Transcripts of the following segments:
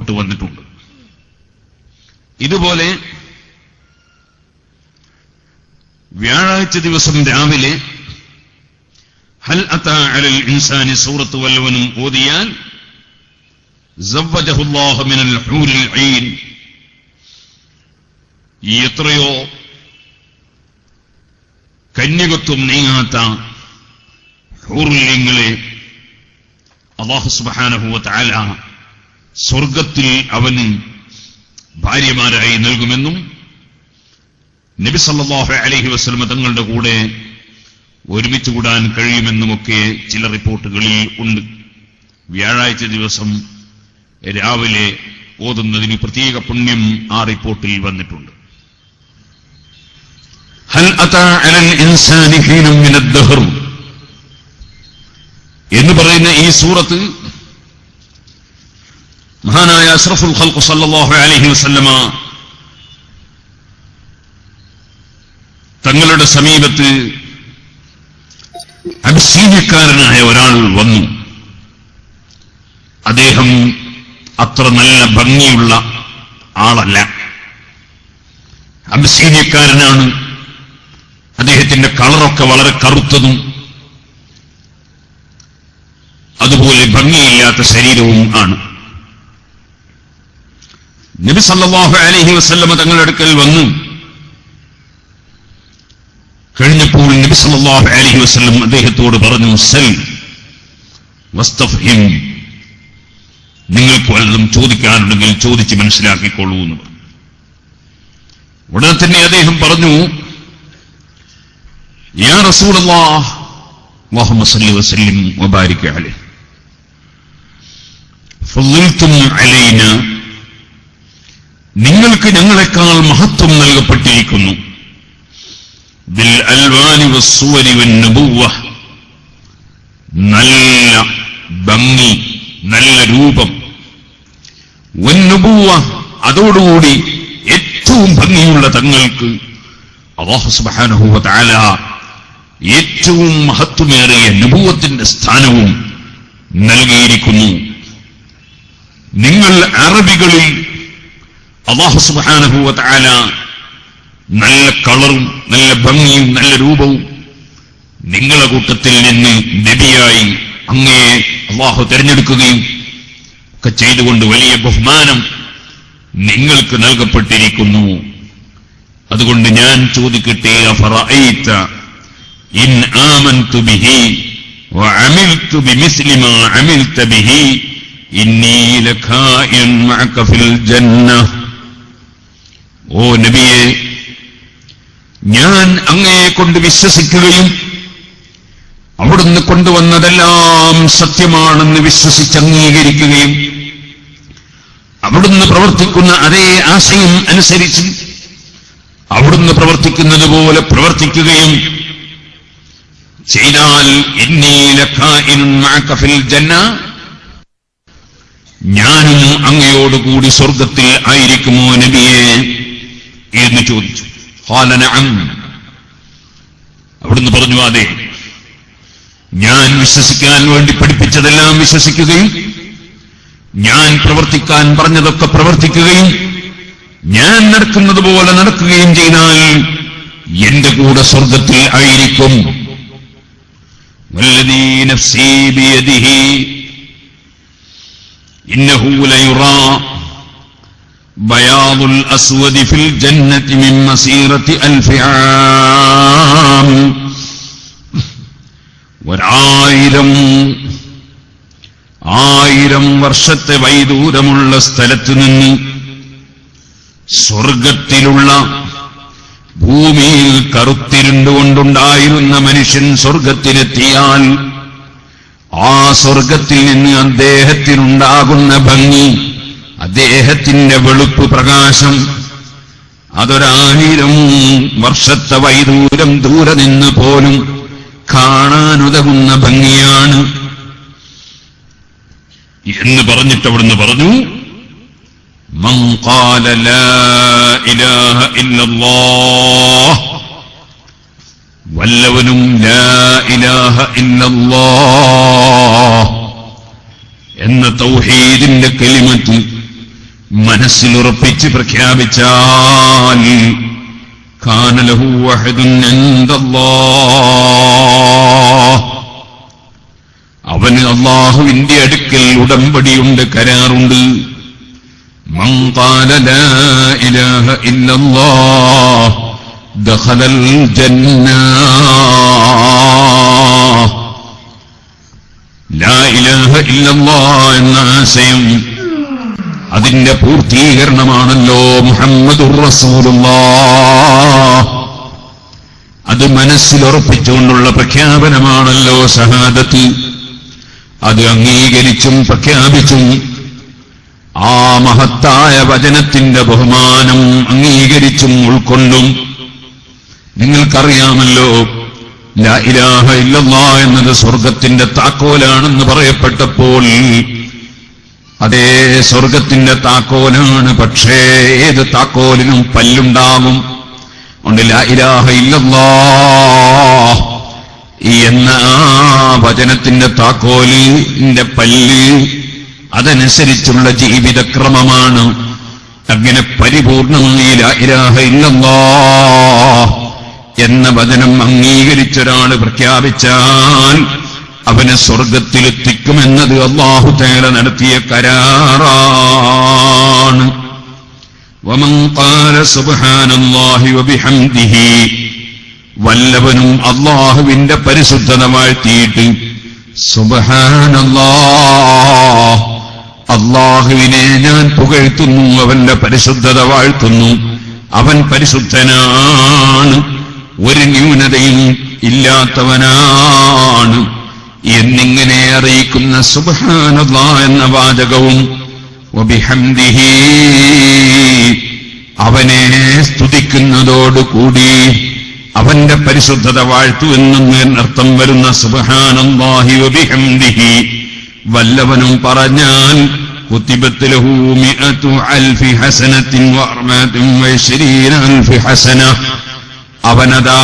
Report വന്നിട്ടുണ്ട്. ഇതുപോലെ വ്യാഴാഴ്ച ദിവസം രാവിലെ ഹൽ അതാ അലൽ ഇൻസാനി സൂറത്ത് വല്ലവനും ഓതിയാൽ സവ്വജഹുല്ലാഹു മിനൽ ഹൂരിൽ ഐൻ, എത്രയോ കന്യകത്വം നീങ്ങാത്ത ഹൂറുല്യങ്ങളെ അല്ലാഹു സുബ്ഹാനഹു വ തആല സ്വർഗത്തിൽ അവന് ഭാര്യമാരായി നൽകുമെന്നും നബി സല്ലല്ലാഹു അലൈഹി വസല്ലം തങ്ങളുടെ കൂടെ ഒരുമിച്ച് കൂടാൻ കഴിയുമെന്നുമൊക്കെ ചില റിപ്പോർട്ടുകളിൽ ഉണ്ട്. വ്യാഴാഴ്ച ദിവസം രാവിലെ ഓതുന്നതിന് പ്രത്യേക പുണ്യം ആ റിപ്പോർട്ടിൽ വന്നിട്ടുണ്ട്. ഹൽ അതാ അലൽ ഇൻസാനി ഹീനും മിനദ് ദഹർ എന്ന് പറയുന്ന ഈ സൂറത്ത് മഹാനായ അഷ്റഫുൽ ഖൽഖ് സല്ലല്ലാഹു അലൈഹി വസല്ലമ തങ്ങളുടെ സമീപത്ത് അബിസീനിയക്കാരനായ ഒരാൾ വന്നു. അദ്ദേഹം അത്ര നല്ല ഭംഗിയുള്ള ആളല്ല, അബിസീനിയക്കാരനാണ്. അദ്ദേഹത്തിന്റെ കളറൊക്കെ വളരെ കറുത്തതും അതുപോലെ ഭംഗിയില്ലാത്ത ശരീരവും ആണ്. നബി സല്ലല്ലാഹു അലൈഹി വസല്ലമ തങ്ങളുടെ അടുക്കൽ വന്നു കഴിഞ്ഞപ്പോൾ നബി സല്ലല്ലാഹു അലൈഹി വസല്ലം അദ്ദേഹത്തോട് പറഞ്ഞു, സൽ വസ്തഫ്ഹിം, നിങ്ങൾക്ക് വല്ലതും ചോദിക്കാനുണ്ടെങ്കിൽ ചോദിച്ച് മനസ്സിലാക്കിക്കൊള്ളൂ എന്ന് പറഞ്ഞു. ഉടനെ തന്നെ അദ്ദേഹം പറഞ്ഞു, യാ റസൂലല്ലാഹ് അല്ലാഹുമ്മ സല്ലി വസല്ലിം വബാരിക് അലൈഹി ഫളൽതും അലൈന, നിങ്ങൾക്ക് ഞങ്ങളെക്കാൾ മഹത്വം നൽകപ്പെട്ടിരിക്കുന്നു. ബിൽ അൽവാനി വസ്സുവരി വന്നുബുവ്വ, നല്ല ഭംഗി, നല്ല രൂപം, വന്നുബുവ്വ, അതോടുകൂടി ഏറ്റവും ഭംഗിയുള്ള തങ്ങൾക്ക് അല്ലാഹു സുബ്ഹാനഹു വ തആല ഏറ്റവും മഹത്വമേറിയ നബുവത്തിന്റെ സ്ഥാനവും നൽകിയിരിക്കുന്നു. നിങ്ങൾ അറബികളിൽ അല്ലാഹു സുബ്ഹാനഹു വ തആല നല്ല കളറും നല്ല ഭംഗിയും നല്ല രൂപവും നിങ്ങളുടെ കൂട്ടത്തിൽ നിന്ന് നബിയായി അങ്ങയെ അല്ലാഹു തിരഞ്ഞെടുക്കുകയും ഒക്കെ ചെയ്തുകൊണ്ട് വലിയ ബഹുമാനം നിങ്ങൾക്ക് നൽകപ്പെട്ടിരിക്കുന്നു. അതുകൊണ്ട് ഞാൻ ചോദിക്കട്ടെ, അഫറഅയ്ത ഇൻ ആമൻതു ബിഹി വഅമിൽതു ബിമിസ്ലി മാ അമിൽത ബിഹി ഇന്നി ലകായിൻ മഅക ഫിൽ ജന്ന. ഓ നബിയെ, ഞാൻ അങ്ങയെ കൊണ്ട് വിശ്വസിക്കുകയും അവിടുന്ന് കൊണ്ടുവന്നതെല്ലാം സത്യമാണെന്ന് വിശ്വസിച്ച് അംഗീകരിക്കുകയും അവിടുന്ന് പ്രവർത്തിക്കുന്ന അതേ ആശയം അനുസരിച്ച് അവിടുന്ന് പ്രവർത്തിക്കുന്നത് പോലെ പ്രവർത്തിക്കുകയും ചെയ്താൽ ഇന്നി ലകായിനുൻ മഅക ഫിൽ ജന്ന, ഞാനും അങ്ങയോടുകൂടി സ്വർഗത്തിൽ ആയിരിക്കുമോ നബിയെ എന്ന് ചോദിച്ചു. ഖാല നഅം, അവിടുന്ന് പറഞ്ഞു, അതെ, ഞാൻ വിശ്വസിക്കാൻ വേണ്ടി പഠിപ്പിച്ചതെല്ലാം വിശ്വസിക്കുകയും ഞാൻ പ്രവർത്തിക്കാൻ പറഞ്ഞതൊക്കെ പ്രവർത്തിക്കുകയും ഞാൻ നടക്കുന്നത് പോലെ നടക്കുകയും ചെയ്താൽ എന്റെ കൂടെ സ്വർഗത്തിൽ ആയിരിക്കും. വല്ലദീ നഫ്സീ ബിയദിഹി ഇന്നഹു ലയുറാ ബയാദുൽ അസ്വദി ഫിൽ ജന്നതി മിൻ മസീറതി അൽഫി ആം. 1000 വർഷത്തെ വൈദൂരമുള്ള സ്ഥലത്തു നിന്ന് സ്വർഗത്തിലുള്ള ഭൂമിയിൽ കറുത്തിരുണ്ടുകൊണ്ടുണ്ടായിരുന്ന മനുഷ്യൻ സ്വർഗത്തിലെത്തിയാൽ ആ സ്വർഗത്തിൽ നിന്ന് അദ്ദേഹത്തിനുണ്ടാകുന്ന ഭംഗി, അദ്ദേഹത്തിന്റെ വെളുപ്പ് പ്രകാശം, അതൊരു 1000 വർഷത്തെ വൈദൂരം ദൂരെ നിന്ന് പോലും കാണാനുതകുന്ന ഭംഗിയാണ് എന്ന് പറഞ്ഞിട്ട് അവിടുന്ന് പറഞ്ഞു, മൻ ഖാല ലാ ഇലാഹ ഇല്ലല്ലാഹ്, വല്ലവനും ലാ ഇലാഹ ഇല്ലല്ലാഹ് എന്ന തൗഹീദിന്റെ കലിമത്ത് മനസ്സിലുറപ്പിച്ച് പ്രഖ്യാപിച്ചാൽ കാന ലഹു വഹദുൻ ഇൻദല്ലാഹ്, അവന് അല്ലാഹുവിന്റെ അടുക്കൽ ഉടമ്പടിയുണ്ട്, കരാറുണ്ട്. മൻ ഖാല ലാ ഇലാഹ ഇല്ലല്ലാഹ് ദഖലൽ ജന്നah. ലാ ഇലാഹ ഇല്ലല്ലാഹ് എന്ന ആശയം, അതിന്റെ പൂർത്തീകരണമാണല്ലോ മുഹമ്മദുർ റസൂലുള്ളാഹ്. അത് മനസ്സിലുറപ്പിച്ചുകൊണ്ടുള്ള പ്രഖ്യാപനമാണല്ലോ ഷഹാദത്ത്. അത് അംഗീകരിച്ചും പ്രഖ്യാപിച്ചും ആ മഹത്തായ വചനത്തിന്റെ ബഹുമാനം അംഗീകരിച്ചും ഉൾക്കൊണ്ടും, നിങ്ങൾക്കറിയാമല്ലോ ലാ ഇലാഹ ഇല്ലല്ലാഹ് എന്നത് സ്വർഗത്തിന്റെ താക്കോലാണെന്ന് പറയപ്പെട്ടപ്പോൾ, അതേ സ്വർഗത്തിന്റെ താക്കോലാണ്. പക്ഷേ ഏത് താക്കോലിനും പല്ലുണ്ടാകും. അതുകൊണ്ട് ലാ ഇലാഹ ഇല്ലല്ലാഹ് എന്ന ആ വചനത്തിന്റെ താക്കോലിന്റെ പല്ല്, അതനുസരിച്ചുള്ള ജീവിതക്രമമാണ്. അങ്ങനെ പരിപൂർണമായി ലാ ഇലാഹ ഇല്ലല്ലാഹ് എന്ന വചനം അംഗീകരിച്ചൊരാൾ പ്രഖ്യാപിച്ചാൽ അവനെ സ്വർഗത്തിലെത്തിക്കുമെന്നത് അല്ലാഹു തആല നടത്തിയ കരാറാണ്. വമൻ ഖാല സുബ്ഹാനല്ലാഹി വബിഹംദിഹി, വല്ലവനും അല്ലാഹുവിന്റെ പരിശുദ്ധത വാഴ്ത്തിയിട്ട് സുബ്ഹാനല്ലാഹ്, അല്ലാഹുവിനെ ഞാൻ പുകഴ്ത്തുന്നു, അവന്റെ പരിശുദ്ധത വാഴ്ത്തുന്നു, അവൻ പരിശുദ്ധനാണ്, ഒരു ന്യൂനതയും ഇല്ലാത്തവനാണ് എന്നിങ്ങനെ അറിയിക്കുന്ന സുബ്ഹാനല്ലാഹ് എന്ന വാചകവും വബിഹംദിഹി, അവനെ സ്തുതിക്കുന്നതോടുകൂടി അവന്റെ പരിശുദ്ധത വാഴ്ത്തുവെന്നും അർത്ഥം വരുന്ന സുബ്ഹാനല്ലാഹി വബിഹംദിഹി വല്ലവനും പറഞ്ഞാൽ കുതിബത്ത് ലഹു മിഅതു അൽഫി ഹസനത്തിൻ വഅർബഅതുൻ അൽഫി ഹസന, അവനതാ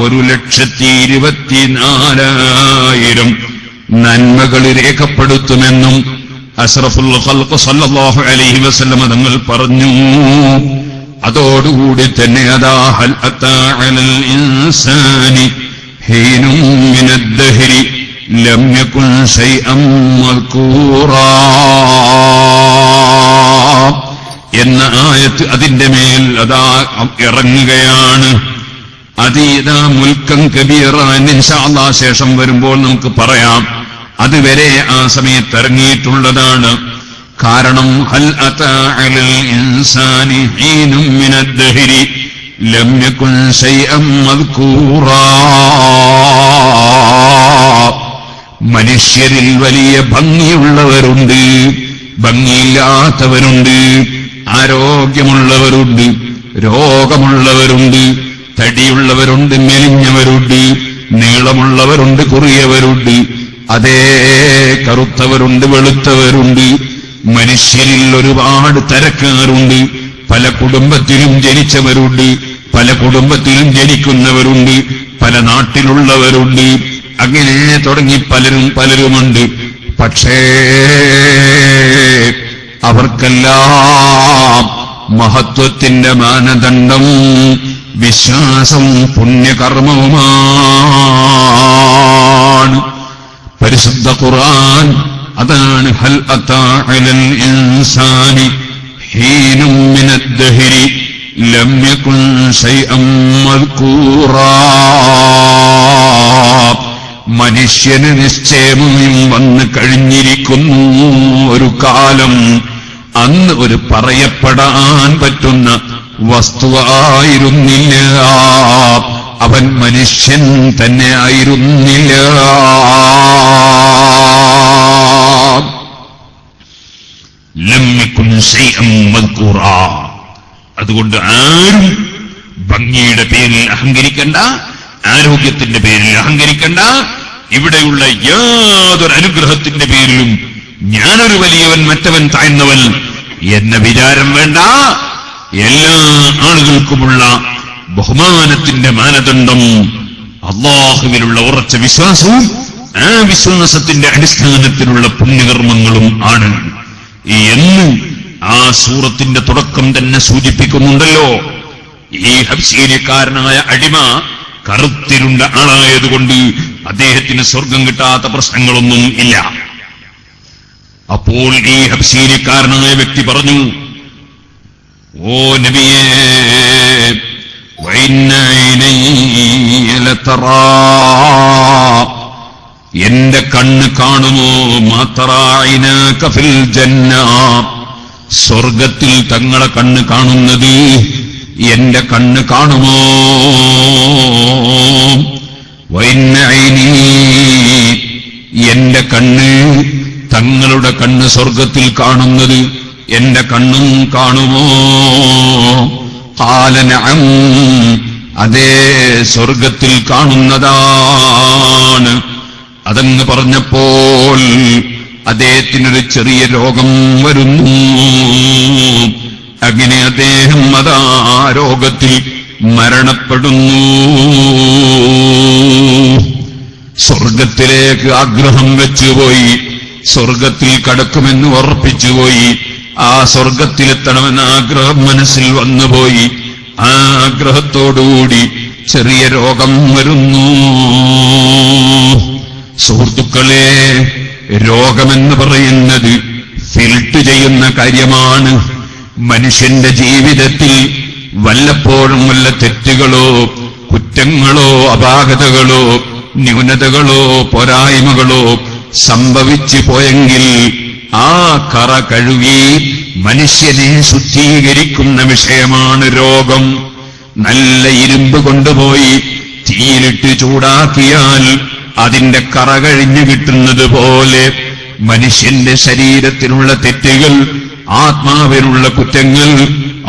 1,24,000 നന്മകൾ രേഖപ്പെടുത്തുമെന്നും അഷ്റഫുൽ ഖൽഖ് സല്ലല്ലാഹു അലൈഹി വസല്ലം തങ്ങൾ പറഞ്ഞു. അതോടുകൂടി തന്നെ അതാ ഹൽ അതാ അലൽ ഇൻസാനി ഹീനും മിനദ്ദഹരി ലം യകുൻ ശൈഅൻ മദ്കൂറാ എന്ന ആയത്ത് അതിന്റെ മേൽ അതാ ഇറങ്ങുകയാണ്. അതീതാ മുൽക്കം കബീറ ഇൻഷാ അല്ലാഹ് ശേഷം വരുമ്പോൾ നമുക്ക് പറയാം. അതുവരെ ആ സമയത്ത് ഇറങ്ങിയിട്ടുള്ളതാണ്. കാരണം ഹൽ അതാ അലൽ ഇൻസാനി ഹീനും മിനദ്ദഹരി ലം യകുൻ ശൈഅൻ മദ്കൂറാ. മനുഷ്യരിൽ വലിയ ഭംഗിയുള്ളവരുണ്ട്, ഭംഗിയില്ലാത്തവരുണ്ട്, ആരോഗ്യമുള്ളവരുണ്ട്, രോഗമുള്ളവരുണ്ട്, തടിയുള്ളവരുണ്ട്, മെലിഞ്ഞവരുണ്ട്, നീളമുള്ളവരുണ്ട്, കുറിയവരുണ്ട്, അതേ കറുത്തവരുണ്ട്, വെളുത്തവരുണ്ട്. മനുഷ്യരിൽ ഒരുപാട് തരക്കാരുണ്ട്. പല കുടുംബത്തിലും ജനിച്ചവരുണ്ട്, പല കുടുംബത്തിലും ജനിക്കുന്നവരുണ്ട്, പല നാട്ടിലുള്ളവരുണ്ട്. അങ്ങനെ തുടങ്ങി പലരുമുണ്ട്. പക്ഷേ അവർക്കെല്ലാം മഹത്വത്തിന്റെ മാനദണ്ഡം വിശ്വാസവും പുണ്യകർമ്മവുമാണ്. പരിശുദ്ധ ഖുർആൻ അതാണ് ഹൽ അതാ അലൽ ഇൻസാനി ഹീനും മിനദ്ദഹരി ലം യകുൻ ശൈഅൻ മദ്കൂറാ. മനുഷ്യന് നിശ്ചയമായും വന്നു കഴിഞ്ഞിരിക്കുന്നു ഒരു കാലം, അന്ന് ഒരു പറയപ്പെടാൻ പറ്റുന്ന വസ്തുവായിരുന്നില്ല, അവൻ മനുഷ്യൻ തന്നെ ആയിരുന്നില്ല. ലം യകുൻ ശൈഅൻ മദ്കൂറാ. അതുകൊണ്ട് ആരും ഭംഗിയുടെ പേരിൽ അഹങ്കരിക്കണ്ട, ആരോഗ്യത്തിന്റെ പേരിൽ അഹങ്കരിക്കണ്ട, ഇവിടെയുള്ള യാതൊരു അനുഗ്രഹത്തിന്റെ പേരിലും ഞാനൊരു വലിയവൻ മറ്റവൻ താഴ്ന്നവൻ എന്ന വിചാരം വേണ്ട. എല്ലാ ആളുകൾക്കുമുള്ള ബഹുമാനത്തിന്റെ മാനദണ്ഡം അല്ലാഹുവിലുള്ള ഉറച്ച വിശ്വാസവും ആ വിശ്വാസത്തിന്റെ അടിസ്ഥാനത്തിലുള്ള പുണ്യകർമ്മങ്ങളും ആണ് എന്ന് ആ സൂറത്തിന്റെ തുടക്കം തന്നെ സൂചിപ്പിക്കുന്നുണ്ടല്ലോ, ഈ ഹബ്ശീനക്കാരനായ അടിമ കറുത്തിരുണ്ട ആളായതുകൊണ്ട് അദ്ദേഹത്തിന് സ്വർഗം കിട്ടാത്ത പ്രശ്നങ്ങളൊന്നും ഇല്ല. അപ്പോൾ ഈ ഹബ്ശീനക്കാരനായ വ്യക്തി പറഞ്ഞു, ഓ നബിയേ, എന്റെ കണ്ണ് കാണുമോ, മാതറായിനാക ഫിൽ ജന്ന, സ്വർഗത്തിൽ തങ്ങളെ കണ്ണ് കാണുന്നത് എന്റെ കണ്ണ് കാണുമോ? വഇന്ന ഐനി, എന്റെ കണ്ണ് തങ്ങളുടെ കണ്ണ് സ്വർഗത്തിൽ കാണുന്നത് എന്റെ കണ്ണും കാണുമോ? ഖാല നഅം, അതേ സ്വർഗത്തിൽ കാണുന്നതാണ്. അതങ്ങ് പറഞ്ഞപ്പോൾ അദ്ദേഹത്തിനൊരു ചെറിയ രോഗം വരുന്നു. അങ്ങനെ അദ്ദേഹം അതാ രോഗത്തിൽ മരണപ്പെടുന്നു. സ്വർഗത്തിലേക്ക് ആഗ്രഹം വെച്ചുപോയി, സ്വർഗത്തിൽ കടക്കുമെന്ന് ഉറപ്പിച്ചുപോയി. ആ സ്വർഗത്തിലെത്തണമെന്ന ആഗ്രഹം മനസ്സിൽ വന്നുപോയി. ആ ആഗ്രഹത്തോടുകൂടി ചെറിയ രോഗം വരുന്നു. സുഹൃത്തുക്കളെ, രോഗമെന്ന് പറയുന്നത് ഫിൽട്ട് ചെയ്യുന്ന കാര്യമാണ്. മനുഷ്യന്റെ ജീവിതത്തിൽ വല്ലപ്പോഴും വല്ല തെറ്റുകളോ കുറ്റങ്ങളോ അപാകതകളോ ന്യൂനതകളോ പോരായ്മകളോ സംഭവിച്ചു പോയെങ്കിൽ ആ കറ കഴുകി മനുഷ്യനെ ശുദ്ധീകരിക്കുന്ന വിഷയമാണ് രോഗം. നല്ല ഇരുമ്പ് കൊണ്ടുപോയി തീയിലിട്ട് ചൂടാക്കിയാൽ അതിന്റെ കറ കഴിഞ്ഞു കിട്ടുന്നത് പോലെ മനുഷ്യന്റെ ശരീരത്തിലുള്ള തെറ്റുകൾ, ആത്മാവിനുള്ള കുറ്റങ്ങൾ,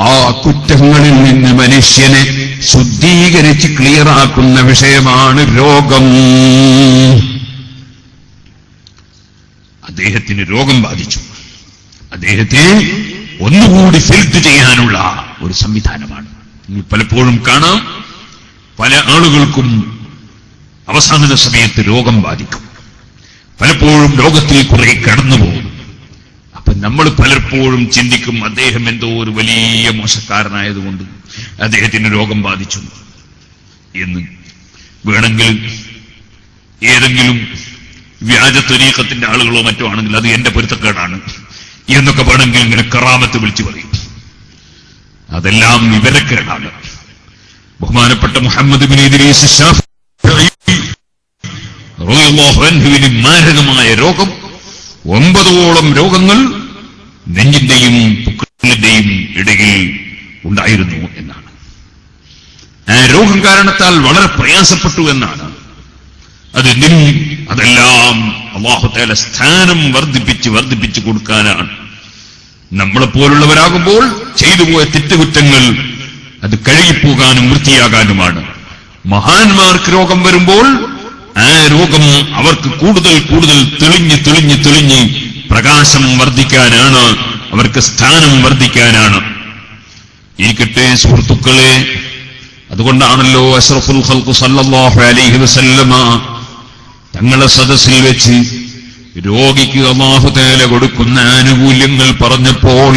ആ കുറ്റങ്ങളിൽ നിന്ന് മനുഷ്യനെ ശുദ്ധീകരിച്ച് ക്ലിയറാക്കുന്ന വിഷയമാണ് രോഗം. അദ്ദേഹത്തിന് രോഗം ബാധിച്ചു. അദ്ദേഹത്തെ ഒന്നുകൂടി ഫിൽറ്റ് ചെയ്യാനുള്ള ഒരു സംവിധാനമാണ്. പലപ്പോഴും കാണാം, പല ആളുകൾക്കും അവസാന സമയത്ത് രോഗം ബാധിക്കും. പലപ്പോഴും രോഗത്തിൽ കുറെ കടന്നുപോകും. അപ്പൊ നമ്മൾ പലപ്പോഴും ചിന്തിക്കും, അദ്ദേഹം എന്തോ ഒരു വലിയ മോശക്കാരനായതുകൊണ്ട് അദ്ദേഹത്തിന് രോഗം ബാധിച്ചു എന്ന്. വേണമെങ്കിൽ ഏതെങ്കിലും വ്യാജ ത്വരീഖത്തിന്റെ ആളുകളോ മറ്റോ ആണെങ്കിൽ അത് എന്റെ പൊരുത്തക്കേടാണ് എന്നൊക്കെ വേണമെങ്കിൽ ഇങ്ങനെ കറാമത്ത് വിളിച്ചു പറയും. അതെല്ലാം വിവരക്കേടാണ്. ബഹുമാനപ്പെട്ട മുഹമ്മദ് ബിൻ ഇദ്രീസ് ശാഫിഈ റളിയല്ലാഹു അൻഹുവിന് മാരകമായ രോഗം, 9ഓളം രോഗങ്ങൾ നെഞ്ചിന്റെയും പുക്കിളിന്റെയും ഇടയിൽ ഉണ്ടായിരുന്നു എന്നാണ്. ആ രോഗം കാരണത്താൽ വളരെ പ്രയാസപ്പെട്ടു എന്നാണ്. അതെല്ലാം അല്ലാഹു തആല സ്ഥാനം വർദ്ധിപ്പിച്ച് കൊടുക്കാനാണ്. നമ്മളെപ്പോലുള്ളവരാകുമ്പോൾ ചെയ്തുപോയ തെറ്റുകുറ്റങ്ങൾ അത് കഴുകിപ്പോകാനും വൃത്തിയാകാനുമാണ്. മഹാന്മാർക്ക് രോഗം വരുമ്പോൾ ആ രോഗം അവർക്ക് കൂടുതൽ തെളിഞ്ഞ് പ്രകാശം വർദ്ധിക്കാനാണ്, അവർക്ക് സ്ഥാനം വർദ്ധിക്കാനാണ്. ഇരിക്കട്ടെ സുഹൃത്തുക്കളെ, അതുകൊണ്ടാണല്ലോ അഷ്റഫുൽ ഖൽഖ് സല്ലല്ലാഹു അലൈഹി വസല്ലമ തങ്ങളെ സദസ്സിൽ വെച്ച് രോഗിക്ക് അല്ലാഹു തആല കൊടുക്കുന്ന ആനുകൂല്യങ്ങൾ പറഞ്ഞപ്പോൾ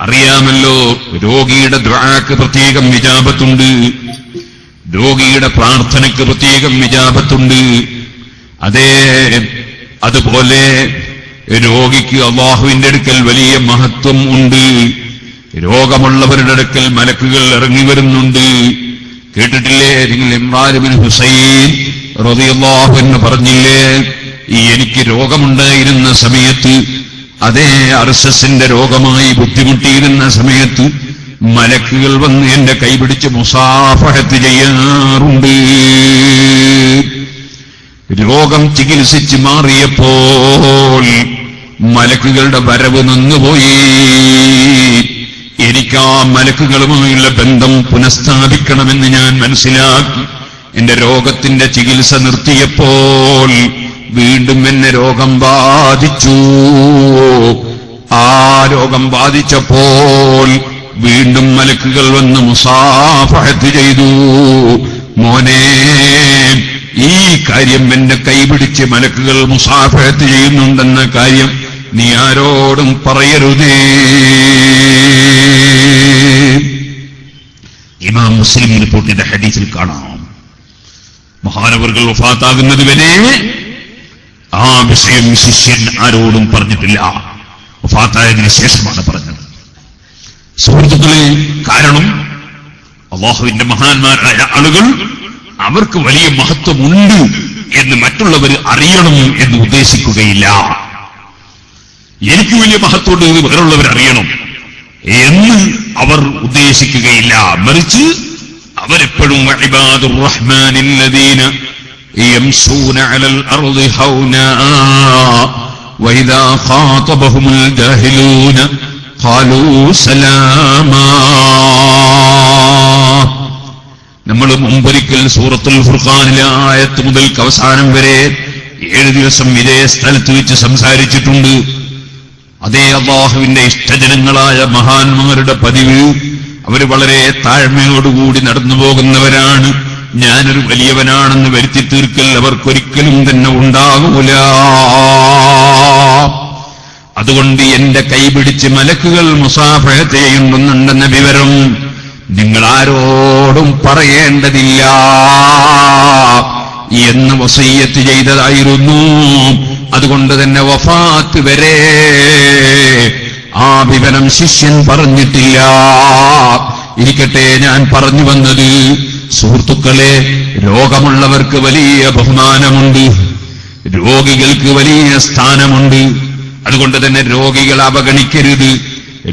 അറിയാമല്ലോ, രോഗിയുടെ ദുആക്ക് പ്രത്യേകം ഇജാബത്തുണ്ട്, രോഗിയുടെ പ്രാർത്ഥനയ്ക്ക് പ്രത്യേകം ഇജാബത്തുണ്ട്. അതുപോലെ രോഗിക്ക് അല്ലാഹുവിന്റെ അടുക്കൽ വലിയ മഹത്വം ഉണ്ട്. രോഗമുള്ളവരുടെ അടുക്കൽ മലക്കുകൾ ഇറങ്ങി വരുന്നുണ്ട്. കേട്ടിട്ടില്ലേ നിങ്ങൾ? ഇമ്രാൻ ഇബ്നു ഹുസൈൻ റളിയല്ലാഹു അൻഹു പറഞ്ഞില്ലേ, എനിക്ക് രോഗമുണ്ടായിരുന്ന സമയത്ത്, അതേ അർശസിന്റെ രോഗമായി ബുദ്ധിമുട്ടിയിരുന്ന സമയത്ത് മലക്കുകൾ വന്ന് എന്റെ കൈപിടിച്ച് മുസാഫഹത്ത് ചെയ്യാറുണ്ട്. രോഗം ചികിത്സിച്ച് മാറിയപ്പോൾ മലക്കുകളുടെ വരവ് നിന്നുപോയി. എനിക്ക് ആ മലക്കുകളുമായുള്ള ബന്ധം പുനഃസ്ഥാപിക്കണമെന്ന് ഞാൻ മനസ്സിലാക്കി. എന്റെ രോഗത്തിന്റെ ചികിത്സ നിർത്തിയപ്പോൾ വീണ്ടും എന്നെ രോഗം ബാധിച്ചു. ആ രോഗം ബാധിച്ചപ്പോൾ വീണ്ടും മലക്കുകൾ വന്ന് മുസാഫഹത്ത് ചെയ്തു. മോനെ, ഈ കാര്യം എന്റെ കൈപിടിച്ച് മലക്കുകൾ മുസാഫഹത്ത് ചെയ്യുന്നുണ്ടെന്ന കാര്യം നീ ആരോടും പറയരുതേ. ഇമാം മുസ്ലിം റിപ്പോർട്ട് ചെയ്ത ഹദീസിൽ കാണാം, മഹാനവറുകൾ വഫാത്താകുന്നത് വരെ ആ വിഷയം ശിഷ്യൻ ആരോടും പറഞ്ഞിട്ടില്ല. വഫാത്തായതിനു ശേഷമാണ് പറഞ്ഞത്. സുഹൃത്തുക്കളെ, കാരണം അല്ലാഹുവിന്റെ മഹാന്മാരായ ആളുകൾ അവർക്ക് വലിയ മഹത്വമുണ്ട് എന്ന് മറ്റുള്ളവർ അറിയണം എന്ന് ഉദ്ദേശിക്കുകയില്ല. എനിക്ക് വലിയ മഹത്വമുണ്ട് എന്ന് വേറുള്ളവർ അറിയണം എന്ന് അവർ ഉദ്ദേശിക്കുകയില്ല. മറിച്ച് അവരെപ്പോഴും ഇബാദുർ റഹ്മാനിൽ ലദീന യംശൂന അലൽ അർളി ഹൗനാ വഇദാ ഖാതബഹുൽ ജാഹിലൂന ഖാലൂ സലാമാ. നമ്മൾ മുമ്പൊരിക്കൽ സൂറത്തുൽ ഫുർഖാനിലെ ആയത്ത് മുതൽ അവസാനം വരെ 7 ദിവസം ഇതേ സ്ഥലത്ത് വെച്ച് സംസാരിച്ചിട്ടുണ്ട്. അതേ അല്ലാഹുവിന്റെ ഇഷ്ടജനങ്ങളായ മഹാന്മാരുടെ പതിവ്, അവർ വളരെ താഴ്മയോടുകൂടി നടന്നു പോകുന്നവരാണ്. ഞാനൊരു വലിയവനാണെന്ന് വരുത്തി തീർക്കൽ അവർക്കൊരിക്കലും തന്നെ ഉണ്ടാകൂല. അതുകൊണ്ട് എന്റെ കൈപിടിച്ച് മലക്കുകൾ മുസാഫഹ ചെയ്യുന്നുണ്ടെന്ന വിവരം നിങ്ങൾ ആരോടും പറയേണ്ടതില്ല എന്ന് വസിയ്യത്ത് ചെയ്തതായിരുന്നു. അതുകൊണ്ട് തന്നെ വഫാത്ത് വരെ ആ വിവരം ശിഷ്യൻ പറഞ്ഞിട്ടില്ല. ഇരിക്കട്ടെ, ഞാൻ പറഞ്ഞു വന്നത്, സുഹൃത്തുക്കളെ, രോഗമുള്ളവർക്ക് വലിയ ബഹുമാനമുണ്ട്, രോഗികൾക്ക് വലിയ സ്ഥാനമുണ്ട്. അതുകൊണ്ട് തന്നെ രോഗികളെ അവഗണിക്കരുത്,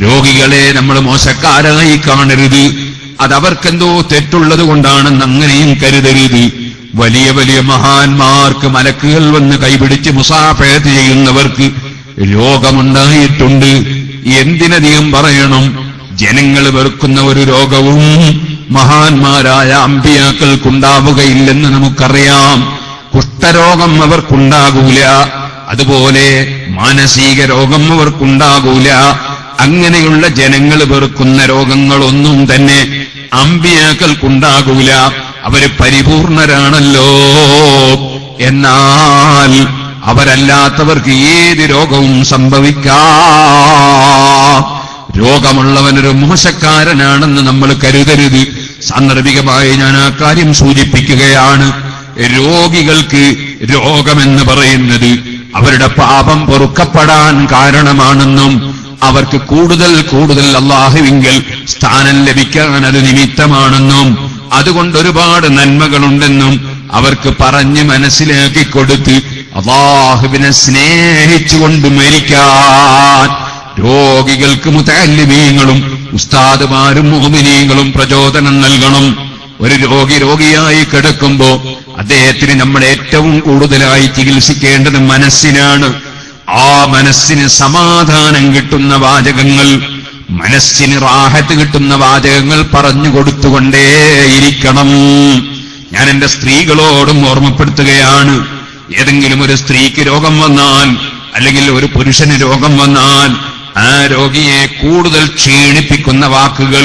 രോഗികളെ നമ്മൾ മോശക്കാരായി കാണരുത്. അതവർക്കെന്തോ തെറ്റുള്ളത് കൊണ്ടാണെന്ന് അങ്ങനെയും കരുതരുത്. വലിയ വലിയ മഹാന്മാർക്ക് മലക്കുകൾ വന്ന് കൈപിടിച്ച് മുസാഫഹത്ത് ചെയ്യുന്നവർക്ക് രോഗമുണ്ടായിട്ടുണ്ട്. എന്തിനധികം പറയണം, ജനങ്ങൾ വെറുക്കുന്ന ഒരു രോഗവും മഹാന്മാരായ അമ്പിയാക്കൾക്കുണ്ടാവുകയില്ലെന്ന് നമുക്കറിയാം. കുഷ്ഠരോഗം അവർക്കുണ്ടാകൂല, അതുപോലെ മാനസിക രോഗം അവർക്കുണ്ടാകൂല. അങ്ങനെയുള്ള ജനങ്ങൾ വെറുക്കുന്ന രോഗങ്ങളൊന്നും തന്നെ അമ്പിയാക്കൾക്കുണ്ടാകൂല. അവര് പരിപൂർണരാണല്ലോ. എന്നാൽ അവരല്ലാത്തവർക്ക് ഏത് രോഗവും സംഭവിക്കാം. രോഗമുള്ളവനൊരു മോശക്കാരനാണെന്ന് നമ്മൾ കരുതരുത്. സാന്ദർഭികമായി ഞാൻ ആ കാര്യം സൂചിപ്പിക്കുകയാണ്. രോഗികൾക്ക് രോഗമെന്ന് പറയുന്നത് അവരുടെ പാപം പൊറുക്കപ്പെടാൻ കാരണമാണെന്നും അവർക്ക് കൂടുതൽ കൂടുതൽ അല്ലാഹുവിങ്കൽ സ്ഥാനം ലഭിക്കാൻ അത് നിമിത്തമാണെന്നും അതുകൊണ്ട് ഒരുപാട് നന്മകളുണ്ടെന്നും അവർക്ക് പറഞ്ഞ് മനസ്സിലാക്കി കൊടുത്ത് അല്ലാഹുവിനെ സ്നേഹിച്ചുകൊണ്ട് മരിക്കാൻ രോഗികൾക്ക് മുതഅല്ലിമീങ്ങളും ഉസ്താദുമാരും മുഅ്മിനീങ്ങളും പ്രചോദനം നൽകണം. ഒരു രോഗിയായി കിടക്കുമ്പോ അദ്ദേഹത്തിന് നമ്മൾ ഏറ്റവും കൂടുതലായി ചികിത്സിക്കേണ്ടത് മനസ്സിനാണ്. ആ മനസ്സിന് സമാധാനം കിട്ടുന്ന വാചകങ്ങൾ, മനസ്സിന് റാഹത്ത് കിട്ടുന്ന വാചകങ്ങൾ പറഞ്ഞു കൊടുത്തുകൊണ്ടേയിരിക്കണം. ഞാൻ എന്റെ സ്ത്രീകളോടും ഓർമ്മപ്പെടുത്തുകയാണ്, ഏതെങ്കിലും ഒരു സ്ത്രീക്ക് രോഗം വന്നാൽ അല്ലെങ്കിൽ ഒരു പുരുഷന് രോഗം വന്നാൽ ആ രോഗിയെ കൂടുതൽ ക്ഷീണിപ്പിക്കുന്ന വാക്കുകൾ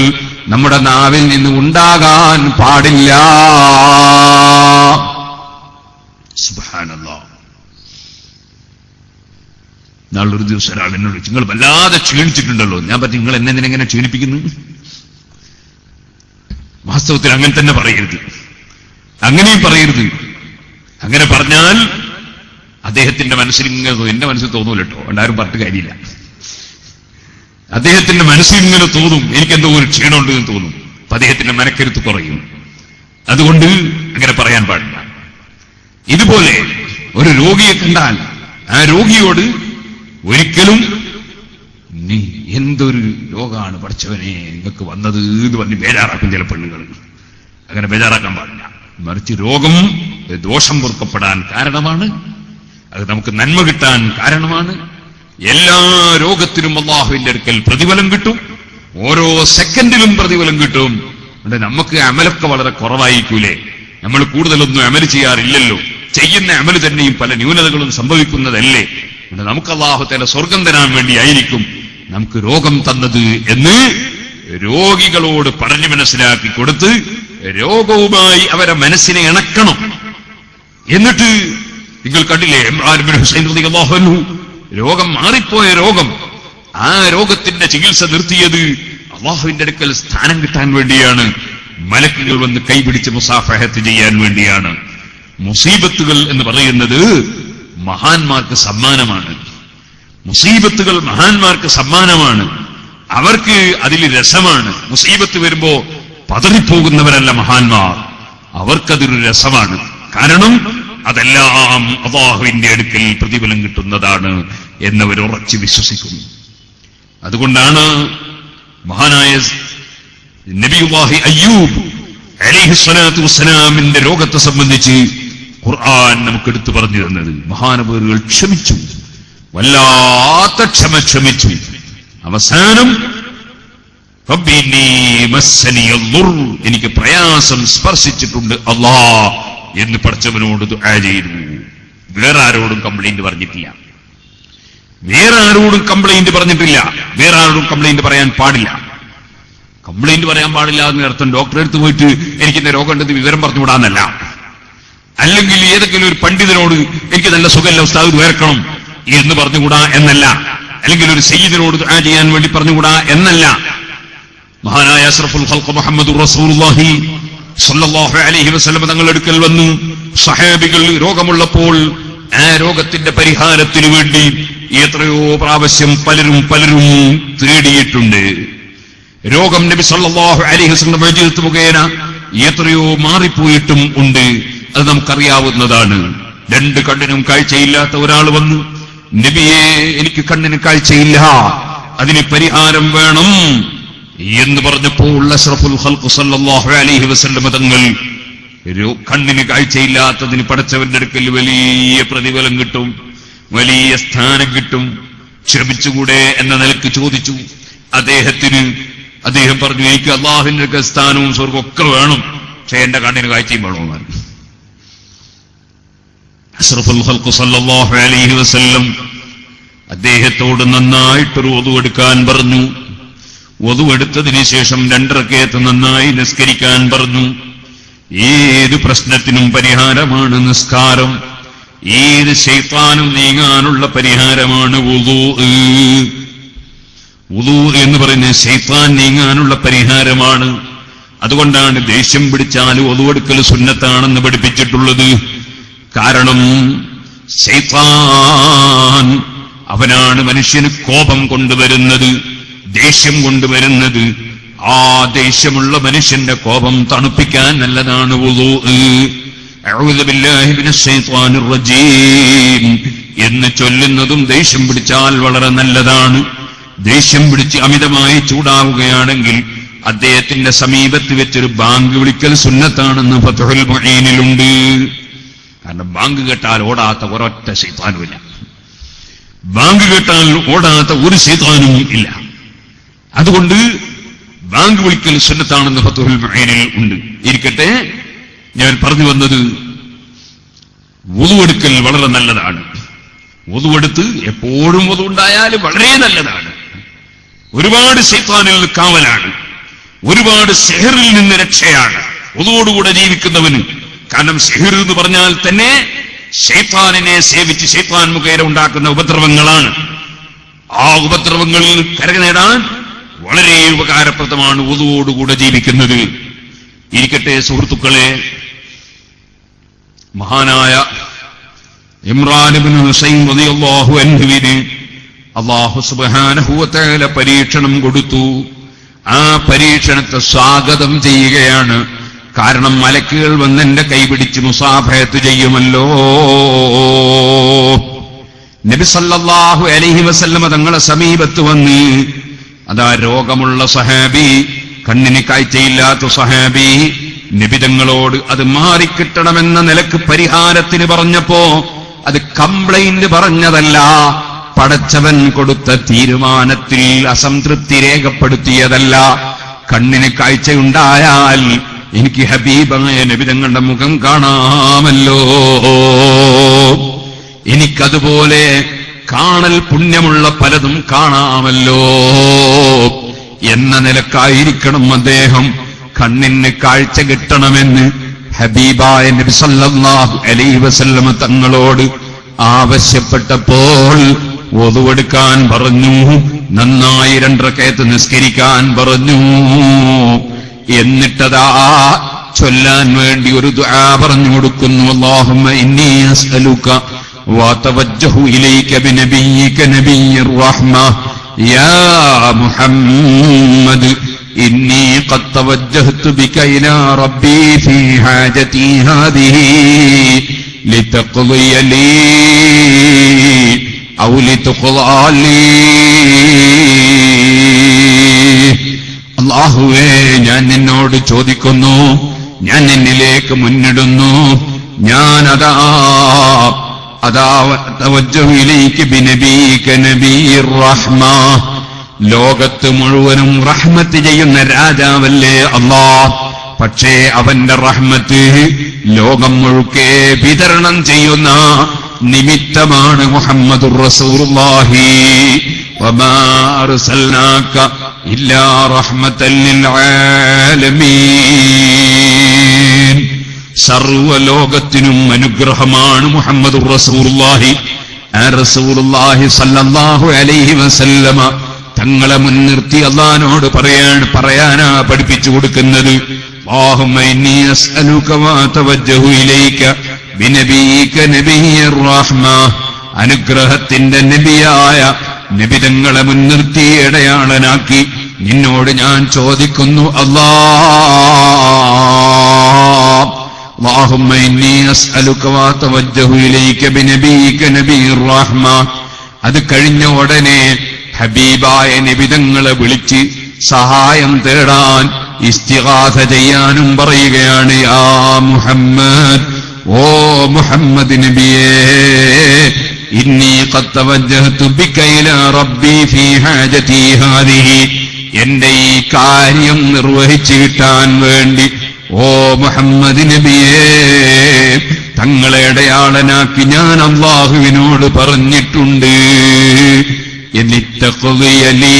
നമ്മുടെ നാവിൽ നിന്ന് ഉണ്ടാകാൻ പാടില്ല. സുബ്ഹാനല്ലാഹ്. നാളൊരു ദിവസം ഒരാൾ എന്നോട്, നിങ്ങൾ വല്ലാതെ ക്ഷീണിച്ചിട്ടുണ്ടല്ലോ. ഞാൻ പറഞ്ഞു, നിങ്ങൾ എന്നെങ്ങനെ ക്ഷീണിപ്പിക്കുന്നു? വാസ്തവത്തിൽ അങ്ങനെ തന്നെ പറയരുത്, അങ്ങനെയും പറയരുത്. അങ്ങനെ പറഞ്ഞാൽ അദ്ദേഹത്തിന്റെ മനസ്സിൽ ഇങ്ങനെ, എന്റെ മനസ്സിൽ തോന്നൂല കേട്ടോ, ഉണ്ടാരും പറഞ്ഞിട്ട് കാര്യമില്ല. അദ്ദേഹത്തിന്റെ മനസ്സിൽ ഇങ്ങനെ തോന്നും, എനിക്കെന്തോ ഒരു ക്ഷീണമുണ്ട് എന്ന് തോന്നും. അപ്പൊ അദ്ദേഹത്തിന്റെ മനക്കരുത്ത് കുറയും. അതുകൊണ്ട് അങ്ങനെ പറയാൻ പാടില്ല. ഇതുപോലെ ഒരു രോഗിയെ കണ്ടാൽ ആ രോഗിയോട് ഒരിക്കലും നീ എന്തൊരു രോഗമാണ് പഠിച്ചവനെ നിങ്ങൾക്ക് വന്നത് എന്ന് പറഞ്ഞ് ബേജാറാക്കും ചില പെണ്ണുങ്ങൾ. അങ്ങനെ ബേജാറാക്കാൻ പാടില്ല. മറിച്ച് രോഗം ദോഷം പൊറുക്കപ്പെടാൻ കാരണമാണ്, അത് നമുക്ക് നന്മ കിട്ടാൻ കാരണമാണ്. എല്ലാ രോഗത്തിനും അല്ലാഹുവിന്റെ അടുക്കൽ പ്രതിഫലം കിട്ടും, ഓരോ സെക്കൻഡിലും പ്രതിഫലം കിട്ടും. നമുക്ക് അമലൊക്കെ വളരെ കുറവായിരിക്കൂലേ, നമ്മൾ കൂടുതലൊന്നും അമല് ചെയ്യാറില്ലല്ലോ. ചെയ്യുന്ന അമല് തന്നെയും പല ന്യൂനതകളും സംഭവിക്കുന്നതല്ലേ. നമുക്ക് അല്ലാഹു തആല സ്വർഗം തരാൻ വേണ്ടിയായിരിക്കും നമുക്ക് രോഗം തന്നത് എന്ന് രോഗികളോട് പറഞ്ഞു മനസ്സിലാക്കി കൊടുത്ത് രോഗവുമായി അവരെ മനസ്സിനെ ഇണക്കണം. എന്നിട്ട് നിങ്ങൾ കണ്ടില്ലേ, ഇമ്രാൻ ബിൻ ഹുസൈൻ റളിയല്ലാഹു അൻഹു രോഗം മാറിപ്പോയ രോഗം, ആ രോഗത്തിന്റെ ചികിത്സ നിർത്തിയത് അള്ളാഹുവിന്റെ അടുക്കൽ സ്ഥാനം കിട്ടാൻ വേണ്ടിയാണ്. മലക്കുകൾ വന്ന് കൈപിടിച്ച് മുസാഫഹത്ത് ചെയ്യാൻ വേണ്ടിയാണ്. മുസീബത്തുകൾ എന്ന് പറയുന്നത് മഹാന്മാർക്ക് സമ്മാനമാണ്. മുസീബത്തുകൾ മഹാന്മാർക്ക് സമ്മാനമാണ്. അവർക്ക് അതിൽ രസമാണ്. മുസീബത്ത് വരുമ്പോ പതറിപ്പോകുന്നവരല്ല മഹാന്മാർ, അവർക്കതൊരു രസമാണ്. കാരണം അതെല്ലാം അല്ലാഹുവിന്റെ അടുക്കൽ പ്രതിഫലം കിട്ടുന്നതാണ് എന്നവർ ഉറച്ചു വിശ്വസിക്കുന്നു. അതുകൊണ്ടാണ് മഹാനായ നബിയുല്ലാഹി അയ്യൂബ് അലൈഹിസ്സലാത്തു വസ്സലാമിന്റെ രോഗത്തെ സംബന്ധിച്ച് ഖുർആൻ നമുക്ക് എടുത്തു പറഞ്ഞു തന്നത്. മഹാനവറുകൾ ക്ഷമിച്ചു, വല്ലാത്ത ക്ഷമ ക്ഷമിച്ചു. അവസാനം എനിക്ക് പ്രയാസം സ്പർശിച്ചിട്ടുണ്ട് അല്ലാ എന്ന് പടച്ചവനോട് ദുആ ചെയ്തു. വേറെ ആരോടും കംപ്ലൈന്റ് പറഞ്ഞിട്ടില്ല. വേറെ ആരോടും കംപ്ലൈന്റ് പറയാൻ പാടില്ല. കംപ്ലൈന്റ് പറയാൻ പാടില്ല എന്ന് അർത്ഥം ഡോക്ടറെ അടുത്ത് പോയിട്ട് എനിക്കിന്റെ രോഗം ഉണ്ടെന്ന് വിവരം പറഞ്ഞുകൂടാന്നല്ല. അല്ലെങ്കിൽ ഏതെങ്കിലും ഒരു പണ്ഡിതനോട് എനിക്ക് നല്ല സുഖമില്ല ഉസ്താദ് വേർക്കണം എന്ന് പറഞ്ഞുകൂടാ എന്നല്ല. അല്ലെങ്കിൽ ഒരു സയ്യിദിനോട് ദുആ ചെയ്യാൻ വേണ്ടി പറഞ്ഞുകൂടാ എന്നല്ല. മഹാനായ അഷ്റഫുൽ ഖൽഖ് മുഹമ്മദുർ റസൂലുള്ളാഹി സ്വല്ലല്ലാഹു അലൈഹി വസല്ലം തങ്ങളുടെ അടുക്കൽ വന്നു. സഹാബികൾ രോഗമുള്ളപ്പോൾ ആ രോഗത്തിന്റെ പരിഹാരത്തിനു വേണ്ടി എത്രയോ പ്രാവശ്യം പലരും തേടിയിട്ടുണ്ട്. രോഗം നബി സല്ലല്ലാഹു അലൈഹി വസല്ലം വജീദത്ത് മുഖേന എത്രയോ മാറിപ്പോയിട്ടും ഉണ്ട്. അത് നമുക്കറിയാവുന്നതാണ്. രണ്ട് കണ്ണിനും കാഴ്ചയില്ലാത്ത ഒരാൾ വന്നു, നബിയെ എനിക്ക് കണ്ണിന് കാഴ്ചയില്ല, അതിന് പരിഹാരം വേണം എന്ന് പറഞ്ഞപ്പോൾ അഷ്റഫുൽ ഖൽഖ് സല്ലല്ലാഹു അലൈഹി വസല്ലം തങ്ങൾ കണ്ണിന് കാഴ്ചയില്ലാത്തതിന് പടച്ചവന്റെ അടുക്കൽ വലിയ പ്രതിഫലം കിട്ടും, വലിയ സ്ഥാനം കിട്ടും, ക്ഷമിച്ചുകൂടെ എന്ന നിലക്ക് ചോദിച്ചു. അദ്ദേഹം പറഞ്ഞു, എനിക്ക് അല്ലാഹുവിന്റെ അടുക്കൽ സ്ഥാനവും സ്വർഗമൊക്കെ വേണം, പക്ഷെ എന്റെ കണ്ണിന് കാഴ്ചയും വേണമെന്നാണ്. അഷ്റഫുൽ ഖൽഖ് സല്ലല്ലാഹു അലൈഹി വസല്ലം അദ്ദേഹത്തോട് നന്നായിട്ടൊരു wudu എടുക്കാൻ പറഞ്ഞു. wudu എടുത്തതിന് ശേഷം 2 റക്അത്ത് നന്നായി നിസ്കരിക്കാൻ പറഞ്ഞു. ഏത് പ്രശ്നത്തിനും പരിഹാരമാണ് നിസ്കാരം. ഏത് ശൈത്താനും നീങ്ങാനുള്ള പരിഹാരമാണ് wudu. wudu എന്ന് പറയുന്നത് ശൈത്താൻ നീങ്ങാനുള്ള പരിഹാരമാണ്. അതുകൊണ്ടാണ് ദേഷ്യം പിടിച്ചാൽ wudu എടുക്കൽ സുന്നത്താണെന്ന് പഠിപ്പിച്ചിട്ടുള്ളത്. കാരണം ശൈത്താൻ അവനാണ് മനുഷ്യന് കോപം കൊണ്ടുവരുന്നത്, ദേഷ്യം കൊണ്ടുവരുന്നത്. ആ ദേഷ്യമുള്ള മനുഷ്യന്റെ കോപം തണുപ്പിക്കാൻ നല്ലതാണ് വുളൂ. അഊദു ബില്ലാഹി മിനശ് ശൈത്വാനിർ റജീം എന്ന് ചൊല്ലുന്നതും ദേഷ്യം പിടിച്ചാൽ വളരെ നല്ലതാണ്. ദേഷ്യം പിടിച്ച് അമിതമായി ചൂടാവുകയാണെങ്കിൽ അദ്ദേഹത്തിന്റെ സമീപത്ത് വെച്ചൊരു ബാങ്ക് വിളിക്കൽ സുന്നത്താണെന്ന് ഫത്ഹുൽ മുഈനിലുണ്ട്. കാരണം ബാങ്ക് കേട്ടാൽ ഓടാത്ത ഒരൊറ്റ ശൈത്താനുമില്ല. ബാങ്ക് കേട്ടാൽ ഓടാത്ത ഒരു ശൈത്താനും ഇല്ല. അതുകൊണ്ട് ബാങ്ക് വിളിക്കൽ സുന്നത്താണെന്ന് ഫത്ഹുൽ മുഈനിൽ ഉണ്ട്. ഇരിക്കട്ടെ, ഞാൻ പറഞ്ഞു വന്നത് വുളു എടുക്കൽ വളരെ നല്ലതാണ്. വുളു എടുത്ത് എപ്പോഴും വുളു ഉണ്ടായാൽ വളരെ നല്ലതാണ്. ഒരുപാട് ശൈത്താനിൽ നിന്ന് കാവലാണ്, ഒരുപാട് സിഹറിൽ നിന്ന് രക്ഷയാണ് വുളുവോടുകൂടെ ജീവിക്കുന്നവന്. കാരണം സിഹിർ എന്ന് പറഞ്ഞാൽ തന്നെ ശൈത്താനിനെ സേവിച്ച് ശൈത്താൻ മുഖേന ഉണ്ടാക്കുന്ന ഉപദ്രവങ്ങളാണ്. ആ ഉപദ്രവങ്ങളിൽ കരനേടാൻ വളരെ ഉപകാരപ്രദമാണ് വുളുവോടുകൂടെ ജീവിക്കുന്നത്. ഇരിക്കട്ടെ സുഹൃത്തുക്കളെ, മഹാനായ ഇമ്രാൻ ഇബ്നു ഹുസൈൻ റളിയല്ലാഹു അൻഹുവിന് അല്ലാഹു സുബ്ഹാനഹു വ തആല പരീക്ഷണം കൊടുത്തു. ആ പരീക്ഷണത്തെ സ്വാഗതം ചെയ്യുകയാണ്. കാരണം മലക്കുകൾ വന്ന് എന്റെ കൈപിടിച്ച് മുസാഫഹത്ത് ചെയ്യുമല്ലോ. നബി സല്ലല്ലാഹു അലൈഹി വസല്ലമ തങ്ങളെ സമീപത്ത് വന്ന് അതാ രോഗമുള്ള സഹാബി, കണ്ണിന് കാഴ്ചയില്ലാത്ത സഹാബി നബി തങ്ങളോട് അത് മാറിക്കിട്ടണമെന്ന നിലക്ക് പരിഹാരത്തിന് പറഞ്ഞപ്പോ അത് കംപ്ലൈന്റ് പറഞ്ഞതല്ല, പടച്ചവൻ കൊടുത്ത തീരുമാനത്തിൽ അസംതൃപ്തി രേഖപ്പെടുത്തിയതല്ല. കണ്ണിന് കാഴ്ചയുണ്ടായാൽ എനിക്ക് ഹബീബായ നബി തങ്ങളുടെ മുഖം കാണാമല്ലോ, എനിക്കതുപോലെ കാണൽ പുണ്യമുള്ള പലതും കാണാമല്ലോ എന്ന നിലക്കായിരിക്കണം അദ്ദേഹം കണ്ണിന് കാഴ്ച കിട്ടണമെന്ന് ഹബീബായ നബി സല്ലല്ലാഹു അലൈഹി വസല്ലം തങ്ങളോട് ആവശ്യപ്പെട്ടപ്പോൾ വുദുവെടുക്കാൻ പറഞ്ഞു, നന്നായി 2 റക്അത്ത് നിസ്കരിക്കാൻ പറഞ്ഞു. എന്നിട്ടതാ ചൊല്ലാൻ വേണ്ടി ഒരു ദുആ പറഞ്ഞു കൊടുക്കുന്നു. അല്ലാഹുമ്മ ഇന്നി അസ്അലുക വതവജ്ജഹു ഇലൈക ബിനബിയ്യിക നബിയ്യിർ റഹ്മ യാ മുഹമ്മദ് ഇന്നി ഖദ് തവജ്ജഹ്തു ബിക ഇലാ റബ്ബി ഫീ ഹാജതി ഹാദിഹി ലിതഖ്ളിയ ലീ ഔ ലിതുഖ്ളാ ലീ. അല്ലാഹുവേ, ഞാൻ നിന്നോട് ചോദിക്കുന്നു, ഞാൻ നിന്നിലേക്ക് മുന്നിടുന്നു, ഞാൻ അതാ തവജ്ജഹു ഇലൈക ബിനബിയ്യിക നബിയ്യിർ റഹ്മ, ലോകത്ത് മുഴുവനും റഹ്മത്ത് ചെയ്യുന്ന രാജാവല്ലേ അല്ലാഹ്. പക്ഷേ അവന്റെ റഹ്മത്ത് ലോകം മുഴുക്കെ വിതരണം ചെയ്യുന്ന നിമിത്തമാണ് മുഹമ്മദുർ റസൂലുള്ളാഹി. വമാ അർസൽനാക ഇല്ലാ റഹ്മത്തൽ ലിൽ ആലമീൻ. സർവ്വലോകത്തിനും അനുഗ്രഹമാണ് മുഹമ്മദുർ റസൂലുള്ളാഹി. ആ റസൂലുള്ളാഹി സ്വല്ലല്ലാഹു അലൈഹി വസല്ലമ തങ്ങളെ മുൻനിർത്തി അല്ലാഹുവോട് പറയാനാ പഠിപ്പിച്ചു കൊടുക്കുന്നത്. അല്ലാഹുമ്മ ഇന്നി അസ്അലുക വതവജ്ജഹു ഇലൈക ബിനബിയ്യിക നബിയ്യിർ റഹ്മ, അനുഗ്രഹത്തിന്റെ നബിയായ നബി തങ്ങളെ മുൻനിർത്തി ഇടയാളനാക്കി നിന്നോട് ഞാൻ ചോദിക്കുന്നു അല്ലാഹുമ്മ ഇന്നി അസ്അലുക വതവജ്ജഹു ഇലൈക ബിനബിയ്യിക നബിയ്യിർ റഹ്മ. അത് കഴിഞ്ഞ ഉടനെ ഹബീബായ നബി തങ്ങളെ വിളിച്ച് സഹായം തേടാൻ ഇസ്തിഗാസ ചെയ്യാനും പറയുകയാണ്. യാ മുഹമ്മദ്, ഓ മുഹമ്മദ് നബിയേ, ഇന്നി ഖദ് തവജ്ജഹ്തു ബിക ഇലാ റബ്ബി ഫീ ഹാജതി ഹാദിഹി, എന്റെ ഈ കാര്യം നിർവഹിച്ചു കിട്ടാൻ വേണ്ടി ഓ മുഹമ്മദ് നബിയേ, തങ്ങളെ ഇടയാളനാക്കി ഞാൻ അല്ലാഹുവിനോട് പറഞ്ഞിട്ടുണ്ട്. എന്നിത്തഖ്ളിയലീ,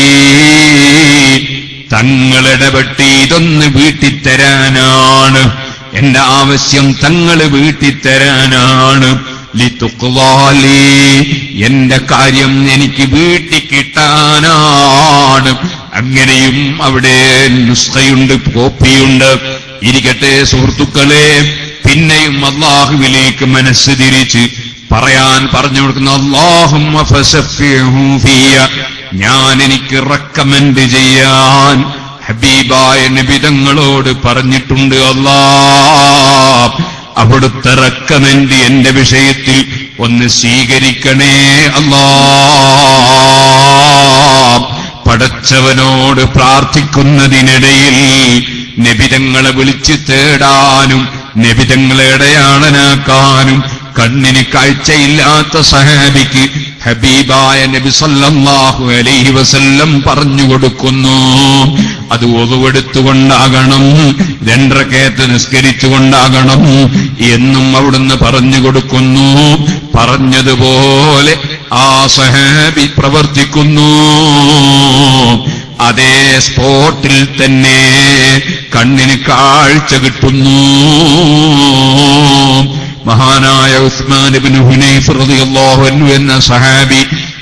തങ്ങളിടപെട്ട് ഇതൊന്ന് വീട്ടിത്തരാനാണ്, എന്റെ ആവശ്യം തങ്ങൾ വീട്ടിത്തരാനാണ്. ലിതുഖ്ളാലി, എന്റെ കാര്യം എനിക്ക് വീട്ടിക്കിട്ടാനാണ്. അങ്ങനെയും അവിടെ നുസ്ഖയുണ്ട്, കോപ്പിയുണ്ട്. ഇരിക്കട്ടെ സുഹൃത്തുക്കളെ, പിന്നെയും അല്ലാഹുവിലേക്ക് മനസ്സ് തിരിച്ച് പറയാൻ പറഞ്ഞു കൊടുക്കുന്ന അല്ലാഹുമ്മ ഫസഫിഹു ഫിയ, ഞാൻ എനിക്ക് റെക്കമെൻഡ് ചെയ്യാൻ ഹബീബായ നബി തങ്ങളോട് പറഞ്ഞിട്ടുണ്ട്. അല്ലാഹ്, അവിടുത്തെ റെക്കമെൻഡ് എന്റെ വിഷയത്തിൽ ഒന്ന് സ്വീകരിക്കണേ അല്ലാഹ്. പടച്ചവനോട് പ്രാർത്ഥിക്കുന്നതിനിടയിൽ നബിതങ്ങളെ വിളിച്ച് തേടാനും നബിതങ്ങളെ ഇടയാളനാക്കാനും കണ്ണിന് കാഴ്ചയില്ലാത്ത സഹാബിക്ക് ഹബീബായ നബി സല്ലല്ലാഹു അലൈഹി വസല്ലം പറഞ്ഞു കൊടുക്കുന്നു. അത് ഒതുവെടുത്തുകൊണ്ടാകണം, 2 റക്അത്ത് നിസ്കരിച്ചുകൊണ്ടാകണം എന്നും അവിടുന്ന് പറഞ്ഞു കൊടുക്കുന്നു. പറഞ്ഞതുപോലെ ആ സഹാബി പ്രവർത്തിക്കുന്നു. അതേ സ്പോട്ടിൽ തന്നെ കണ്ണിന് കാഴ്ച കിട്ടുന്നു. മഹാനായ ഉസ്മാൻ ഇബ്നു ഹുനൈഫ് റളിയല്ലാഹു അൻഹു എന്ന സഹാബി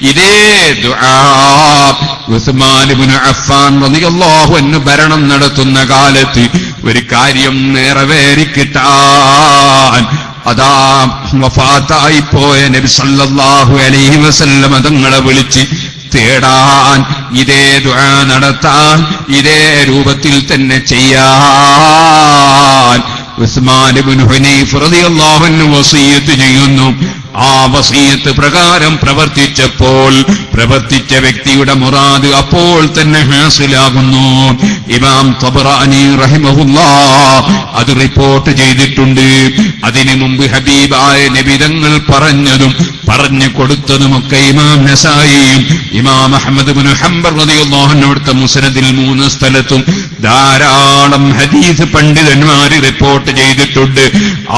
ഇതേ ദുആ ഉസ്മാൻ ഇബ്നു അഫ്ഫാൻ റളിയല്ലാഹു അൻഹു ഭരണം നടത്തുന്ന കാലത്ത് ഒരു കാര്യം നിറവേറിക്കിട്ടാൻ അതാ വഫാത്തായി പോയ നബി സല്ലല്ലാഹു അലൈഹി വസല്ലം തങ്ങളെ വിളിച്ച് തേടാൻ, ഇതേ ദുആ നടത്താൻ, ഇതേ രൂപത്തിൽ തന്നെ ചെയ്യാൻ ഉസ്മാൻ ഇബ്നു ഹുനൈഫ് റളിയല്ലാഹു അൻഹു വസിയത്ത് ചെയ്യുന്നു. ആ വസിയത്ത് പ്രകാരം പ്രവർത്തിച്ചപ്പോൾ പ്രവർത്തിച്ച വ്യക്തിയുടെ മുറാദ് അപ്പോൾ തന്നെ ഹാസിലാകുന്നു. ഇമാം തബറാനി റഹിമഹുല്ലാഹ് അത് റിപ്പോർട്ട് ചെയ്തിട്ടുണ്ട്. അതിനു മുമ്പ് ഹബീബായ നബി തങ്ങൾ പറഞ്ഞതും പറഞ്ഞു കൊടുത്തതുമൊക്കെ ഇമാം നസായിയും ഇമാം അഹ്മദ് ഇബ്നു ഹംബൽ റളിയല്ലാഹു അൻഹു അവിടുത്തെ മുസ്നദിൽ 3 സ്ഥലത്തും ധാരാളം ഹദീസ് പണ്ഡിതന്മാർ റിപ്പോർട്ട് ചെയ്തിട്ടുണ്ട്.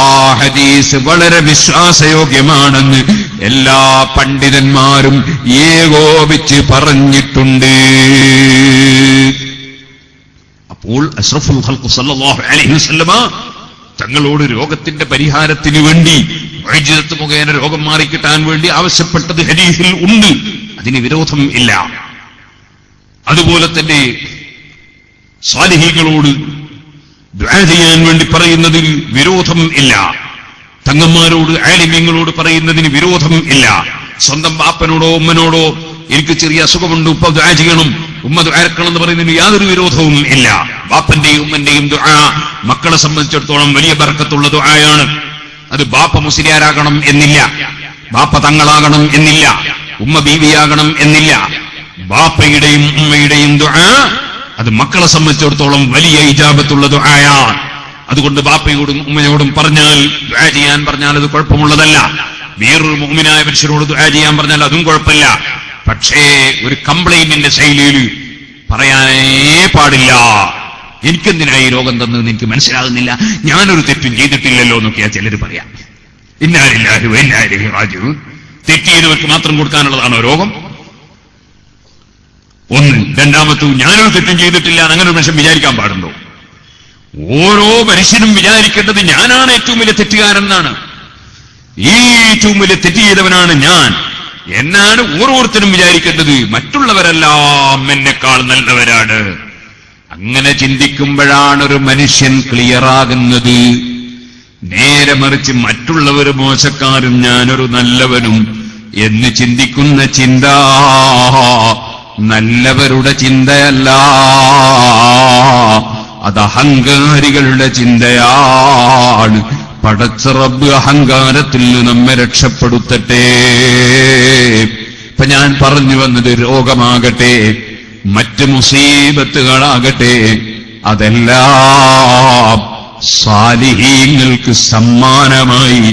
ആ ഹദീസ് വളരെ വിശ്വാസയോഗ്യമാണെന്ന് എല്ലാ പണ്ഡിതന്മാരും ഏകോപിച്ച് പറഞ്ഞിട്ടുണ്ട്. അപ്പോൾ അഷ്റഫുൽ ഖൽഖ് സല്ലല്ലാഹു അലൈഹി വസല്ലമ തങ്ങളോട് രോഗത്തിന്റെ പരിഹാരത്തിന് വേണ്ടി മുഅ്ജിസത്ത് മുഖേന രോഗം മാറിക്കിട്ടാൻ വേണ്ടി ആവശ്യപ്പെട്ടത് ഹദീസിൽ ഉണ്ട്. അതിന് വിരോധം ഇല്ല. അതുപോലെ തന്നെ സാലിഹീങ്ങളോട് ദുആ ചെയ്യാൻ വേണ്ടി പറയുന്നതിൽ വിരോധം ഇല്ല. തങ്ങന്മാരോട് ആലിമീങ്ങളോട് പറയുന്നതിന് വിരോധം ഇല്ല. സ്വന്തം ബാപ്പനോടോ ഉമ്മനോടോ എനിക്ക് ചെറിയ അസുഖമുണ്ട്, ഉപ്പ ദുആ ചെയ്യണം, ഉമ്മ ദുആ ഇറക്കണം എന്ന് പറയുന്നതിന് യാതൊരു വിരോധവും ഇല്ല. ബാപ്പന്റെയും ഉമ്മന്റെയും ദുആ മക്കളെ സംബന്ധിച്ചിടത്തോളം വലിയ ബർക്കത്തുള്ള ദുആയാണ്. അത് ബാപ്പ മുസ്ലിയാരാകണം എന്നില്ല, ബാപ്പ തങ്ങളാകണം എന്നില്ല, ഉമ്മ ബീവിയാകണം എന്നില്ല. ബാപ്പയുടെയും ഉമ്മയുടെയും ദുആ അത് മക്കളെ സംബന്ധിച്ചിടത്തോളം വലിയ ഇജാബത്തുള്ള ദുആയാണ്. അതുകൊണ്ട് ബാപ്പയോടും ഉമ്മയോടും പറഞ്ഞാൽ ദുആ ചെയ്യാൻ പറഞ്ഞാൽ അത് കുഴപ്പമുള്ളതല്ല. വേറൊരു മുഅ്മിനായ മനുഷ്യരോട് ദുആ ചെയ്യാൻ പറഞ്ഞാൽ അതും കുഴപ്പമില്ല. പക്ഷേ ഒരു കംപ്ലൈന്റിന്റെ ശൈലിയിൽ പറയാനേ പാടില്ല. എനിക്കെന്തിനായി രോഗം തന്നെന്ന് എനിക്ക് മനസ്സിലാകുന്നില്ല, ഞാനൊരു തെറ്റും ചെയ്തിട്ടില്ലല്ലോ എന്നൊക്കെയാ ചിലർ പറയാം. ഇന്നാ ലില്ലാഹി വ ഇന്നാ ഇലൈഹി റാജിഊൻ. തെറ്റ് ചെയ്തവർക്ക് മാത്രം കൊടുക്കാനുള്ളതാണോ രോഗം? ഒന്ന്. രണ്ടാമത്തത്, ഞാനൊരു തെറ്റും ചെയ്തിട്ടില്ല അങ്ങനെ ഒരു മനുഷ്യൻ വിചാരിക്കാൻ പാടുണ്ടോ? ഓരോ മനുഷ്യനും വിചാരിക്കേണ്ടത് ഞാനാണ് ഏറ്റവും വലിയ തെറ്റുകാരെന്നാണ്. ഈ ഏറ്റവും വലിയ തെറ്റ് ചെയ്തവനാണ് ഞാൻ എന്നാണ് ഓരോരുത്തരും വിചാരിക്കേണ്ടത്. മറ്റുള്ളവരെല്ലാം എന്നെക്കാൾ നല്ലവരാണ്. അങ്ങനെ ചിന്തിക്കുമ്പോഴാണ് ഒരു മനുഷ്യൻ ക്ലിയറാകുന്നത്. നേരെ മറിച്ച് മറ്റുള്ളവർ മോശക്കാരും ഞാനൊരു നല്ലവനും എന്ന് ചിന്തിക്കുന്ന ചിന്ത നല്ലവരുടെ ചിന്തയല്ല, അത് അഹങ്കാരികളുടെ ചിന്തയാണ്. പടച്ച റബ്ബ് അഹങ്കാരത്തിൽ നിന്ന് നമ്മെ രക്ഷപ്പെടുത്തട്ടെ. ഇപ്പൊ ഞാൻ പറഞ്ഞു വന്നത് രോഗമാകട്ടെ, മറ്റ് മുസീബത്തുകളാകട്ടെ, അതെല്ലാം സാലിഹീങ്ങൾക്ക് സമ്മാനമായി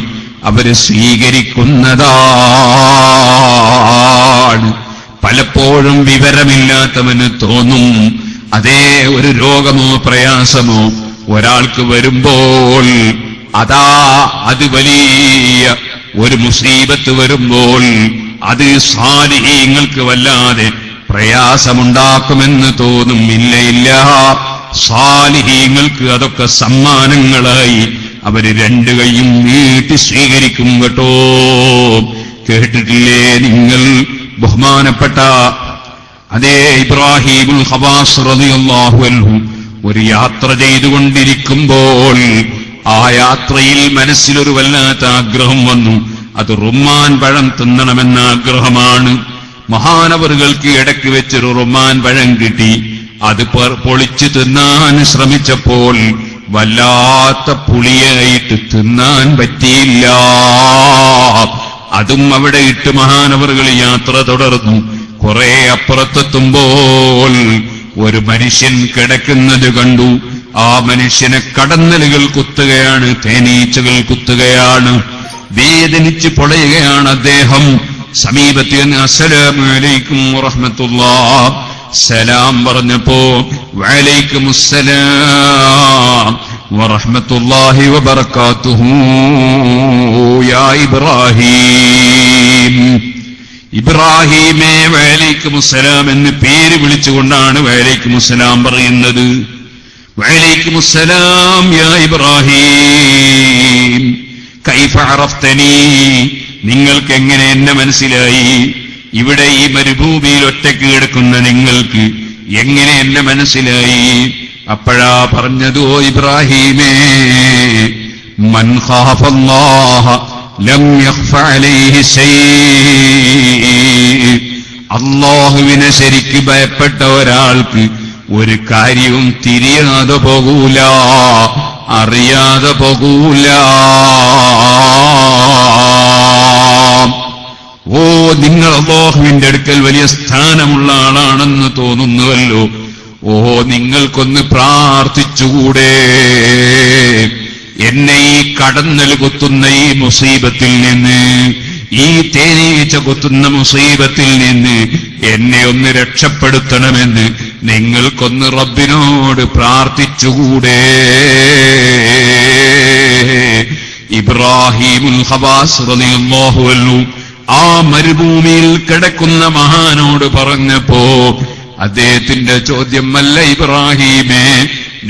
അവര് സ്വീകരിക്കുന്നതാണ്. പലപ്പോഴും വിവരമില്ലാത്തവന് തോന്നും അതേ ഒരു രോഗമോ പ്രയാസമോ ഒരാൾക്ക് വരുമ്പോൾ, അതാ അത് വലിയ ഒരു മുസീബത്ത് വരുമ്പോൾ അത് സാലിഹീങ്ങൾക്ക് വല്ലാതെ പ്രയാസമുണ്ടാക്കുമെന്ന് തോന്നും. ഇല്ല ഇല്ല, സാലിഹീങ്ങൾക്ക് അതൊക്കെ സമ്മാനങ്ങളായി അവര് രണ്ടു കൈയും നീട്ടി സ്വീകരിക്കും കേട്ടോ. കേട്ടിട്ടില്ലേ നിങ്ങൾ ബഹുമാനപ്പെട്ട അതേ ഇബ്രാഹീമുൽ ഖവാസ് റളിയല്ലാഹു അൻഹു ഒരു യാത്ര ചെയ്തുകൊണ്ടിരിക്കുമ്പോൾ ആ യാത്രയിൽ മനസ്സിലൊരു വല്ലാത്ത ആഗ്രഹം വന്നു. അത് റുമ്മാൻ പഴം തിന്നണമെന്ന ആഗ്രഹമാണ്. മഹാനവറുകൾക്ക് ഇടയ്ക്ക് വെച്ചൊരു റുമ്മാൻ പഴം കിട്ടി. അത് പൊളിച്ചു തിന്നാൻ ശ്രമിച്ചപ്പോൾ വല്ലാത്ത പുളിയായിട്ട് തിന്നാൻ പറ്റിയില്ല. അതും അവിടെ ഇട്ട് മഹാനവറുകൾ യാത്ര തുടർന്നു. കുറെ അപ്പുറത്തെത്തുമ്പോൾ ഒരു മനുഷ്യൻ കിടക്കുന്നത് കണ്ടു. ആ മനുഷ്യനെ കടന്നലുകൾ കുത്തുകയാണ്, തേനീച്ചകൾ കുത്തുകയാണ്, വേദനിച്ച് പൊളയുകയാണ് അദ്ദേഹം. സമീപത്ത് അസ്സലാമു അലൈക്കും വറഹ്മത്തുള്ളാഹ് സലാം പറഞ്ഞപ്പോ വഅലൈക്കുമുസ്സലാം വറഹ്മത്തുള്ളാഹി വബറകാതുഹു യാ ഇബ്രാഹിം. ഇബ്രാഹിമേ വഅലൈക്കുമുസ്സലാം എന്ന് പേര് വിളിച്ചുകൊണ്ടാണ് വഅലൈക്കുമുസ്സലാം പറയുന്നത്. വഅലൈക്കുമുസ്സലാം യാ ഇബ്രാഹിം കൈഫ അറഫ്തനി, നിങ്ങൾക്ക് എങ്ങനെ എന്നെ മനസ്സിലായി? ഇവിടെ ഈ മരുഭൂമിയിൽ ഒറ്റയ്ക്ക് കിടക്കുന്ന നിങ്ങൾക്ക് എങ്ങനെ എന്നെ മനസ്സിലായി? അപ്പോഴാ പറഞ്ഞത്, ഓ ഇബ്രാഹീമേ, മൻ ഖാഫല്ലാഹ ലം യഖ്ഫ അലൈഹി ശൈഅ. അല്ലാഹുവിനെ ശരിക്ക് ഭയപ്പെട്ട ഒരാൾക്ക് ഒരു കാര്യവും തിരിയാതെ പോകൂല, അറിയാതെ പോകൂല. ഓ, നിങ്ങൾ അല്ലാഹുവിന്റെ അടുക്കൽ വലിയ സ്ഥാനമുള്ള ആളാണെന്ന് തോന്നുന്നുവല്ലോ. ഓ, നിങ്ങൾക്കൊന്ന് പ്രാർത്ഥിച്ചുകൂടെ? എന്നെ ഈ കടന്നൽ കുത്തുന്ന ഈ മുസീബത്തിൽ നിന്ന്, ഈ തേനീച്ച കുത്തുന്ന മുസീബത്തിൽ നിന്ന് എന്നെ ഒന്ന് രക്ഷപ്പെടുത്തണമെന്ന് നിങ്ങൾക്കൊന്ന് റബ്ബിനോട് പ്രാർത്ഥിച്ചുകൂടെ? ഇബ്രാഹീമുൽ ഖവാസ് റളിയല്ലാഹു അൻഹു ആ മരുഭൂമിയിൽ കിടക്കുന്ന മഹാനോട് പറഞ്ഞപ്പോ അദ്ദേഹത്തിന്റെ ചോദ്യം, അല്ല ഇബ്രാഹീമേ,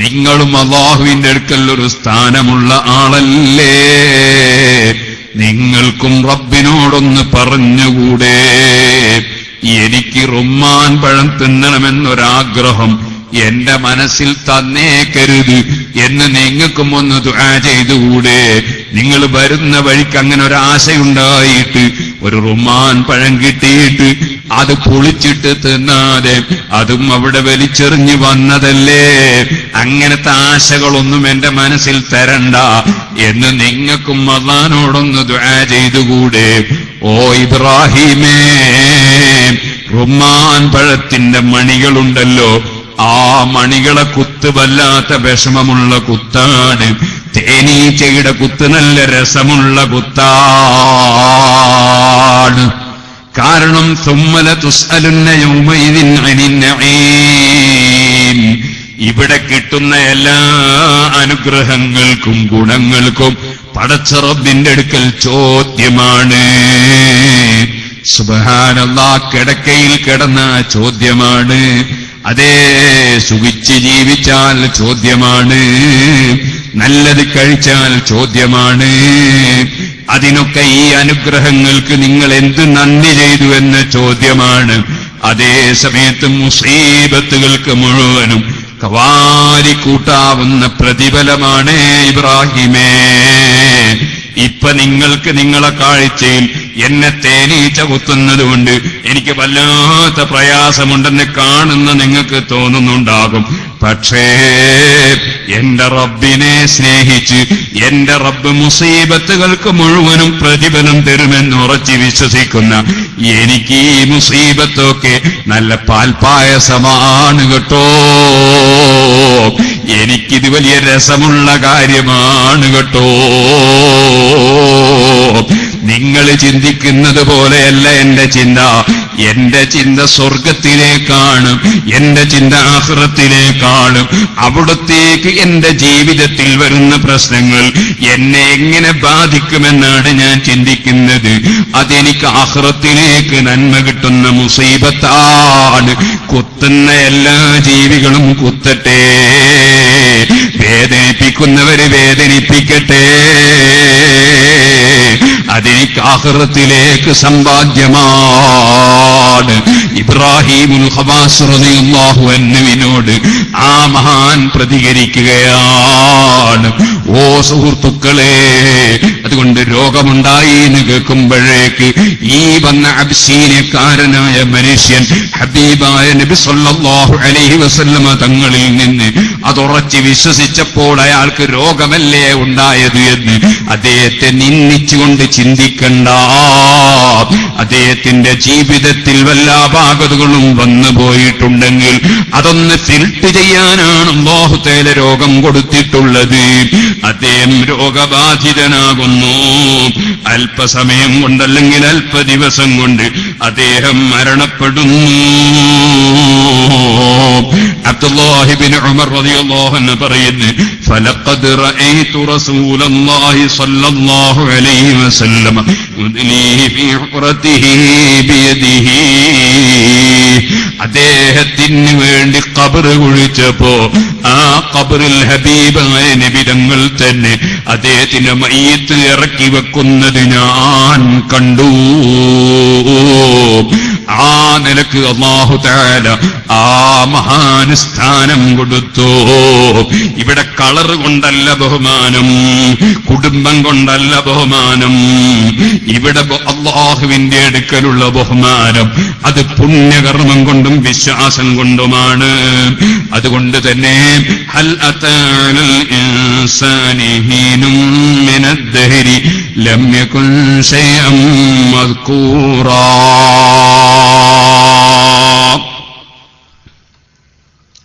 നിങ്ങളും അല്ലാഹുവിന്റെ അടുക്കൽ ഒരു സ്ഥാനമുള്ള ആളല്ലേ? നിങ്ങൾക്കും റബ്ബിനോടൊന്ന് പറഞ്ഞുകൂടെ? എനിക്ക് റുമ്മാൻ പഴം തിന്നണമെന്നൊരാഗ്രഹം എന്റെ മനസ്സിൽ തന്നേക്കരുത് എന്ന് നിങ്ങൾക്കും ഒന്ന് ദുആ ചെയ്തുകൂടെ? നിങ്ങൾ വരുന്ന വഴിക്ക് അങ്ങനെ ഒരാശയുണ്ടായിട്ട് ഒരു റുമ്മാൻ പഴം കിട്ടിയിട്ട് അത് പൊളിച്ചിട്ട് തിന്നാതെ അതും അവിടെ വലിച്ചെറിഞ്ഞു വന്നതല്ലേ, അങ്ങനത്തെ ആശകളൊന്നും എന്റെ മനസ്സിൽ തരണ്ട എന്ന് നിങ്ങൾക്കും അല്ലാഹുവോടൊന്ന് ദുആ ചെയ്തുകൂടെ? ഓ ഇബ്രാഹിമേ, റുമ്മാൻ പഴത്തിന്റെ മണികളുണ്ടല്ലോ, ആ മണികളെ കുത്ത് വല്ലാത്ത വിഷമമുള്ള കുത്താണ്. തേനീച്ചയുടെ കുത്ത് നല്ല രസമുള്ള കുത്താണ്. കാരണം സുമ്മല തുസ്അലുന്ന യൗമഇദിൻ അനിൻ നഈം, ഇവിടെ കിട്ടുന്ന എല്ലാ അനുഗ്രഹങ്ങൾക്കും ഗുണങ്ങൾക്കും പടച്ച റബ്ബിന്റെ അടുക്കൽ ചോദ്യമാണ്. സുബ്ഹാനല്ലാഹ്, കിടക്കയിൽ കിടന്ന ചോദ്യമാണ്. അതേ, സുഖിച്ച് ജീവിച്ചാൽ ചോദ്യമാണ്, നല്ലത് കഴിച്ചാൽ ചോദ്യമാണ്. അതിനൊക്കെ ഈ അനുഗ്രഹങ്ങൾക്ക് നിങ്ങൾ എന്ത് നന്ദി ചെയ്തു എന്ന ചോദ്യമാണ്. അതേ സമയത്ത് മുസീബത്തുകൾക്ക് മുഴുവനും കവാരിക്കൂട്ടാവുന്ന പ്രതിഫലമാണ് ഇബ്രാഹിമേ. ഇപ്പൊ നിങ്ങൾക്ക് നിങ്ങളെ കാഴ്ചയിൽ എന്നെ തേനീച്ച കുത്തുന്നത് കൊണ്ട് എനിക്ക് വല്ലാത്ത പ്രയാസമുണ്ടെന്ന് കാണുന്ന നിങ്ങൾക്ക് തോന്നുന്നുണ്ടാകും. പക്ഷേ എന്റെ റബ്ബിനെ സ്നേഹിച്ച് എന്റെ റബ്ബ് മുസീബത്തുകൾക്ക് മുഴുവനും പ്രതിഫലം തരുമെന്ന് ഉറച്ചു വിശ്വസിക്കുന്ന എനിക്ക് ഈ മുസീബത്തൊക്കെ നല്ല പാൽപ്പായസമാണ് കേട്ടോ. എനിക്കിത് വലിയ രസമുള്ള കാര്യമാണ് കേട്ടോ. നിങ്ങൾ ചിന്തിക്കുന്നത് പോലെയല്ല എന്റെ ചിന്ത. എന്റെ ചിന്ത സ്വർഗത്തിലേക്കാണ്, എന്റെ ചിന്ത ആഖിറത്തിലേക്കാണ്. അവിടത്തേക്ക് എന്റെ ജീവിതത്തിൽ വരുന്ന പ്രശ്നങ്ങൾ എന്നെ എങ്ങനെ ബാധിക്കുമെന്നാണ് ഞാൻ ചിന്തിക്കുന്നത്. അതെനിക്ക് ആഖിറത്തിലേക്ക് നന്മ കിട്ടുന്ന മുസീബത്താണ്. കുത്തുന്ന എല്ലാ ജീവികളും കുത്തട്ടെ, വേദനിപ്പിക്കുന്നവര് വേദനിപ്പിക്കട്ടെ, അതെനിക്ക് ആഖിറത്തിലേക്ക് സമ്പാദ്യമാണ്. ഇബ്രാഹിമുൽ ഖവാസ് റളിയല്ലാഹു അൻഹുവിനോട് ആ മഹാൻ പ്രതികരിക്കുകയാണ്. ഓ സുഹൃത്തുക്കളെ, അതുകൊണ്ട് രോഗമുണ്ടായി എന്ന് കേൾക്കുമ്പോഴേക്ക് ഈ വന്ന അബ്സീനിയക്കാരനായ മനുഷ്യൻ ഹബീബായ നബി സല്ലല്ലാഹു അലൈഹി വസല്ലമ തങ്ങളിൽ നിന്ന് അതുറച്ച് വിശ്വസിച്ചപ്പോൾ അയാൾക്ക് രോഗമല്ലേ ഉണ്ടായത് എന്ന് അദ്ദേഹത്തെ നിന്ദിച്ചുകൊണ്ട് ചിന്തിക്കണ്ട. അദ്ദേഹത്തിന്റെ ജീവിതത്തിൽ വല്ല അപാകതകളും വന്നു പോയിട്ടുണ്ടെങ്കിൽ അതൊന്ന് ഫിൽട്ട് ചെയ്യാനാണ് അല്ലാഹു തആല രോഗം കൊടുത്തിട്ടുള്ളത്. അദ്ദേഹം രോഗബാധിതനാകുന്നു. അല്പസമയം കൊണ്ടല്ലെങ്കിൽ അല്പ ദിവസം കൊണ്ട് അദ്ദേഹം മരണപ്പെടുന്നു. അബ്ദുല്ലാഹി ഇബ്നു ഉമർ റളിയല്ലാഹു അൻഹു പറയുന്നു, ഫലഖദ് റഅയ്തു റസൂലല്ലാഹി സ്വല്ലല്ലാഹു അലൈഹി വസല്ലം യുദ്ലീ ഫീ ഹുറതിഹി ബിയദിഹി. അദ്ദേഹത്തിന് വേണ്ടി ഖബർ കുഴിച്ചപ്പോ ആ ഖബറിൽ ഹബീബായ നബി തങ്ങൾ തന്നെ അദ്ദേഹത്തിന്റെ മയ്യിത്ത് ഇറക്കി വെക്കുന്നത് ഞാൻ കണ്ടു. ആ നിലക്ക് അല്ലാഹു തആല ആ മഹാൻ സ്ഥാനം കൊടുത്തു. ഇവിടെ കളർ കൊണ്ടല്ല ബഹുമാനം, കുടുംബം കൊണ്ടല്ല ബഹുമാനം. ഇവിടെ അല്ലാഹുവിന്റെ അടുക്കലുള്ള ബഹുമാനം അത് പുണ്യകർമ്മം കൊണ്ടും വിശ്വാസം കൊണ്ടുമാണ്. അതുകൊണ്ട് തന്നെ ഹൽ അതാലൽ ഇൻസാനി ഹീനും മിനദ്ദഹരി ലം യകുൻ ശൈഅൻ മദ്കൂറാ.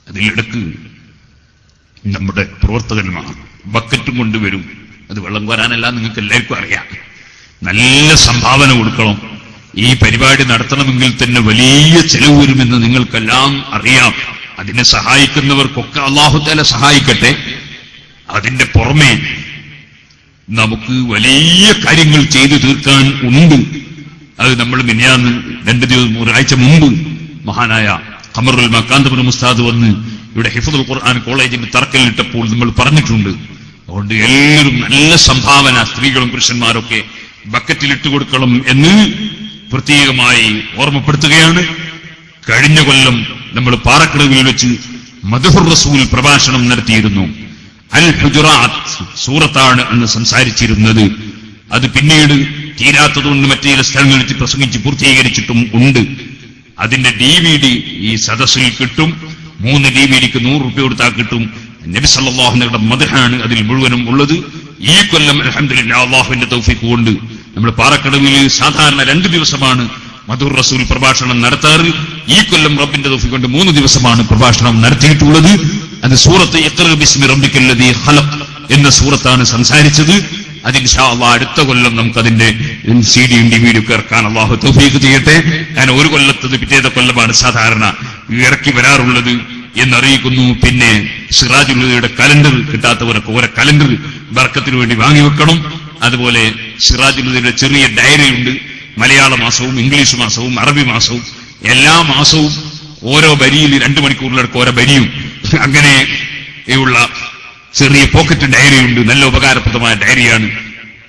അതിലിടക്ക് നമ്മുടെ പ്രവർത്തകന്മാർ ബക്കറ്റും കൊണ്ടുവരും. അത് വെള്ളം കോരാനല്ല, നിങ്ങൾക്ക് എല്ലാവർക്കും അറിയാം. നല്ല സംഭാവന കൊടുക്കണം. ഈ പരിപാടി നടത്തണമെങ്കിൽ തന്നെ വലിയ ചെലവ് വരുമെന്ന് നിങ്ങൾക്കെല്ലാം അറിയാം. അതിനെ സഹായിക്കുന്നവർക്കൊക്കെ അല്ലാഹു തആല സഹായിക്കട്ടെ. അതിന്റെ പുറമെ നമുക്ക് വലിയ കാര്യങ്ങൾ ചെയ്തു തീർക്കാൻ ഉണ്ട്. അത് നമ്മൾ മിനിയാന്ന് 2 ദിവസം ഒരാഴ്ച മുമ്പ് മഹാനായ ഖമറുൽ മക്കാന്തപുരം ഉസ്താദ് വന്ന് ഇവിടെ ഹിഫ്ദുൽ ഖുർആൻ കോളേജിന് തറക്കല്ലിട്ടപ്പോൾ നമ്മൾ പറഞ്ഞിട്ടുണ്ട്. അതുകൊണ്ട് എല്ലാവരും നല്ല സംഭാവന, സ്ത്രീകളും പുരുഷന്മാരൊക്കെ ബക്കറ്റിലിട്ട് കൊടുക്കണം എന്ന് പ്രത്യേകമായി ഓർമ്മപ്പെടുത്തുകയാണ്. കഴിഞ്ഞ കൊല്ലം നമ്മൾ പാറക്കടവിൽ വെച്ച് മദ്ഹുർ റസൂൽ പ്രഭാഷണം നടത്തിയിരുന്നു. അൽ ഹുജറാത്ത് സൂറത്താണ് അന്ന് സംസാരിച്ചിരുന്നത്. അത് പിന്നീട് തീരാത്തതുകൊണ്ട് മറ്റു ചില സ്ഥലങ്ങളിൽ വെച്ച് പ്രസംഗിച്ച് പൂർത്തീകരിച്ചിട്ടും ഉണ്ട്. അതിന്റെ DVD ഈ സദസ്സിൽ കിട്ടും. 3 DVDക്ക് 100 രൂപ കൊടുത്താൽ കിട്ടും. നബി സല്ലല്ലാഹു അലൈഹി വസല്ലം മദ്ഹാണ് അതിൽ മുഴുവനും ഉള്ളത്. ഈ കൊല്ലം അൽഹംദുലില്ലാഹ് അല്ലാഹുവിന്റെ തൗഫീഖ് കൊണ്ട് നമ്മൾ പാറക്കടവിൽ സാധാരണ 2 ദിവസമാണ് മദ്ഹുർ റസൂൽ പ്രഭാഷണം നടത്താറ്. ഈ കൊല്ലം റബ്ബിന്റെ തൗഫീഖ് കൊണ്ട് 3 ദിവസമാണ് പ്രഭാഷണം നടത്തിയിട്ടുള്ളത്. അത് സൂറത്ത് ഇഖ്റ ബിസ്മി റബ്ബിക്കല്ലദീ ഖലഖ് എന്ന സൂറത്താണ് സംസാരിച്ചത്. അത് ഇൻഷാ അല്ലാഹ് അടുത്ത കൊല്ലം നമുക്കതിന്റെ CD-യും DVD ഒക്കെ ഇറക്കാൻ അല്ലാഹു തൗഫീഖ് ചെയ്യട്ടെ. കാരണം ഒരു കൊല്ലത്തത് പിറ്റേത്തെ കൊല്ലമാണ് സാധാരണ ഇറക്കി വരാറുള്ളത് എന്നറിയിക്കുന്നു. പിന്നെ സിറാജുൽ ഹുദയുടെ കലണ്ടർ കിട്ടാത്തവരൊക്കെ ഓരോ കലണ്ടർ ബർക്കത്തിന് വേണ്ടി വാങ്ങിവെക്കണം. അതുപോലെ സിറാജുൽ ഹുദയുടെ ചെറിയ ഡയറി ഉണ്ട്. മലയാള മാസവും ഇംഗ്ലീഷ് മാസവും അറബി മാസവും എല്ലാ മാസവും ഓരോ ബരിയിൽ 2 മണിക്കൂറിലടക്കം ഓരോ ബരിയും അങ്ങനെയുള്ള ചെറിയ പോക്കറ്റ് ഡയറി ഉണ്ട്. നല്ല ഉപകാരപ്രദമായ ഡയറിയാണ്.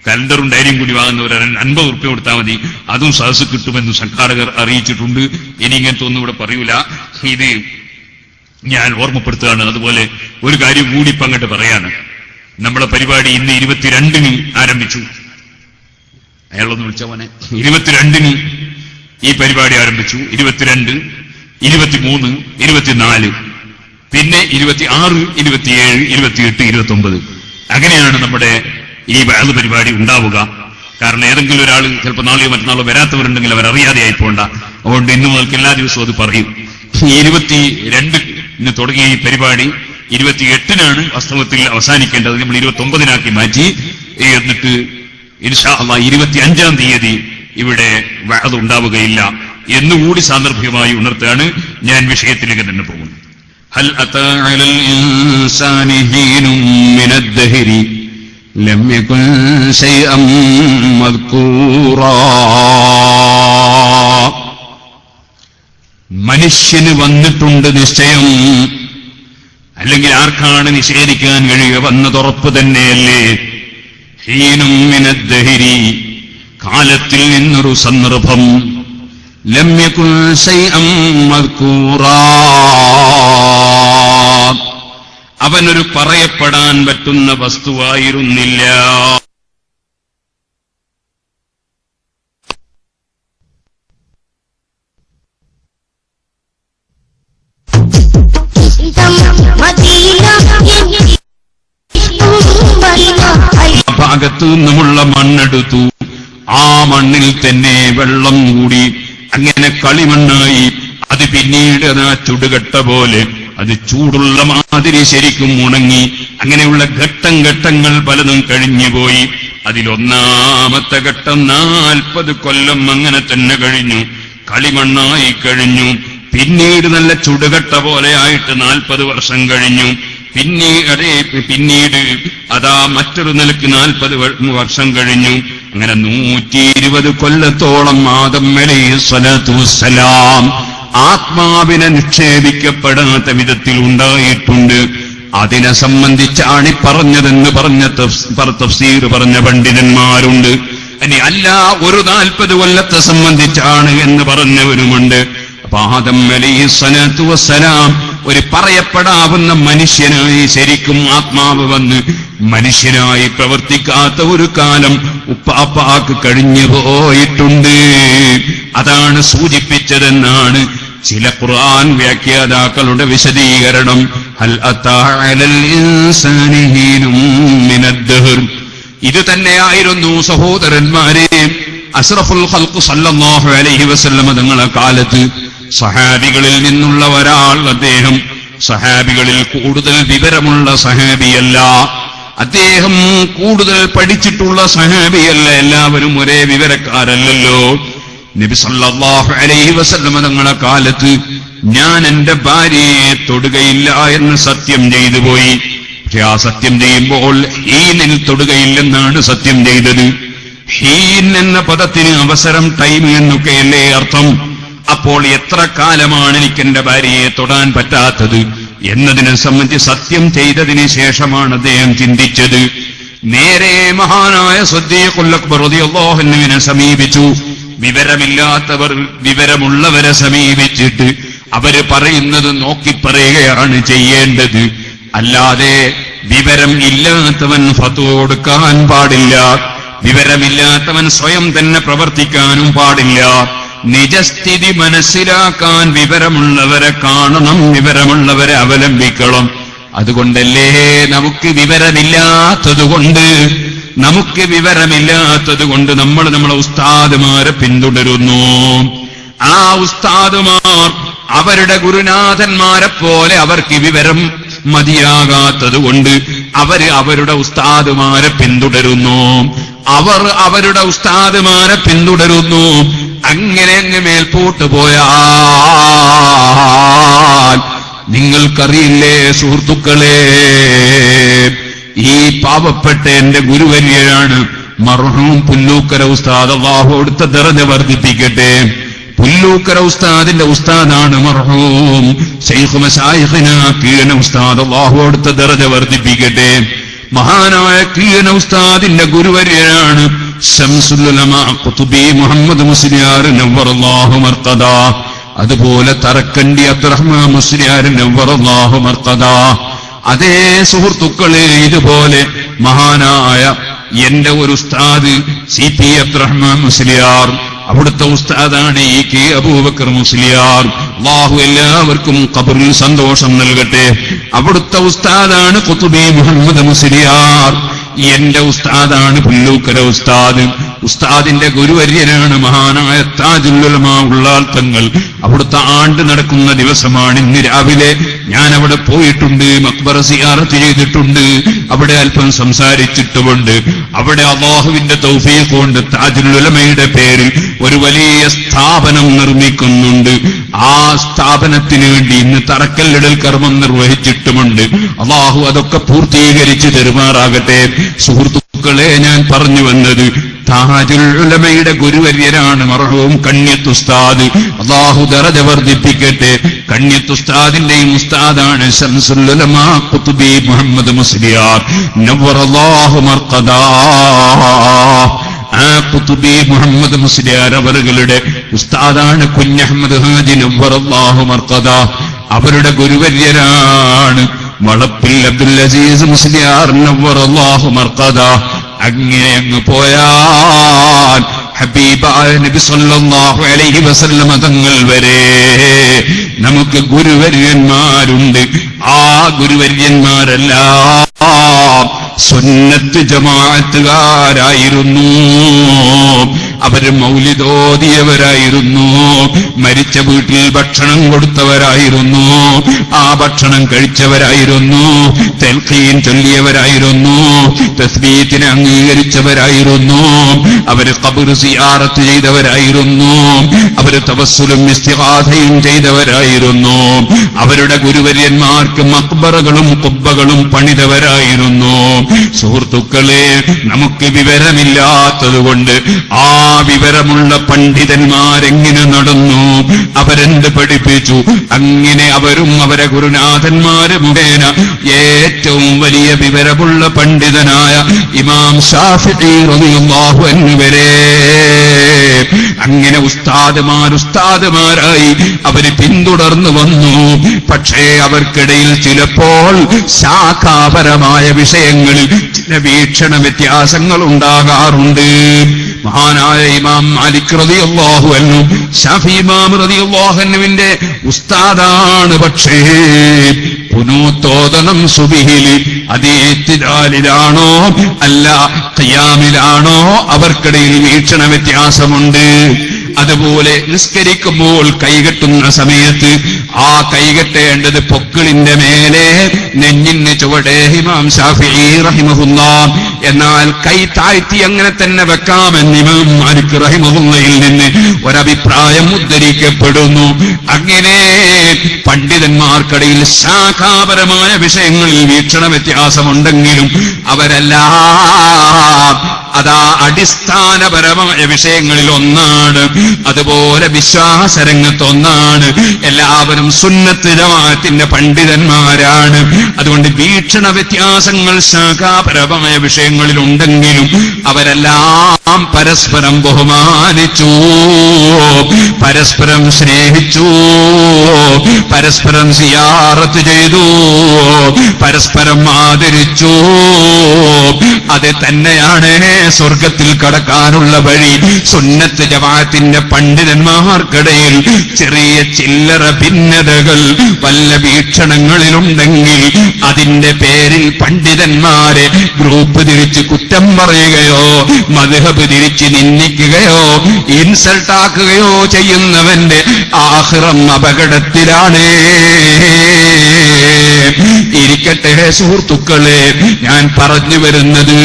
കലണ്ടറും ഡയറിയും കൂടി വാങ്ങുന്നവർ 50 രൂപ കൊടുത്താൽ മതി. അതും സദസ് കിട്ടുമെന്ന് സംഘാടകർ അറിയിച്ചിട്ടുണ്ട്. ഇനി ഇങ്ങനത്തെ ഒന്നും ഇവിടെ പറയൂല. ഇത് ഞാൻ ഓർമ്മപ്പെടുത്തുകയാണ്. അതുപോലെ ഒരു കാര്യം കൂടി ഇപ്പം അങ്ങോട്ട് പറയാണ്. നമ്മളെ പരിപാടി ഇന്ന് 22-ന് ആരംഭിച്ചു. അയാളൊന്ന് വിളിച്ച പോലെ 22-ന് ഈ പരിപാടി ആരംഭിച്ചു. 22, 23, 24, പിന്നെ 26, 27, 28, 29 അങ്ങനെയാണ് നമ്മുടെ ഈ വഅദ് പരിപാടി ഉണ്ടാവുക. കാരണം ഏതെങ്കിലും ഒരാൾ ചിലപ്പോൾ നാളെയോ മറ്റന്നാളോ വരാത്തവരുണ്ടെങ്കിൽ അവരറിയാതെ ആയിപ്പോണ്ട. അതുകൊണ്ട് ഇന്നു മുതൽക്ക് എല്ലാ ദിവസവും അത് പറയും. 22-ന് തുടങ്ങിയ ഈ പരിപാടി 28-നാണ് വാസ്തവത്തിൽ അവസാനിക്കേണ്ടത്. നമ്മൾ 29-നാക്കി മാറ്റി. എന്നിട്ട് ഇൻഷാ അല്ലാഹ് 25-ാം തീയതി ഇവിടെ വഅദ് ഉണ്ടാവുകയില്ല എന്നുകൂടി സാന്ദർഭികമായി ഉണർത്തുകയാണ്. ഞാൻ വിഷയത്തിലേക്ക് തന്നെ പോകുന്നു. ഹൽ അതാ അലൽ ഇൻസാനി ഹീനും മിനദ്ദഹരി ലം യകുൻ ശൈഅൻ മദ്കൂറാ. മനുഷ്യന് വന്നിട്ടുണ്ട് നിശ്ചയം. അല്ലെങ്കിൽ ആർക്കാണ് നിഷേധിക്കാൻ കഴിയുക? വന്നതുറപ്പ് തന്നെയല്ലേ. ഹീനും മിനദ്ദഹരി, കാലത്തിൽ നിന്നൊരു സന്ദർഭം. ലം യകുൻ ശൈഅൻ മദ്കൂറാ, അവനൊരു പറയപ്പെടാൻ പറ്റുന്ന വസ്തുവായിരുന്നില്ല. ഭാഗത്തു നിന്നുമുള്ള മണ്ണെടുത്തു. ആ മണ്ണിൽ തന്നെ വെള്ളം കൂടി. അങ്ങനെ കളിമണ്ണായി. അത് പിന്നീട് ആ ചുടുകട്ട പോലെ അത് ചൂടുള്ള മാതിരി ശരിക്കും ഉണങ്ങി. അങ്ങനെയുള്ള ഘട്ടങ്ങൾ പലതും കഴിഞ്ഞുപോയി. അതിലൊന്നാമത്തെ ഘട്ടം 40 കൊല്ലം അങ്ങനെ തന്നെ കഴിഞ്ഞു. കളിമണ്ണായി കഴിഞ്ഞു. പിന്നീട് നല്ല ചുടുകട്ട പോലെ ആയിട്ട് 40 വർഷം കഴിഞ്ഞു. പിന്നീട് അതാ മറ്റൊരു നിലയ്ക്ക് 40 വർഷം കഴിഞ്ഞു. അങ്ങനെ 120 കൊല്ലത്തോളം ആദം അലൈഹിസ്സലാത്തു വസ്സലാം ആത്മാവിനെ നിക്ഷേപിക്കപ്പെടാത്ത വിധത്തിൽ ഉണ്ടായിട്ടുണ്ട്. അതിനെ സംബന്ധിച്ചാണ് പറഞ്ഞതെന്ന് പറഞ്ഞ തഫ്സീർ പറഞ്ഞ പണ്ഡിതന്മാരുണ്ട്. ഇനി അല്ല, ഒരു 40 കൊല്ലത്തെ സംബന്ധിച്ചാണ് എന്ന് പറഞ്ഞവരുമുണ്ട്. അപ്പൊ ആദം അലൈഹിസ്സലാത്തു വസ്സലാം ഒരു പറയപ്പെടാവുന്ന മനുഷ്യനായി ശരിക്കും ആത്മാവ് വന്ന് മനുഷ്യനായി പ്രവർത്തിക്കാത്ത ഒരു കാലം ഉപ്പാപ്പാക്ക് കഴിഞ്ഞു പോയിട്ടുണ്ട്. അതാണ് സൂചിപ്പിച്ചതെന്നാണ് ചില ഖുർആൻ വ്യാഖ്യാതാക്കളുടെ വിശദീകരണം. ഹൽ അതാ അലൽ ഇൻസാനി ഹീനും മിനദ്ദഹർ. ഇത് തന്നെയായിരുന്നു സഹോദരന്മാരെ അസ്റഫുൽ ഖൽഖ് സല്ലല്ലാഹു അലൈഹി വസല്ലം തങ്ങളുടെ കാലത്ത് സഹാബികളിൽ നിന്നുള്ള ഒരാൾ. അദ്ദേഹം സഹാബികളിൽ കൂടുതൽ വിവരമുള്ള സഹാബിയല്ല. അദ്ദേഹം കൂടുതൽ പഠിച്ചിട്ടുള്ള സഹാബിയല്ല. എല്ലാവരും ഒരേ വിവരക്കാരല്ലല്ലോ. നബി സല്ലല്ലാഹു അലൈഹി വസല്ലം തങ്ങളുടെ കാലത്ത് ഞാൻ എന്റെ ഭാര്യയെ തൊടുകയില്ല എന്ന് സത്യം ചെയ്തു പോയി. പക്ഷെ ആ സത്യം ചെയ്യുമ്പോൾ ഹീനിൽ തൊടുകയില്ലെന്നാണ് സത്യം ചെയ്തത്. ഹീൻ എന്ന പദത്തിന് അവസരം, ടൈം എന്നൊക്കെയല്ലേ അർത്ഥം. അപ്പോൾ എത്ര കാലമാണ് എനിക്ക് എന്റെ ഭാര്യയെ തൊടാൻ പറ്റാത്തത് എന്നതിനെ സംബന്ധിച്ച് സത്യം ചെയ്തതിന് ശേഷമാണ് അദ്ദേഹം ചിന്തിച്ചത്. നേരെ മഹാനായ സിദ്ദീഖുൽ അക്ബർ റളിയല്ലാഹു അൻഹുവിനെ സമീപിച്ചു. വിവരമില്ലാത്തവർ വിവരമുള്ളവരെ സമീപിച്ചിട്ട് അവര് പറയുന്നത് നോക്കിപ്പറയുകയാണ് ചെയ്യേണ്ടത്. അല്ലാതെ വിവരം ഇല്ലാത്തവൻ ഫത്വ കൊടുക്കാൻ പാടില്ല. വിവരമില്ലാത്തവൻ സ്വയം തന്നെ പ്രവർത്തിക്കാനും പാടില്ല. നിജസ്ഥിതി മനസ്സിലാക്കാൻ വിവരമുള്ളവരെ കാണണം, വിവരമുള്ളവരെ അവലംബിക്കണം. അതുകൊണ്ടല്ലേ നമുക്ക് വിവരമില്ലാത്തതുകൊണ്ട് നമ്മൾ നമ്മളെ ഉസ്താദുമാരെ പിന്തുടരുന്നു. ആ ഉസ്താദുമാർ അവരുടെ ഗുരുനാഥന്മാരെ പോലെ അവർക്ക് വിവരം മതിയാകാത്തതുകൊണ്ട് അവരുടെ ഉസ്താദുമാരെ പിന്തുടരുന്നു. അവർ അവരുടെ ഉസ്താദുമാരെ പിന്തുടരുന്നു. അങ്ങനെ അങ്ങ് മേൽപോട്ട് പോയാൽ നിങ്ങൾക്കറിയില്ലേ സുഹൃത്തുക്കളെ, ഈ പാവപ്പെട്ട എന്റെ ഗുരുവര്യനാണ് മർഹൂം പുല്ലൂക്കര ഉസ്താദ്, അല്ലാഹു അവിടുത്തെ ദറജ വർദ്ധിപ്പിക്കട്ടെ. പുല്ലൂക്കര ഉസ്താദിന്റെ ഉസ്താദാണ് മർഹൂം ശൈഖ് മശായിഖിന കീഴന ഉസ്താദ്, അല്ലാഹു അവിടുത്തെ ദറജ വർദ്ധിപ്പിക്കട്ടെ. മഹാനായ കീഴന ഉസ്താദിന്റെ ഗുരുവര്യനാണ് ശംസുൽ ഉലമാ ഖുതുബി മുഹമ്മദ് മുസ്ലിയാർ നവ്വറല്ലാഹു മർഖദ. അതുപോലെ തറക്കണ്ടി അബ്ദുറഹ്മാൻ മുസ്ലിയാർ നവ്വറല്ലാഹു മർഖദ. അതേ സുഹൃത്തുക്കളെ, ഇതുപോലെ മഹാനായ എന്റെ ഒരു ഉസ്താദ് CP അബ്ദുറഹ്മാൻ മുസ്ലിയാർ, അവിടുത്തെ ഉസ്താദാണ് EK അബൂബക്കർ മുസ്ലിയാർ. അല്ലാഹു എല്ലാവർക്കും ഖബറിൽ സന്തോഷം നൽകട്ടെ. അവിടുത്തെ ഉസ്താദാണ് ഖുതുബി മുഹമ്മദ് മുസ്ലിയാർ. എന്റെ ഉസ്താദാണ് പുല്ലൂക്കര ഉസ്താദ്. ഉസ്താദിന്റെ ഗുരുവര്യനാണ് മഹാനായ താജുൽ ഉലമാ ഉള്ളാൽ തങ്ങൾ. അവിടുത്തെ ആണ്ട് നടക്കുന്ന ദിവസമാണ് ഇന്ന് രാവിലെ. ഞാൻ അവിടെ പോയിട്ടുണ്ട്, മക്ബറ സിയാറത്ത് ചെയ്തിട്ടുണ്ട്, അവിടെ അല്പം സംസാരിച്ചിട്ടുമുണ്ട്. അവിടെ അല്ലാഹുവിന്റെ തൗഫീഖ് കൊണ്ട് താജുൽ ഉലമയുടെ പേരിൽ ഒരു വലിയ സ്ഥാപനം നിർമ്മിക്കുന്നുണ്ട്. ആ സ്ഥാപനത്തിന് വേണ്ടി ഇന്ന് തറക്കല്ലിടൽ കർമ്മം നിർവഹിച്ചിട്ടുമുണ്ട്. അല്ലാഹു അതൊക്കെ പൂർത്തീകരിച്ച് തരുമാറാകട്ടെ. സുഹൃത്തുക്കളെ, ഞാൻ പറഞ്ഞു വന്നത് താജുൽ ഉലമയുടെ ഗുരുവര്യനാണ് മർഹൂം കണ്യത്ത് ഉസ്താദ്, അല്ലാഹു ദറജ വർദ്ധിപ്പിക്കട്ടെ. കണ്യത്ത് ഉസ്താദിന്റെയും ഉസ്താദാണ് ശംസുൽ ഉലമാ ഖുതുബി മുഹമ്മദ് മുസ്ലിയാർ നവ്വറല്ലാഹു മർഖദ. ആ ഖുതുബി മുഹമ്മദ് മുസ്ലിയാർ അവരുടെ ഉസ്താദാണ് കുഞ്ഞഹമ്മദ് ഹാജി നവ്വറല്ലാഹു മർഖദ. അവരുടെ ഗുരുവര്യനാണ് വളപ്പിൽ അബ്ദുൽ അസീസ് മുസ്ലിയാർ നവ്വറല്ലാഹു മർഖദ. അങ്ങനെ അങ്ങ് പോയാൽ ഹബീബായ നബി സല്ലല്ലാഹു അലൈഹി വസല്ലം തങ്ങൾ വരെ നമുക്ക് ഗുരുവര്യന്മാരുണ്ട്. ആ ഗുരുവര്യന്മാരെല്ലാം സുന്നത്ത് ജമാഅത്തുകാരായിരുന്നു. അവര് മൗലിദോദിയവരായിരുന്നു. മരിച്ച വീട്ടിൽ ഭക്ഷണം കൊടുത്തവരായിരുന്നു. ആ ഭക്ഷണം കഴിച്ചവരായിരുന്നു. തൽഖീൻ ചൊല്ലിയവരായിരുന്നു. തസ്ബീഹിനെ അംഗീകരിച്ചവരായിരുന്നു. അവര് ഖബർ സിയാറത്ത് ചെയ്തവരായിരുന്നു. അവര് തവസ്സുലും ഇസ്തിഗാഥയും ചെയ്തവരായിരുന്നു. അവരുടെ ഗുരുവര്യന്മാർക്ക് മക്ബറകളും ഖുബ്ബകളും പണിതവരായിരുന്നു. സുഹൃത്തുക്കളെ, നമുക്ക് വിവരമില്ലാത്തതുകൊണ്ട് ആ വിവരമുള്ള പണ്ഡിതന്മാരെങ്ങനെ നടന്നു, അവരെന്ത് പഠിപ്പിച്ചു, അങ്ങനെ അവരും അവരെ ഗുരുനാഥന്മാര് മുഖേന ഏറ്റവും വലിയ വിവരമുള്ള പണ്ഡിതനായ ഇമാം ശാഫിഈ റളിയല്ലാഹു അൻഹു വരെ അങ്ങനെ ഉസ്താദുമാരായി അവര് പിന്തുടർന്നു വന്നു. പക്ഷേ അവർക്കിടയിൽ ചിലപ്പോൾ ശാഖാപരമായ വിഷയങ്ങളിൽ ചില വീക്ഷണ വ്യത്യാസങ്ങൾ ഉണ്ടാകാറുണ്ട്. മഹാനായ ഇമാം മാലിക് റളിയല്ലാഹു അൻഹു ശാഫി ഇമാം റളിയല്ലാഹു അൻഹുവിന്റെ ഉസ്താദാണ്. പക്ഷേ പുനൂത്തോദനം സുബിഹിൽ അതീത്തിലാണോ അല്ല ഖിയാമിലാണോ, അവർക്കിടയിൽ വീക്ഷണ വ്യത്യാസമുണ്ട്. അതുപോലെ നിസ്കരിക്കുമ്പോൾ കൈകെട്ടുന്ന സമയത്ത് ആ കൈകെട്ടേണ്ടത് പൊക്കിളിന്റെ മേലെ നെഞ്ഞിന് ചുവടെ ഇമാം ശാഫിഈ റഹിമഹുല്ലാഹ്. എന്നാൽ കൈ താഴ്ത്തി അങ്ങനെ തന്നെ വെക്കാമെന്ന് ഇമാം മാലിക് റഹിമഹുല്ലയിൽ നിന്ന് ഒരഭിപ്രായം ഉദ്ധരിക്കപ്പെടുന്നു. അങ്ങനെ പണ്ഡിതന്മാർക്കിടയിൽ ശാഖാപരമായ വിഷയങ്ങളിൽ വീക്ഷണ വ്യത്യാസമുണ്ടെങ്കിലും അവരെല്ലാം അതാ അടിസ്ഥാനപരമായ വിഷയങ്ങളിൽ ഒന്നാണ്. അതുപോലെ വിശ്വാസരംഗത്തൊന്നാണ്. എല്ലാവരും സുന്നത്ത് ജമാഅത്തിന്റെ പണ്ഡിതന്മാരാണ്. അതുകൊണ്ട് വീക്ഷണ വ്യത്യാസങ്ങൾ ശാഖാപരമായ വിഷയങ്ങളിൽ ഉണ്ടെങ്കിലും അവരെല്ലാം പരസ്പരം ബഹുമാനിച്ചു, പരസ്പരം സ്നേഹിച്ചു, പരസ്പരം സിയാറത്ത് ചെയ്തു, പരസ്പരം ആദരിച്ചു. അത് തന്നെയാണ് സ്വർഗത്തിൽ കടക്കാനുള്ള വഴി. സുന്നത്ത് ജമാഅത്തിന്റെ പണ്ഡിതന്മാർക്കിടയിൽ ചെറിയ ചില്ലറ ഭിന്നതകൾ വല്ല വീക്ഷണങ്ങളിലുണ്ടെങ്കിൽ അതിന്റെ പേരിൽ പണ്ഡിതന്മാരെ ഗ്രൂപ്പ് തിരിച്ച് കുറ്റം പറയുകയോ മദ്ഹബ് തിരിച്ച് നിന്ദിക്കുകയോ ഇൻസൾട്ടാക്കുകയോ ചെയ്യുന്നവന്റെ ആഖിറം അപകടത്തിലാണ്. ഇരിക്കട്ടെ സുഹൃത്തുക്കളെ, ഞാൻ പറഞ്ഞു വരുന്നത്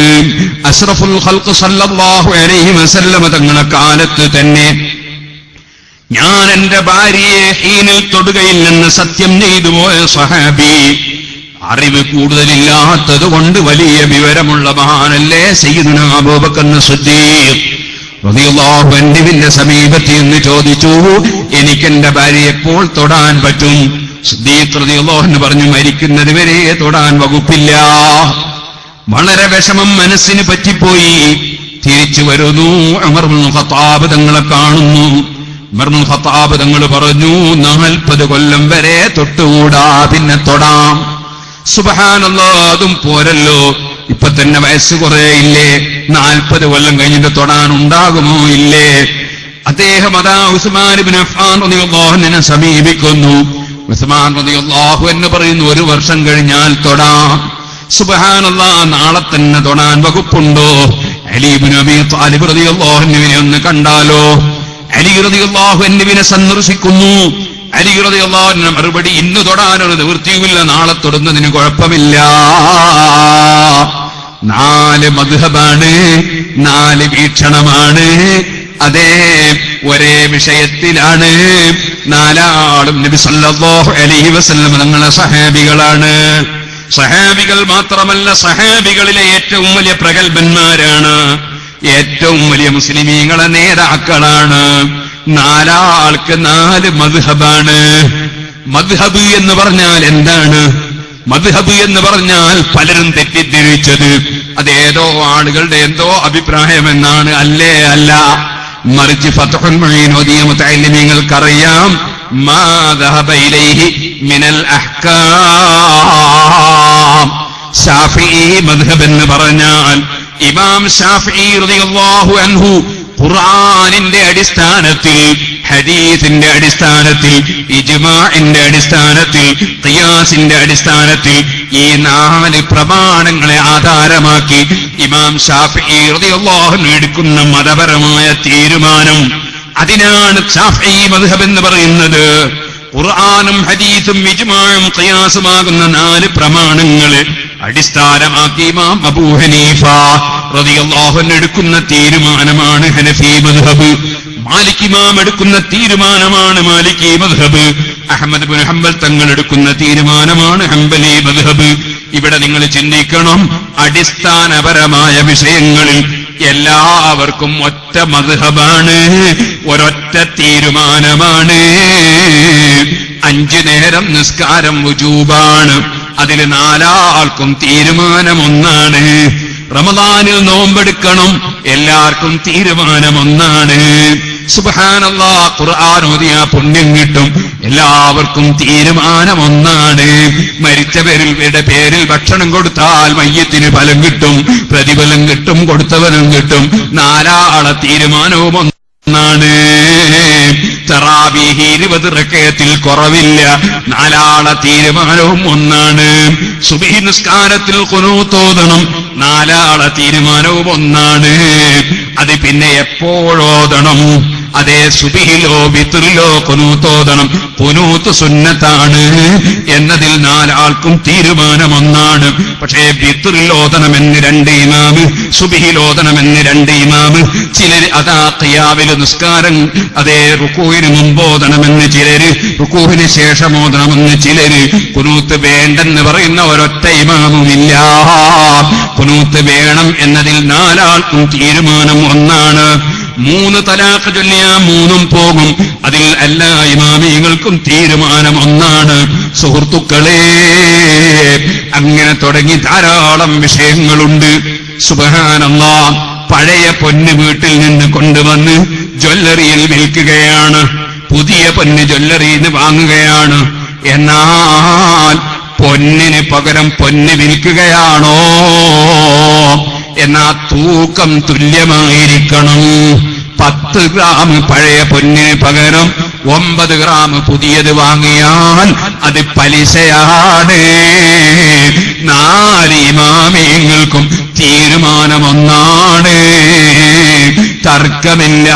അഷ്റഫുൽ ഖൽഖ് സല്ലല്ലാഹു അലൈഹി വസല്ലമ തങ്ങളുടെ കാലത്ത് തന്നെ ഞാൻ എന്റെ ഭാര്യയെ ഹീനിൽ തൊടുകയില്ലെന്ന് സത്യം ചെയ്തു പോയ സ്വഹാബി, അറിവ് കൂടുതലില്ലാത്തത് കൊണ്ട് വലിയ വിവരമുള്ള മഹാനല്ലേ സയ്യിദുനാ അബൂബക്കർ സിദ്ദീഖ് റളിയല്ലാഹു അൻഹുവിന്റെ സമീപത്ത് എന്ന് ചോദിച്ചു, എനിക്കെന്റെ ഭാര്യയെ എപ്പോൾ തൊടാൻ പറ്റും? സിദ്ദീഖ് റളിയല്ലാഹു അൻഹു പറഞ്ഞു, മരിക്കുന്നത് വരെ തൊടാൻ വകുപ്പില്ല. വളരെ വിഷമം മനസ്സിന് പറ്റിപ്പോയി. തിരിച്ചു വരുന്നു, ഉമർ ഇബ്നുൽ ഖത്താബ് തങ്ങളെ കാണുന്നു. ഉമർ ഇബ്നുൽ ഖത്താബ് തങ്ങൾ പറഞ്ഞു, 40 കൊല്ലം വരെ തൊട്ടുകൂടാ, പിന്നെ തൊടാം. സുബ്ഹാനല്ലാഹ്, അതും പോരല്ലോ, ഇപ്പൊ തന്നെ വയസ്സ് കുറേയില്ലേ, 40 കൊല്ലം കഴിഞ്ഞിട്ട് തൊടാൻ ഉണ്ടാകുമോ? ഇല്ലേ. അദ്ദേഹം അതാ ഉസ്മാൻ ഇബ്നു അഫ്ഫാൻ റളിയല്ലാഹു അൻഹുവിനെ സമീപിക്കുന്നു. ഉസ്മാൻ റളിയല്ലാഹു അൻഹു പറയുന്നു, 1 വർഷം കഴിഞ്ഞാൽ തൊടാം. സുബ്ഹാനല്ലാഹ്, നാളെ തന്നെ തൊടാൻ വകുപ്പുണ്ടോ? അലി ഇബ്നു അബീ ത്വാലിബ് റളിയല്ലാഹു അൻഹുവിനെ ഒന്ന് കണ്ടാലോ? അലി റളിയല്ലാഹു അൻഹുവിനെ സന്ദർശിക്കുന്നു. അലി റളിയല്ലാഹു അൻഹു മറുപടി, ഇന്ന് തൊടാനൊരു നിവൃത്തിയുമില്ല, നാളെ തൊടുന്നതിന് കുഴപ്പമില്ല. 4 മദ്ഹബാണ്, 4 വീക്ഷണമാണ്. അതേ, ഒരേ വിഷയത്തിലാണ്. 4 ആളും നബി സല്ലല്ലാഹു അലൈഹി വസല്ലം തങ്ങളുടെ സഹാബികളാണ്. സഹാബികൾ മാത്രമല്ല, സഹാബികളിലെ ഏറ്റവും വലിയ പ്രഗൽഭന്മാരാണ്, ഏറ്റവും വലിയ മുസ്ലിമീങ്ങളെ നേതാക്കളാണ്. 4 ആൾക്ക് 4 മദ്ഹബാണ്. മദ്ഹബ് എന്ന് പറഞ്ഞാൽ എന്താണ്? മദ്ഹബ് എന്ന് പറഞ്ഞാൽ പലരും തെറ്റിദ്ധരിച്ചത് അതേതോ ആളുകളുടെ എന്തോ അഭിപ്രായമെന്നാണ്. അല്ലേ, അല്ല. മറിച്ച് ഫത്ഹുൽ മുഈൻ ഓതിയ മുതഅല്ലിമീങ്ങൾക്കറിയാം, മാ ദഹബ ഇലൈഹി മിനൽ അഹ്കാം. ശാഫിഈ മദ്ഹബ് എന്ന് പറഞ്ഞാൽ ഇമാം ശാഫിഈ റളിയല്ലാഹു അൻഹു ഖുർആനിന്റെ അടിസ്ഥാനത്തിൽ, ഹദീസിന്റെ അടിസ്ഥാനത്തിൽ, ഇജ്മാഇന്റെ അടിസ്ഥാനത്തിൽ, ഖിയാസിന്റെ അടിസ്ഥാനത്തിൽ ഈ 4 പ്രമാണങ്ങളെ ആധാരമാക്കി ഇമാം ശാഫിഈ റളിയല്ലാഹു അൻഹു എടുക്കുന്ന മതപരമായ തീരുമാനം, അതിനാണ് ശാഫിഈ മദ്ഹബ് എന്ന് പറയുന്നത്. ഖുർആനും ഹദീസും ഇജ്മാഉം ഖിയാസുമാകുന്ന 4 പ്രമാണങ്ങളെ അടിസ്ഥാനമാക്കി ഇമാം അബൂ ഹനീഫ റളിയല്ലാഹു അൻഹു എടുക്കുന്ന തീരുമാനമാണ് ഹനഫി മദ്ഹബ്. മാലിക് ഇമാം എടുക്കുന്ന തീരുമാനമാണ് മാലികി മദ്ഹബ്. അഹ്മദ് ഇബ്നു ഹംബൽ തങ്ങൾ എടുക്കുന്ന തീരുമാനമാണ് ഹംബലി മദ്ഹബ്. ഇവിടെ നിങ്ങൾ ചിന്തിക്കണം, അടിസ്ഥാനപരമായ വിഷയങ്ങളിൽ എല്ലാവർക്കും ഒറ്റ മദ്ഹബാണ്, ഒരൊറ്റ തീരുമാനമാണ്. 5 നേരം നിസ്കാരം വുജൂബാണ്, അതിൽ 4 ആൾക്കും തീരുമാനമൊന്നാണ്. റമദാനിൽ നോമ്പെടുക്കണം, എല്ലാവർക്കും തീരുമാനമൊന്നാണ്. സുബ്ഹാനല്ലാഹ്, ഖുർആൻ ഓതിയാ പുണ്യം കിട്ടും, എല്ലാവർക്കും തീരുമാനമൊന്നാണ്. മരിച്ചവരുടെ പേരിൽ ഭക്ഷണം കൊടുത്താൽ മയ്യത്തിന് ഫലം കിട്ടും, പ്രതിഫലം കിട്ടും, കൊടുത്തവനും കിട്ടും. 4 ആളെ തീരുമാനവും ഒന്നാണ്. തറാവീഹ് 20 റക്അത്തിൽ കുറവില്ല, 4 ആളെ തീരുമാനവും ഒന്നാണ്. സുബ്ഹി നിസ്കാരത്തിൽ ഖുനൂത്ത് ഓതണം, 4 ആളെ തീരുമാനവും ഒന്നാണ്. അത് പിന്നെ എപ്പോഴോതണം, അതേ സുബഹിലോ വിത്റിലോ ഖുനൂത്തോദണം, ഖുനൂത്ത് സുന്നത്താണ് എന്നതിൽ 4 ആൾക്കും തീരുമാനമൊന്നാണ്. പക്ഷേ വിത്റിലോദണമെന്ന് 2 ഇമാമ്, സുബഹിലോദണമെന്ന് 2 ഇമാമ്, ചിലർ അതാ ഖിയാമിൽ നിസ്കാരം അതേ റുകൂഇന് മുമ്പോദണമെന്ന് ചിലര്, റുകൂഇന് ശേഷമോദണമെന്ന് ചിലര്, ഖുനൂത്ത് വേണ്ടെന്ന് പറയുന്ന ഒരൊറ്റ ഇമാമുമില്ല. ഖുനൂത്ത് വേണം എന്നതിൽ 4 ആൾക്കും തീരുമാനം ഒന്നാണ്. 3 തലാഖ് ചൊല്ലിയാ 3ഉം പോകും, അതിൽ എല്ലാ ഇമാമികൾക്കും തീരുമാനം ഒന്നാണ്. സുഹൃത്തുക്കളെ, അങ്ങനെ തുടങ്ങി ധാരാളം വിഷയങ്ങളുണ്ട്. സുബ്ഹാനല്ലാഹ്, പഴയ പൊന്ന് വീട്ടിൽ നിന്ന് കൊണ്ടുവന്ന് ജ്വല്ലറിയിൽ വിൽക്കുകയാണ്, പുതിയ പൊന്ന് ജ്വല്ലറിയിൽ നിന്ന് വാങ്ങുകയാണ്. എന്നാൽ പൊന്നിന് പകരം പൊന്ന് വിൽക്കുകയാണോ? എന്നാ തൂക്കം തുല്യമായിരിക്കണം. 10 ഗ്രാം പഴയ പൊന്നിന് പകരം 9 ഗ്രാം പുതിയത് വാങ്ങിയാൽ അത് പലിശയാണ്. 4 ഇമാമിയങ്ങൾക്കും തീരുമാനമൊന്നാണ്, തർക്കമില്ല.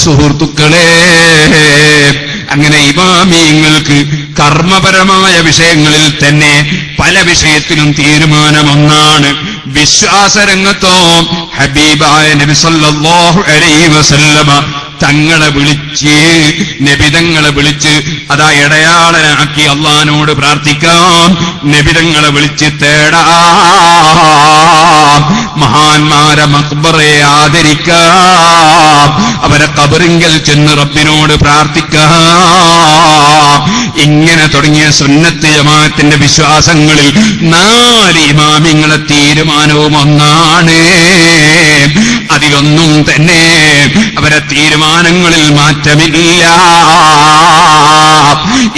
സുഹൃത്തുക്കളെ, അങ്ങനെ ഇമാമിയങ്ങൾക്ക് കർമ്മപരമായ വിഷയങ്ങളിൽ തന്നെ പല വിഷയത്തിലും തീരുമാനമൊന്നാണ്. വിശ്വാസരംഗത്തോ ഹബീബായ നബി സല്ലല്ലാഹു അലൈഹി വസല്ലമ തങ്ങളെ വിളിച്ച്, നബിതങ്ങളെ വിളിച്ച് അതാ ഇടയാളനാക്കി അള്ളാനോട് പ്രാർത്ഥിക്കാം, നബിതങ്ങളെ വിളിച്ച് തേടാം, മഹാന്മാരെ മഖ്ബറയെ ആദരിക്കാം, അവരെ ഖബറിങ്കൽ ചെന്ന് റബ്ബിനോട് പ്രാർത്ഥിക്കാം. ഇങ്ങനെ തുടങ്ങിയ സുന്നത്ത് ജമാഅത്തിന്റെ വിശ്വാസങ്ങളിൽ 4 ഇമാമിങ്ങളെ തീരുമാനവും ഒന്നാണ്. അതിലൊന്നും തന്നെ അവരെ തീരുമാനങ്ങളിൽ മാറ്റമില്ല.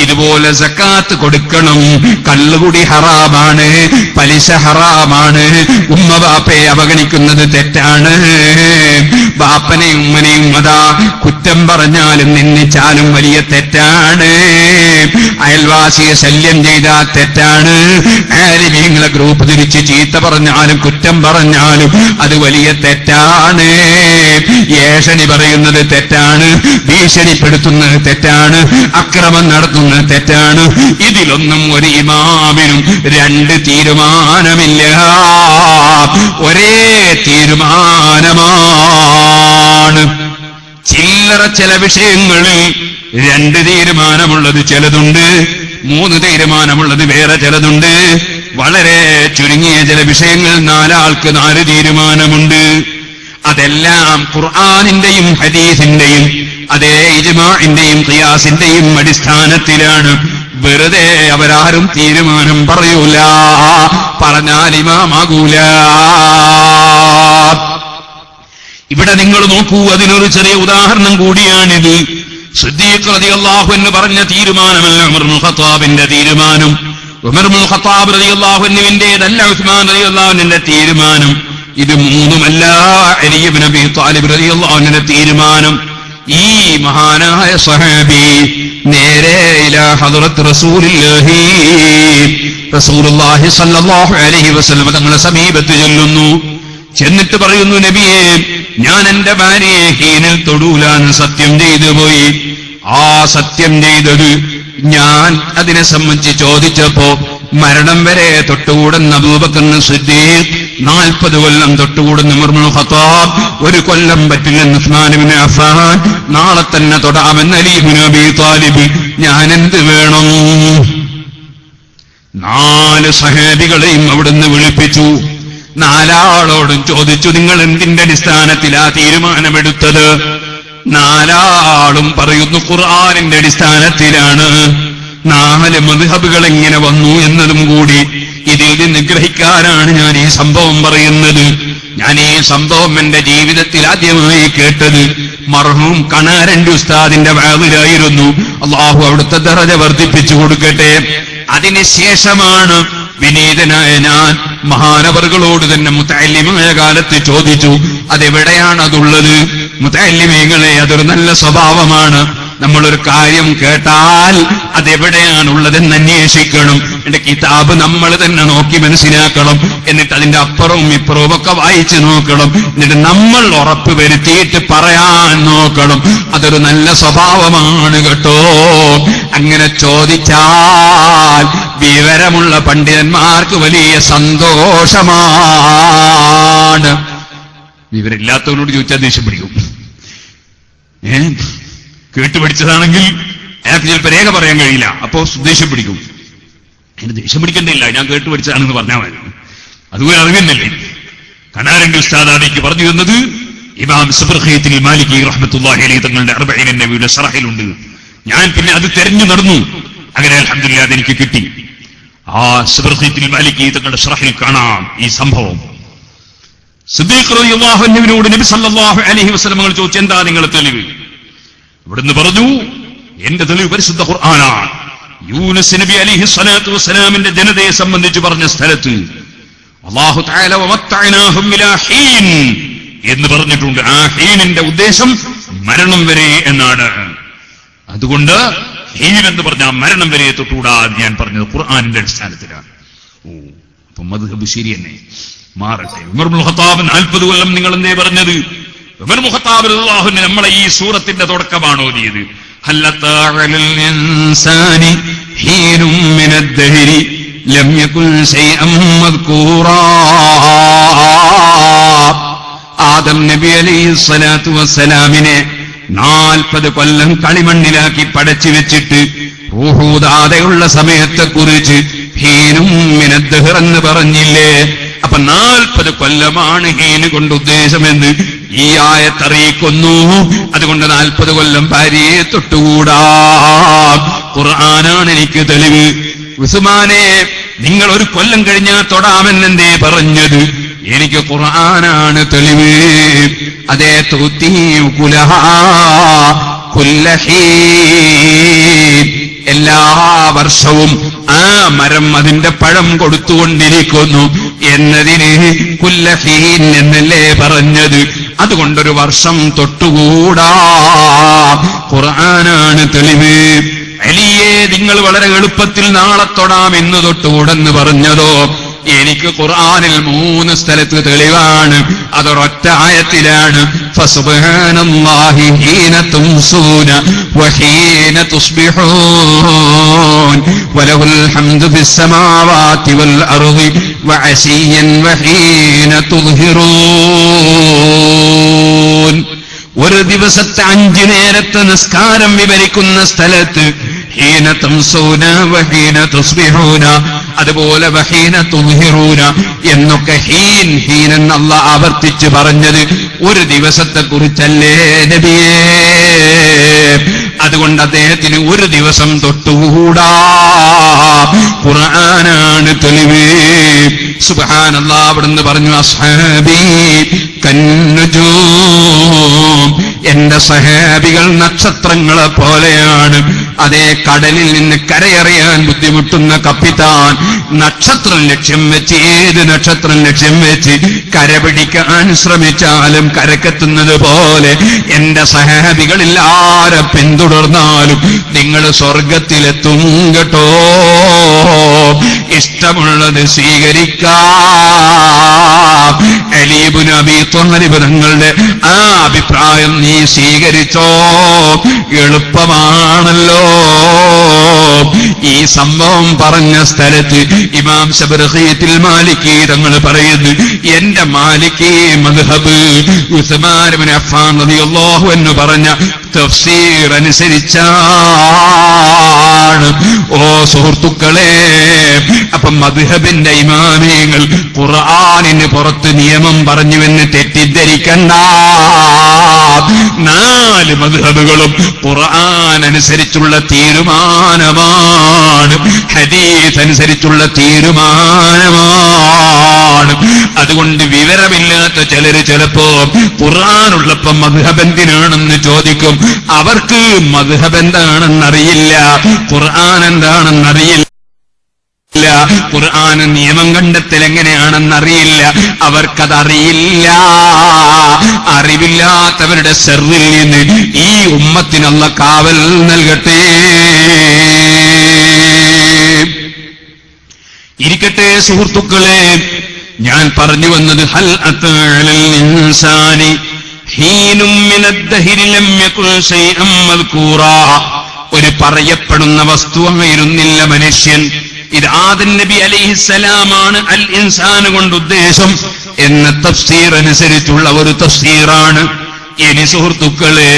ഇതുപോലെ സക്കാത്ത് കൊടുക്കണം, കള്ളുകുടി ഹറാമാണ്, പലിശ ഹറാമാണ്, ഉമ്മ ബാപ്പയെ അവഗണിക്കുന്നത് തെറ്റാണ്, ബാപ്പനെയും ഉമ്മനെയും അതാ കുറ്റം പറഞ്ഞാലും നിന്ദിച്ചാലും വലിയ തെറ്റാണ്, അയൽവാസിയെ ശല്യം ചെയ്താൽ തെറ്റാണ്, ആലിമീങ്ങളെ ഗ്രൂപ്പ് തിരിച്ച് ചീത്ത പറഞ്ഞാലും കുറ്റം പറഞ്ഞാലും അത് വലിയ തെറ്റാണ്, ഏഷണി പറയുന്നത് തെറ്റാണ്, ഭീഷണിപ്പെടുത്തുന്നത് തെറ്റാണ്, അക്രമം നടത്തുന്നത് തെറ്റാണ്. ഇതിലൊന്നും ഒരു ഇമാമിനും 2 തീരുമാനമില്ല, ഒരേ തീരുമാനമാണ്. ചില്ലറ ചില വിഷയങ്ങളിൽ 2 തീരുമാനമുള്ളത് ചിലതുണ്ട്, 3 തീരുമാനമുള്ളത് വേറെ ചിലതുണ്ട്. വളരെ ചുരുങ്ങിയ ചില വിഷയങ്ങൾ 4 ആൾക്ക് 4 തീരുമാനമുണ്ട്. അതെല്ലാം ഖുർആനിന്റെയും ഹദീസിന്റെയും അതേ ഇജ്മാഇന്റെയും ഖിയാസിന്റെയും അടിസ്ഥാനത്തിലാണ്. വെറുതെ അവരാരും തീരുമാനം പറയൂല, പറഞ്ഞാൽ ഇമാമാകൂല. ഇവിടെ നിങ്ങൾ നോക്കൂ, അതിനൊരു ചെറിയ ഉദാഹരണം കൂടിയാണിത്. സിദ്ദീഖ് റളിയല്ലാഹു അൻഹു പറഞ്ഞ തീരുമാനമല്ല ഉമർ ഇബ്നുൽ ഖത്താബിന്റെ തീരുമാനം. ഉമർ ഇബ്നുൽ ഖത്താബ് റളിയല്ലാഹു അൻഹുവിന്റേതല്ല ഉസ്മാൻ റളിയല്ലാഹു അൻഹുവിന്റെ തീരുമാനം. ഇത് 3ഉമല്ല അലി ഇബ്നു അബീ ത്വാലിബ് റളിയല്ലാഹു അൻഹുവിന്റെ തീരുമാനം. ഈ മഹാനായ സ്വഹാബി നേരെ ഇലാ ഹദ്റത്ത് റസൂലുള്ളാഹി സ്വല്ലല്ലാഹു അലൈഹി വസല്ലം തങ്ങളുടെ സമീപത്ത് ചെല്ലുന്നു. ചെന്നിട്ട് പറയുന്നു, നബിയെ, ഞാൻ എന്റെ ഭാര്യയെ ഹീനിൽ തൊടൂലാന്ന് സത്യം ചെയ്തു പോയി. ആ സത്യം ചെയ്തത് ഞാൻ അതിനെ സംബന്ധിച്ച് ചോദിച്ചപ്പോ മരണം വരെ തൊട്ടുകൂടുന്ന അബൂബക്കർ സിദ്ദീഖ്, 40 കൊല്ലം തൊട്ടുകൂടുന്ന ഉമർ ഇബ്നുൽ ഖത്താബ്, 1 കൊല്ലം പറ്റില്ലെന്ന് ഉസ്മാൻ ഇബ്നു അഫ്ഫാൻ, നാളെ തന്നെ തൊടാമെന്ന് അലി ഇബ്നു അബീ ത്വാലിബ്. ഞാൻ എന്ത് വേണം? 4 സഹാബികളെയും അവിടുന്ന് വിളിപ്പിച്ചു. 4 ആളോടും ചോദിച്ചു, നിങ്ങൾ എന്തിന്റെ അടിസ്ഥാനത്തിലാ തീരുമാനമെടുത്തത്? 4 ആളും പറയുന്നു, ഖുർആനിന്റെ അടിസ്ഥാനത്തിലാണ്. 4 മദ്ഹബുകൾ എങ്ങനെ വന്നു എന്നതും കൂടി ഇതിൽ നിന്ന് ഗ്രഹിക്കാനാണ് ഞാൻ ഈ സംഭവം പറയുന്നത്. ഞാൻ ഈ സംഭവം എന്റെ ജീവിതത്തിൽ ആദ്യമായി കേട്ടത് മർഹൂം കണാരന്റെ ഉസ്താദിന്റെ വാതിലായിരുന്നു. അള്ളാഹു അവിടുത്തെ ദറജ വർദ്ധിപ്പിച്ചു കൊടുക്കട്ടെ. അതിനുശേഷമാണ് വിനീതനായ ഞാൻ മഹാനവറുകളോട് തന്നെ മുതഅല്ലിമായ കാലത്ത് ചോദിച്ചു, അതെവിടെയാണ് അതുള്ളത്? മുതഅല്ലിമീങ്ങളെ, അതൊരു നല്ല സ്വഭാവമാണ്. നമ്മളൊരു കാര്യം കേട്ടാൽ അതെവിടെയാണുള്ളതെന്ന് അന്വേഷിക്കണം. എന്റെ കിതാബ് നമ്മൾ തന്നെ നോക്കി മനസ്സിലാക്കണം. എന്നിട്ട് അതിന്റെ അപ്പുറവും ഇപ്പുറവും ഒക്കെ വായിച്ചു നോക്കണം. എന്നിട്ട് നമ്മൾ ഉറപ്പ് വരുത്തിയിട്ട് പറയാൻ നോക്കണം. അതൊരു നല്ല സ്വഭാവമാണ് കേട്ടോ. അങ്ങനെ ചോദിച്ചാൽ വിവരമുള്ള പണ്ഡിതന്മാർക്ക് വലിയ സന്തോഷമാണ്. വിവരമില്ലാത്തവരോട് ചോദിച്ചാൽ ദേഷ്യം പിടിക്കും. കേട്ടുപഠിച്ചതാണെങ്കിൽ അയാൾക്ക് ചിലപ്പോൾ രേഖ പറയാൻ കഴിയില്ല, അപ്പോ ദേഷ്യം പിടിക്കും. അതിന് ദേഷ്യം പിടിക്കേണ്ടില്ല, ഞാൻ കേട്ടുപഠിച്ചതാണെന്ന് പറഞ്ഞാൽ മതി. അതുപോലെ അറിവിന്നല്ലേ. കനാരംഗൽ ഉസ്താദാദിക്ക് പറഞ്ഞു തന്നത് ഇമാം സുബ്രഖീത്തിൽ മാലിക്കി റഹ്മത്തുള്ളാഹി അലൈഹി തങ്ങളുടെ അർബഈൻ നബവിയുടെ ശറഹിലുണ്ട്. ഞാൻ പിന്നെ അത് തെരഞ്ഞു നടന്നു. അങ്ങനെ അൽഹംദുലില്ലാഹ് അതെനിക്ക് കിട്ടി. ആ സുബ്രഖീത്തിൽ മാലിക്കി തങ്ങളുടെ ശറഹിൽ കാണാം ഈ സംഭവം. സിദ്ദീഖ് റളിയല്ലാഹു അൻഹുവിനോട് നബി സല്ലല്ലാഹു അലൈഹി വസല്ലം ചോദിച്ചു, എന്താ നിങ്ങളുടെ തെളിവ്? ഇവിടുന്ന് പറഞ്ഞു, എന്റെ തെളിവ് പരിശുദ്ധ ഖുർആനാണ്. യൂനുസ് നബി അലൈഹി സ്വലാത്തു വസ്സലാമിന്റെ ജനതയെ സംബന്ധിച്ച് പറഞ്ഞ സ്ഥലത്ത് അല്ലാഹു തആല വമത്തഅനാഹും ഇലാ ഹീൻ എന്ന് പറഞ്ഞിട്ടുണ്ട്. ആ ഹീനിന്റെ ഉദ്ദേശം മരണം വരെ എന്നാണ്. അതുകൊണ്ട് ഹീൻ എന്ന് പറഞ്ഞാൽ മരണം വരെ തൊട്ടുകൂടാ ഞാൻ പറഞ്ഞത് ഖുർആനിന്റെ അടിസ്ഥാനത്തിലാണ്. അപ്പൊ മദ്ഹബ് ശരി തന്നെ മാറട്ടെ. ഉമർ ഇബ്നുൽ ഖത്താബ് 40 കൊല്ലം നിങ്ങൾ എന്തേ പറഞ്ഞത്? ഉമർ ഇബ്നുൽ ഖത്താബ് റളിയല്ലാഹു അൻഹു നമ്മളെ ഈ സൂറത്തിന്റെ തുടക്കമാണ് ഓതിയത്. ഹല്ലത്താ അലൽ ഇൻസാനി ഹീനും മിനദ്ദഹരി ലം യകുൻ ശൈഅൻ മദ്കൂറാ. ആദം നബി അലൈഹി സ്വലാത്തു വസ്സലാമിനെ 40 കൊല്ലം കളിമണ്ണിലാക്കി പടച്ചു വെച്ചിട്ട് റൂഹൂദാതെയുള്ള സമയത്തെക്കുറിച്ച് ഹീനും മിനദ്ദഹർ എന്ന് പറഞ്ഞില്ലേ? അപ്പൊ 40 കൊല്ലമാണ് ഹീന് കൊണ്ട് ഉദ്ദേശമെന്ന് ഈ ആയത്ത് അറിയിക്കുന്നു. അതുകൊണ്ട് 40 കൊല്ലം ഭാര്യയെ തൊട്ടുകൂടാ. ഖുർആനാണ് എനിക്ക് തെളിവ്. ഉസ്മാനെ, നിങ്ങൾ 1 കൊല്ലം കഴിഞ്ഞാൽ തൊടാമെന്നെന്തേ പറഞ്ഞത്? എനിക്ക് ഖുർആനാണ് തെളിവ്. അതേ എല്ലാ വർഷവും ആ മരം അതിന്റെ പഴം കൊടുത്തുകൊണ്ടിരിക്കുന്നു എന്നതിന് കുല്ലഹീൻ എന്നല്ലേ പറഞ്ഞത്? അതുകൊണ്ടൊരു വർഷം തൊട്ടുകൂടാ. ഖുർആനാണ് തെളിവ്. അലിയെ, നിങ്ങൾ വളരെ എളുപ്പത്തിൽ നാളെ തൊടാം എന്ന് തൊട്ടുകൂടെന്ന് പറഞ്ഞതോ? എനിക്ക് ഖുർആനിൽ 3 സ്ഥലത്ത് തെളിവാണ്. അതൊരൊറ്റ ആയത്തിലാണ്. ഫസുബ്ഹാനല്ലാഹി ഹീന തുംസൂന വഹീന തുസ്ബിഹൂൻ വലഹുൽ ഹംദു ഫിസ്സമാവാതി വൽ അർളി വഅസിയൻ വഹീന തുദ്ഹിറൂൻ. ഒരു ദിവസത്തെ 5 നേരത്തെ നിസ്കാരം വിവരിക്കുന്ന സ്ഥലത്ത് ഹീന തംസൂന വഹീന തുസ്ബിഹൂന, അതുപോലെ വഹീന തുദ്ഹിറൂന എന്നൊക്കെ ഹീൻ ഹീൻ എന്ന് അല്ലാഹ് ആവർത്തിച്ച് പറഞ്ഞത് ഒരു ദിവസത്തെ കുറിച്ചല്ലേ നബിയേ? അതുകൊണ്ട് അദ്ദേഹത്തിന് ഒരു ദിവസം തൊട്ടുകൂടാ. ഖുർആനാണ് തെളിവ്. സുബ്ഹാനല്ലാഹ്. അവിടുന്ന് പറഞ്ഞു, അസ്ഹാബി കന്നുജൂം, എന്റെ സഹാബികൾ നക്ഷത്രങ്ങളെ പോലെയാണ്. അതേ കടലിൽ നിന്ന് കരയറിയാൻ ബുദ്ധിമുട്ടുന്ന കപ്പിത്താൻ നക്ഷത്രം ലക്ഷ്യം വെച്ച്, ഏത് നക്ഷത്രം ലക്ഷ്യം വെച്ച് കര പിടിക്കാൻ ശ്രമിച്ചാലും കരക്കെത്തുന്നത് പോലെ എന്റെ സഹാബികളിൽ ആരെ പിന്തുടർന്നാലും നിങ്ങൾ സ്വർഗത്തിലെത്തും കേട്ടോ. ഇഷ്ടമുള്ളത് സ്വീകരിക്കാം. അലി ഇബ്നു അബീ ത്വാലിബ് തങ്ങളുടെ ആ അഭിപ്രായം നീ സ്വീകരിച്ചോ. എളുപ്പമാണല്ലോ. ഈ സംഭവം പറഞ്ഞ സ്ഥലത്ത് ഇമാം ശബ്രഖീത്തിൽ മാലിക്കി തങ്ങൾ പറയുന്നു, എന്റെ മാലിക്കി മദ്ഹബ് ഉസ്മാൻ ഇബ്നു അഫ്ഫാൻ റളിയല്ലാഹു അൻഹു പറഞ്ഞ തഫ്സീർ അനുസരിച്ചാണ്. ഓ സുഹൃത്തുക്കളെ, അപ്പം മദ്ഹബിന്റെ ഇമാമിയങ്ങൾ ഖുർആനിന് പുറത്ത് നിയമം പറഞ്ഞുവെന്ന് തെറ്റിദ്ധരിക്കണ്ട. 4 മദ്ഹബുകളും ഖുർആൻ അനുസരിച്ചുള്ള തീരുമാനമാണ്, ഹദീസ് അനുസരിച്ചുള്ള തീരുമാനമാണ്. അതുകൊണ്ട് വിവരമില്ലാത്ത ചിലര് ചിലപ്പോ ഖുർആനുള്ളപ്പം മദ്ഹബ് എന്തിനാണെന്ന് ചോദിക്കും. അവർക്ക് മദ്ഹബ് എന്താണെന്നറിയില്ല, ഖുർആൻ എന്താണെന്നറിയില്ല, ഖുർആൻ നിയമം കണ്ടെത്തൽ എങ്ങനെയാണെന്നറിയില്ല. അവർക്കതറിയില്ല. അറിവില്ലാത്തവരുടെ ശർറിൽ നിന്ന് ഈ ഉമ്മത്തിനുള്ള കാവൽ നൽകട്ടെ. സുഹൃത്തുക്കളെ, ഞാൻ പറഞ്ഞു വന്നത് ഹൽ അതഅലൽ ഇൻസാനി ഹീനും മിനദ്ദഹരി ലം യകുൻ ശൈഅൻ മദ്കൂറാ. ഒരു പറയപ്പെടുന്ന വസ്തുവായിരുന്നില്ല മനുഷ്യൻ. ഇത് ആദം നബി അലൈഹിസ്സലാമാണ് അൽ ഇൻസാൻ കൊണ്ട് ഉദ്ദേശം എന്ന തഫ്സീർ അനുസരിച്ചുള്ള ഒരു തഫ്സീറാണ്. ഇനി സുഹൃത്തുക്കളെ,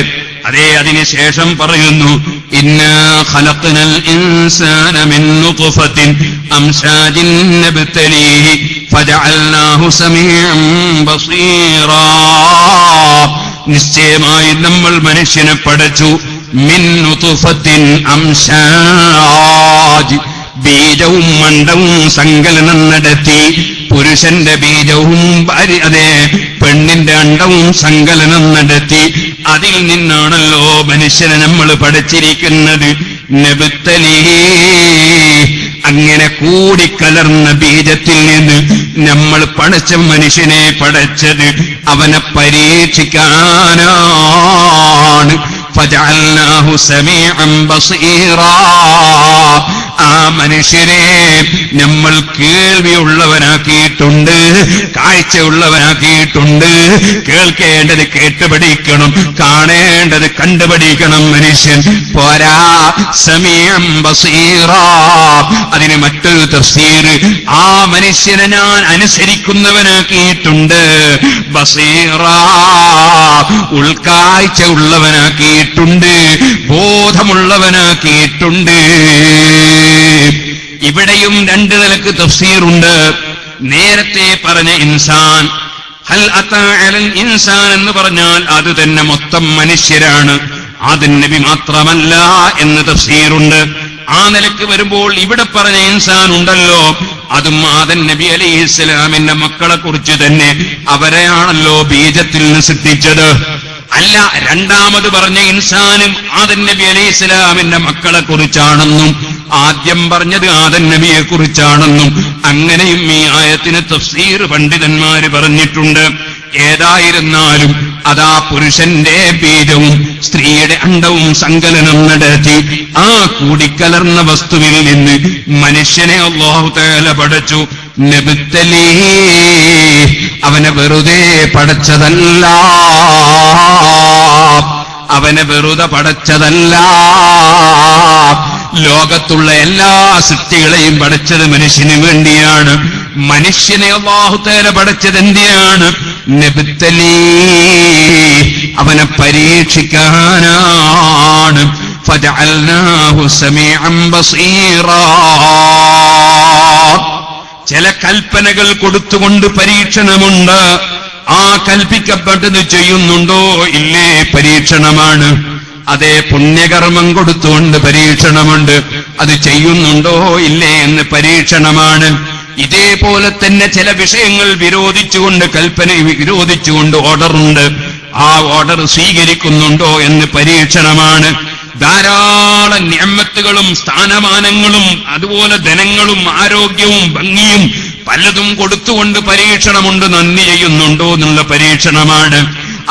അതേ അതിനുശേഷം പറയുന്നു, ഇന്നാ ഖലഖ്നൽ ഇൻസാന മിൻ നുത്ഫത്തിൻ അംശാജിൻ നബ്തലീഹി ഫജഅൽനാഹു സമീഅൻ ബസീറാ. നിശ്ചയമായി നമ്മൾ മനുഷ്യനെ പടച്ചു മിൻ നുത്ഫത്തിൻ അംശാജ്, ബീജവും മണ്ഡവും സങ്കലനം നടത്തി. പുരുഷന്റെ ബീജവും അതേ പെണ്ണിന്റെ അണ്ഡവും സങ്കലനം നടത്തി. അതിൽ നിന്നാണല്ലോ മനുഷ്യനെ നമ്മൾ പഠിച്ചിരിക്കുന്നത്. നബ്തലീ, അങ്ങനെ കൂടിക്കലർന്ന ബീജത്തിൽ നിന്ന് നമ്മൾ പഠിച്ച മനുഷ്യനെ പഠിച്ചത് അവനെ പരീക്ഷിക്കാനാണ്. ഫജഅൽനാഹു സമീഅൻ ബസീറാ. ആ മനുഷ്യനെ നമ്മൾ കേൾവിയുള്ളവനാക്കിയിട്ടുണ്ട്, കാഴ്ചയുള്ളവനാക്കിയിട്ടുണ്ട്. കേൾക്കേണ്ടത് കേട്ടുപഠിക്കണം, കാണേണ്ടത് കണ്ടുപഠിക്കണം മനുഷ്യൻ. പോരാ, സമീഅൻ ബസീറാ. അതിന് മറ്റൊരു തഫ്സീർ, ആ മനുഷ്യനെ ഞാൻ അനുസരിക്കുന്നവനാക്കിയിട്ടുണ്ട്. ബസീറാ, ഉൾക്കാഴ്ച ഉള്ളവനാക്കിയിട്ടുണ്ട്, ബോധമുള്ളവനാക്കിയിട്ടുണ്ട്. ഇവിടെയും രണ്ട് നിലക്ക് തഫ്സീറുണ്ട്. നേരത്തെ പറഞ്ഞ ഇൻസാൻ, ഹൽ അതാ അലൽ ഇൻസാൻ എന്ന് പറഞ്ഞാൽ അത് തന്നെ മൊത്തം മനുഷ്യരാണ്, ആദം നബി മാത്രമല്ല എന്ന് തഫ്സീറുണ്ട്. ആ നിലക്ക് വരുമ്പോൾ ഇവിടെ പറഞ്ഞ ഇൻസാൻ ഉണ്ടല്ലോ, അതും ആദം നബി അലൈഹിസ്സലാമിന്റെ മക്കളെ കുറിച്ച് തന്നെ. അവരെയാണല്ലോ ബീജത്തിൽ നിന്ന് സൃഷ്ടിച്ചത്. അല്ല, രണ്ടാമത് പറഞ്ഞ ഇൻസാനും ആദം നബി അലൈഹിസ്സലാമിന്റെ മക്കളെ കുറിച്ചാണെന്നും ആദ്യം പറഞ്ഞത് ആദം നബിയെ കുറിച്ചാണെന്നും അങ്ങനെയും ഈ ആയത്തിന് തഫ്സീർ പണ്ഡിതന്മാര് പറഞ്ഞിട്ടുണ്ട്. ഏതായിരുന്നാലും അതാ പുരുഷന്റെ ബീജവും സ്ത്രീയുടെ അണ്ഡവും സങ്കലനം നടത്തി ആ കൂടിക്കലർന്ന വസ്തുവിൽ നിന്ന് മനുഷ്യനെ അല്ലാഹു തആല പടച്ചു. നബ്തലീ, അവനെ വെറുതെ പടച്ചതല്ല, അവനെ വെറുതെ പടച്ചതല്ല. ലോകത്തുള്ള എല്ലാ സൃഷ്ടികളെയും പടച്ചത് മനുഷ്യന് വേണ്ടിയാണ്. മനുഷ്യനെ അല്ലാഹു തആല പടച്ചത് എന്തിനാണ്? നബ്തലീ, അവനെ പരീക്ഷിക്കാനാണ്. ഫജഅൽനാഹു സമീഅൻ ബസീറാ. ചില കൽപ്പനകൾ കൊടുത്തുകൊണ്ട് പരീക്ഷണമുണ്ട്. ആ കൽപ്പിക്കപ്പെട്ടത് ചെയ്യുന്നുണ്ടോ ഇല്ലേ പരീക്ഷണമാണ്. അതേ, പുണ്യകർമ്മം കൊടുത്തുകൊണ്ട് പരീക്ഷണമുണ്ട്, അത് ചെയ്യുന്നുണ്ടോ ഇല്ലേ എന്ന് പരീക്ഷണമാണ്. ഇതേപോലെ തന്നെ ചില വിഷയങ്ങൾ വിരോധിച്ചുകൊണ്ട്, കൽപ്പന വിരോധിച്ചുകൊണ്ട് ഓർഡറുണ്ട്, ആ ഓർഡർ സ്വീകരിക്കുന്നുണ്ടോ എന്ന് പരീക്ഷണമാണ്. ധാരാളം നിഅമത്തുകളും സ്ഥാനമാനങ്ങളും അതുപോലെ ധനങ്ങളും ആരോഗ്യവും ഭംഗിയും പലതും കൊടുത്തുകൊണ്ട് പരീക്ഷണമുണ്ട്, നന്ദി ചെയ്യുന്നുണ്ടോ എന്നുള്ള പരീക്ഷണമാണ്.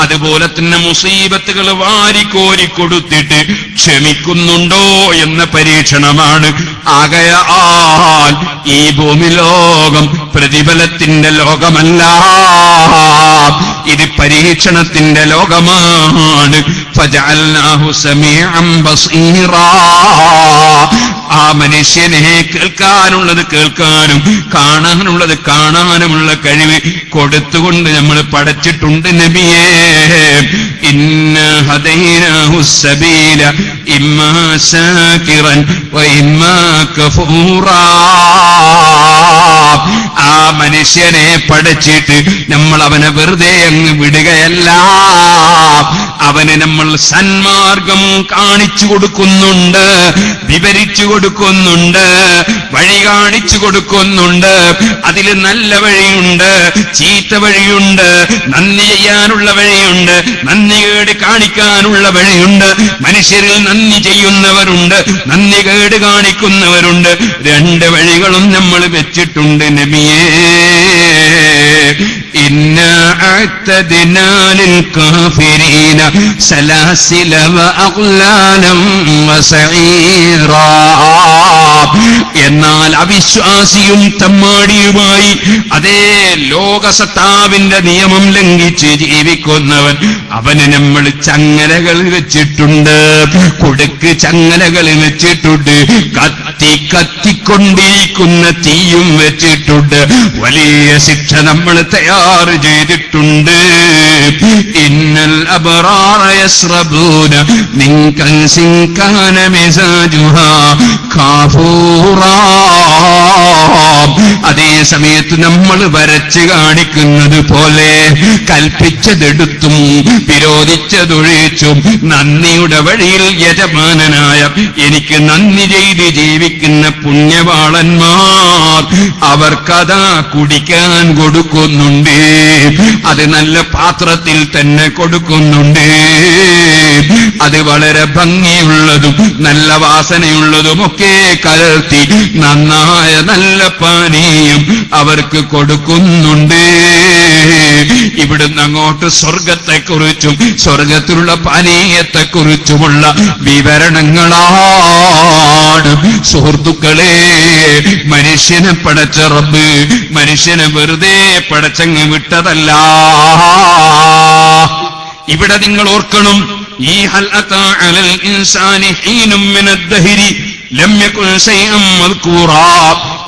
അതുപോലെ തന്നെ മുസീബത്തുകൾ വാരിക്കോരി കൊടുത്തിട്ട് ക്ഷമിക്കുന്നുണ്ടോ എന്ന പരീക്ഷണമാണ്. ആകയാൽ ഈ ഭൂമി ലോകം പ്രതിഫലത്തിന്റെ ലോകമല്ല, ഇത് പരീക്ഷണത്തിന്റെ ലോകമാണ്. ഫജഅൽനാഹു സമീഅൻ ബസീറാ. ആ മനുഷ്യനെ കേൾക്കാനുള്ളത് കേൾക്കാനും കാണാനുള്ളത് കാണാനുമുള്ള കഴിവ് കൊടുത്തുകൊണ്ട് നമ്മൾ പടച്ചിട്ടുണ്ട് നബിയേ. ഇന്നാ ഹദൈനാഹു സബീല ഇമ്മാ ശാകിറൻ വ ഇമ്മാ കഫൂറാ. ആ മനുഷ്യനെ പഠിച്ചിട്ട് നമ്മൾ അവനെ വെറുതെ അങ്ങ് വിടുകയല്ല, അവന് നമ്മൾ സന്മാർഗം കാണിച്ചു കൊടുക്കുന്നുണ്ട്, വിവരിച്ചു കൊടുക്കുന്നുണ്ട്, വഴി കാണിച്ചു കൊടുക്കുന്നുണ്ട്. അതിൽ നല്ല വഴിയുണ്ട്, ചീത്ത വഴിയുണ്ട്, നന്ദി ചെയ്യാനുള്ള വഴിയുണ്ട്, നന്ദികേട് കാണിക്കാനുള്ള വഴിയുണ്ട്. മനുഷ്യരിൽ നന്ദി ചെയ്യുന്നവരുണ്ട്, നന്ദികേട് കാണിക്കുന്നവരുണ്ട്. രണ്ട് വഴികളും നമ്മൾ വെച്ചിട്ടുണ്ട് നബിയേ. ഇന്നാ അഅ്തദ്നാ ലിൽ കാഫിരീന സലാസില വഅഗ്ലാലൻ വസഈറാ. എന്നാൽ അവിശ്വാസിയും തമ്മാടിയുമായി അതേ ലോകസത്താവിന്റെ നിയമം ലംഘിച്ച് ജീവിക്കുന്നവൻ, അവന് നമ്മൾ ചങ്ങലകൾ വെച്ചിട്ടുണ്ട്, കൊടുക്ക് ചങ്ങലകൾ വെച്ചിട്ടുണ്ട്, കത്തിക്കൊണ്ടിരിക്കുന്ന തീയും വെച്ചിട്ടുണ്ട്, വലിയ ശിക്ഷ നമ്മൾ തയ്യാർ ചെയ്തിട്ടുണ്ട്. ഇന്നൽ അബ്റാറ യശ്റബൂന മിൻ കൻസിൻ കാന മിസാജുഹാ കാഫൂറാ. അതേ സമയത്ത് നമ്മൾ വരച്ച് കാണിക്കുന്നത് പോലെ കൽപ്പിച്ചതെടുത്തും വിരോധിച്ചതൊഴിച്ചും നന്ദിയുടെ വഴിയിൽ യജമാനനായ എനിക്ക് നന്ദി ചെയ്ത് ജീവിക്കുന്ന പുണ്യവാളന്മാർ അവർക്കതാ കുടിക്കാൻ കൊടുക്കുന്നുണ്ട്. അത് നല്ല പാത്രത്തിൽ തന്നെ കൊടുക്കുന്നുണ്ട്. അത് വളരെ ഭംഗിയുള്ളതും നല്ല വാസനയുള്ളതുമൊക്കെ കലർത്തി നന്നായ നല്ല പാനീയം അവർക്ക് കൊടുക്കുന്നുണ്ട്. ഇവിടുന്ന് അങ്ങോട്ട് സ്വർഗത്തെക്കുറിച്ചും സ്വർഗത്തിലുള്ള പാനീയത്തെക്കുറിച്ചുമുള്ള വിവരണങ്ങളാണ്. സുഹൃത്തുക്കളെ, മനുഷ്യനെ പടച്ച റബ്ബ് മനുഷ്യനെ വെറുതെ പടച്ചങ്ങ് വിട്ടതല്ല. ഇവിടെ നിങ്ങൾ ഓർക്കണം, ഈ ഹൽ അതാ അലൽ ഇൻസാനി ഹീനും മിനദ്ദഹരി ലം യകുൻ ശൈഅൻ മദ്കൂറാ.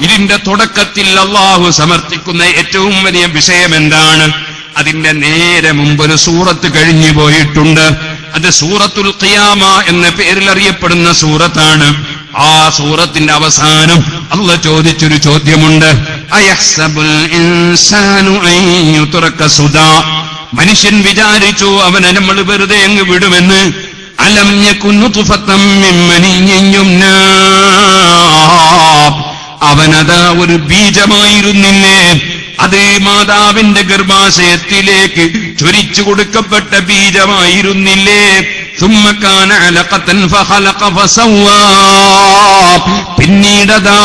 ഇതിന്റെ തുടക്കത്തിൽ അല്ലാഹു സമർത്ഥിക്കുന്ന ഏറ്റവും വലിയ വിഷയം എന്താണ്? അതിന്റെ നേരെ മുമ്പൊരു സൂറത്ത് കഴിഞ്ഞു പോയിട്ടുണ്ട്. അത് സൂറത്തുൽ ഖിയാമ എന്ന പേരിൽ അറിയപ്പെടുന്ന സൂറത്താണ്. ആ സൂറത്തിന്റെ അവസാനം അല്ലാഹു ചോദിച്ചൊരു ചോദ്യമുണ്ട്. അയഹ്സബുൽ ഇൻസാനു അൻ യുത്രക സുദാ. മനുഷ്യൻ വിചാരിച്ചു അവനെ നമ്മൾ വെറുതെ അങ്ങ് വിടുമെന്ന്. അലം യകുൻ നുത്ഫതം മിൻ മനിയ്യിൻ യുംനാ. അവനതാ ഒരു ബീജമായിരുന്നില്ലേ, അത് മാതാവിന്റെ ഗർഭാശയത്തിലേക്ക് ചൊരിച്ചു കൊടുക്കപ്പെട്ട ബീജമായിരുന്നില്ലേ. ثم كان علقة فخلق فسوى. പിന്നീടതാ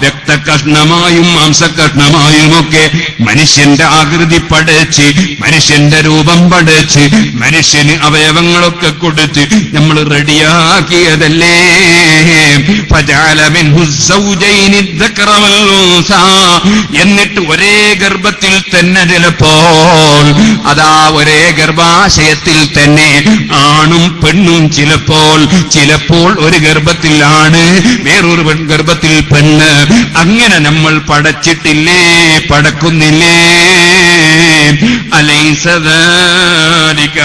രക്തകഷ്ണമായും മാംസകഷ്ണമായുമൊക്കെ മനുഷ്യന്റെ ആകൃതി പടച്ച് മനുഷ്യന്റെ രൂപം പടച്ച് മനുഷ്യന് അവയവങ്ങളൊക്കെ കൊടുത്ത് നമ്മൾ റെഡിയാക്കിയതല്ലേ. എന്നിട്ട് ഒരേ ഗർഭത്തിൽ തന്നെ ചിലപ്പോൾ അതാ ഒരേ ഗർഭാശയത്തിൽ തന്നെ ആണും പെണ്ണും ചിലപ്പോൾ ഒരു ഗർഭത്തിൽ ആണ്, വേറൊരു ഗർഭത്തിൽ പെണ്ണ്. അങ്ങനെ നമ്മൾ പടച്ചിട്ടില്ലേ, പടക്കുന്നില്ലേ? അലൈസ ദാലിക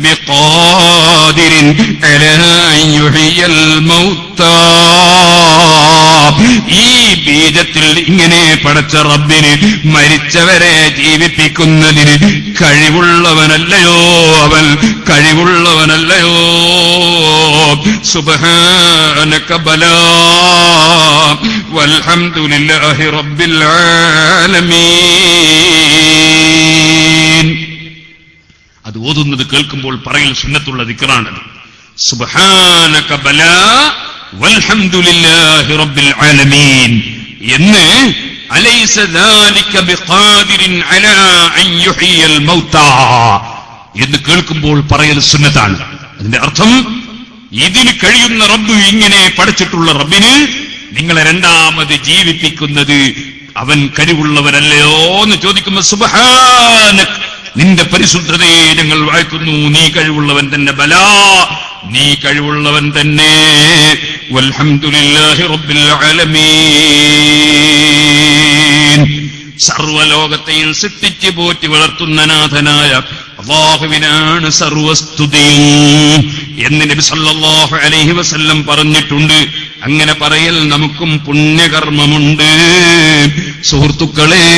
ബിഖാദിരിൻ അലാ അൻ യുഹ്യിയൽ മൗതാ. ഈ ബീജത്തിൽ ഇങ്ങനെ പടച്ച റബ്ബിന് മരിച്ചവരെ ജീവിപ്പിക്കുന്നതിന് കഴിവുള്ളവനല്ലയോ അവൻ? കഴിവുള്ളവനല്ലയോ? സുബ്ഹാനക ബലാ വൽഹംദുലില്ലാഹി റബ്ബിൽ ആലമീൻ. അത് ഓതുന്നത് കേൾക്കുമ്പോൾ പറയൽ സുന്നത്തുള്ള ദിക്റാണത്. സുബ്ഹാനക ബലാ വൽഹംദുലില്ലാഹി റബ്ബിൽ ആലമീൻ എന്ന് അലൈസ ദാലിക ബിഖാദിരിൻ അലാ അൻ യുഹ്യിയൽ മൗതാ എന്ന് കേൾക്കുമ്പോൾ പറയൽ സുന്നത്താണ്. അതിന്റെ അർത്ഥം, ഇതിന് കഴിയുന്ന റബ്ബ്, ഇങ്ങനെ പഠിച്ചിട്ടുള്ള റബ്ബിന് നിങ്ങളെ രണ്ടാമത് ജീവിപ്പിക്കുന്നത് അവൻ കഴിവുള്ളവരല്ലയോ എന്ന് ചോദിക്കുമ്പോൾ സുബ്ഹാനക, നിന്റെ പരിശുദ്ധതയെ ഞങ്ങൾ വാഴ്ത്തുന്നു, നീ കഴിവുള്ളവൻ തന്നെ. ബലാ, നീ കഴിവുള്ളവൻ തന്നെ. വൽഹംദുലില്ലാഹി റബ്ബിൽ ആലമീൻ. സർവലോകത്തെയും സൃഷ്ടിച്ച് പോറ്റി വളർത്തുന്ന നാഥനായ അല്ലാഹുവിനാണ് സർവസ്തുതിയും എന്ന് നബി സല്ലല്ലാഹു അലൈഹി വസല്ലം പറഞ്ഞിട്ടുണ്ട്. അങ്ങനെ പറയൽ നമുക്കും പുണ്യകർമ്മമുണ്ട്. സുഹൃത്തുക്കളെ,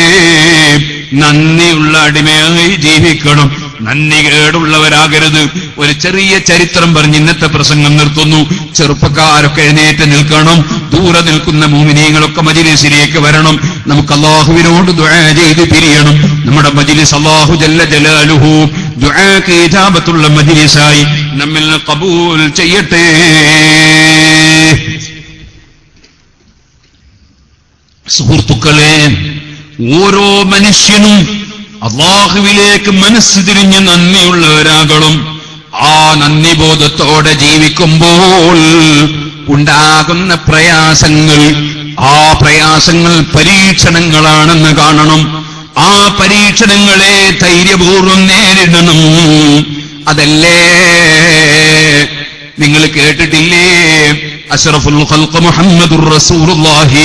നന്ദിയുള്ള അടിമയായി ജീവിക്കണം, നന്ദി കേടുള്ളവരാകരുത്. ഒരു ചെറിയ ചരിത്രം പറഞ്ഞ് ഇന്നത്തെ പ്രസംഗം നിർത്തുന്നു. ചെറുപ്പക്കാരൊക്കെ എഴുന്നേറ്റ് നിൽക്കണം. ദൂരെ നിൽക്കുന്ന മുഅ്മിനീങ്ങളൊക്കെ മജ്‌ലിസിലേക്ക് വരണം. നമുക്ക് അല്ലാഹുവിനോട് ദുആ ചെയ്ത് പിരിയണം. നമ്മുടെ മജ്‌ലിസ് അല്ലാഹു ജല്ല ജലാലുഹു ദുആക്ക് ഇജാബത്തുള്ള മജ്‌ലിസായി നമ്മിൽ ഖബൂൽ ചെയ്യട്ടെ. സുഹൃത്തുക്കളെ, ഓരോ മനുഷ്യനും അല്ലാഹുവിലേക്ക് മനസ്സ് തിരിഞ്ഞ് നന്ദിയുള്ളവരാകണം. ആ നന്ദിബോധത്തോടെ ജീവിക്കുമ്പോൾ ഉണ്ടാകുന്ന പ്രയാസങ്ങൾ, ആ പ്രയാസങ്ങൾ പരീക്ഷണങ്ങളാണെന്ന് കാണണം. ആ പരീക്ഷണങ്ങളെ ധൈര്യപൂർവ്വം നേരിടണം. അതല്ലേ നിങ്ങൾ കേട്ടിട്ടില്ലേ, അഷ്റഫുൽ ഖൽഖ് മുഹമ്മദുർ റസൂലുള്ളാഹി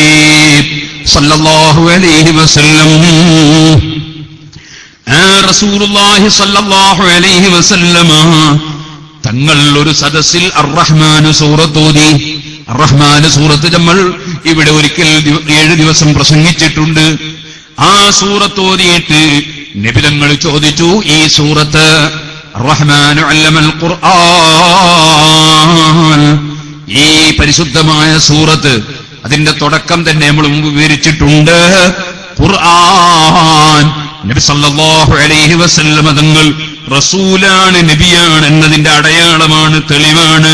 സല്ലല്ലാഹു അലൈഹി വസല്ലം, റസൂലുള്ളാഹി സല്ലല്ലാഹു അലൈഹി വസല്ലമ തങ്ങൾ ഒരു സദസ്സിൽ അർ-റഹ്മാൻ സൂറത്ത് ഓതി. അർ-റഹ്മാൻ സൂറത്ത് നമ്മൾ ഇവിടെ ഒരിക്കൽ 7 ദിവസം പ്രസംഗിച്ചിട്ടുണ്ട്. ആ സൂറത്ത് ഓതിയിട്ട് നബി തങ്ങൾ ചോദിച്ചു, ഈ സൂറത്ത് റഹ്മാൻ അല്ലമൽ ഖുർആൻ, ഈ പരിശുദ്ധമായ സൂറത്ത്, അതിന്റെ തുടക്കം തന്നെ നമ്മൾ മുമ്പ് വിവരിച്ചിട്ടുണ്ട്. ഖുർആൻ നബി സല്ലല്ലാഹു അലൈഹി വസല്ലം തങ്ങൾ റസൂലാണ്, നബിയാണ് എന്നതിന്റെ അടയാളമാണ്, തെളിവാണ്.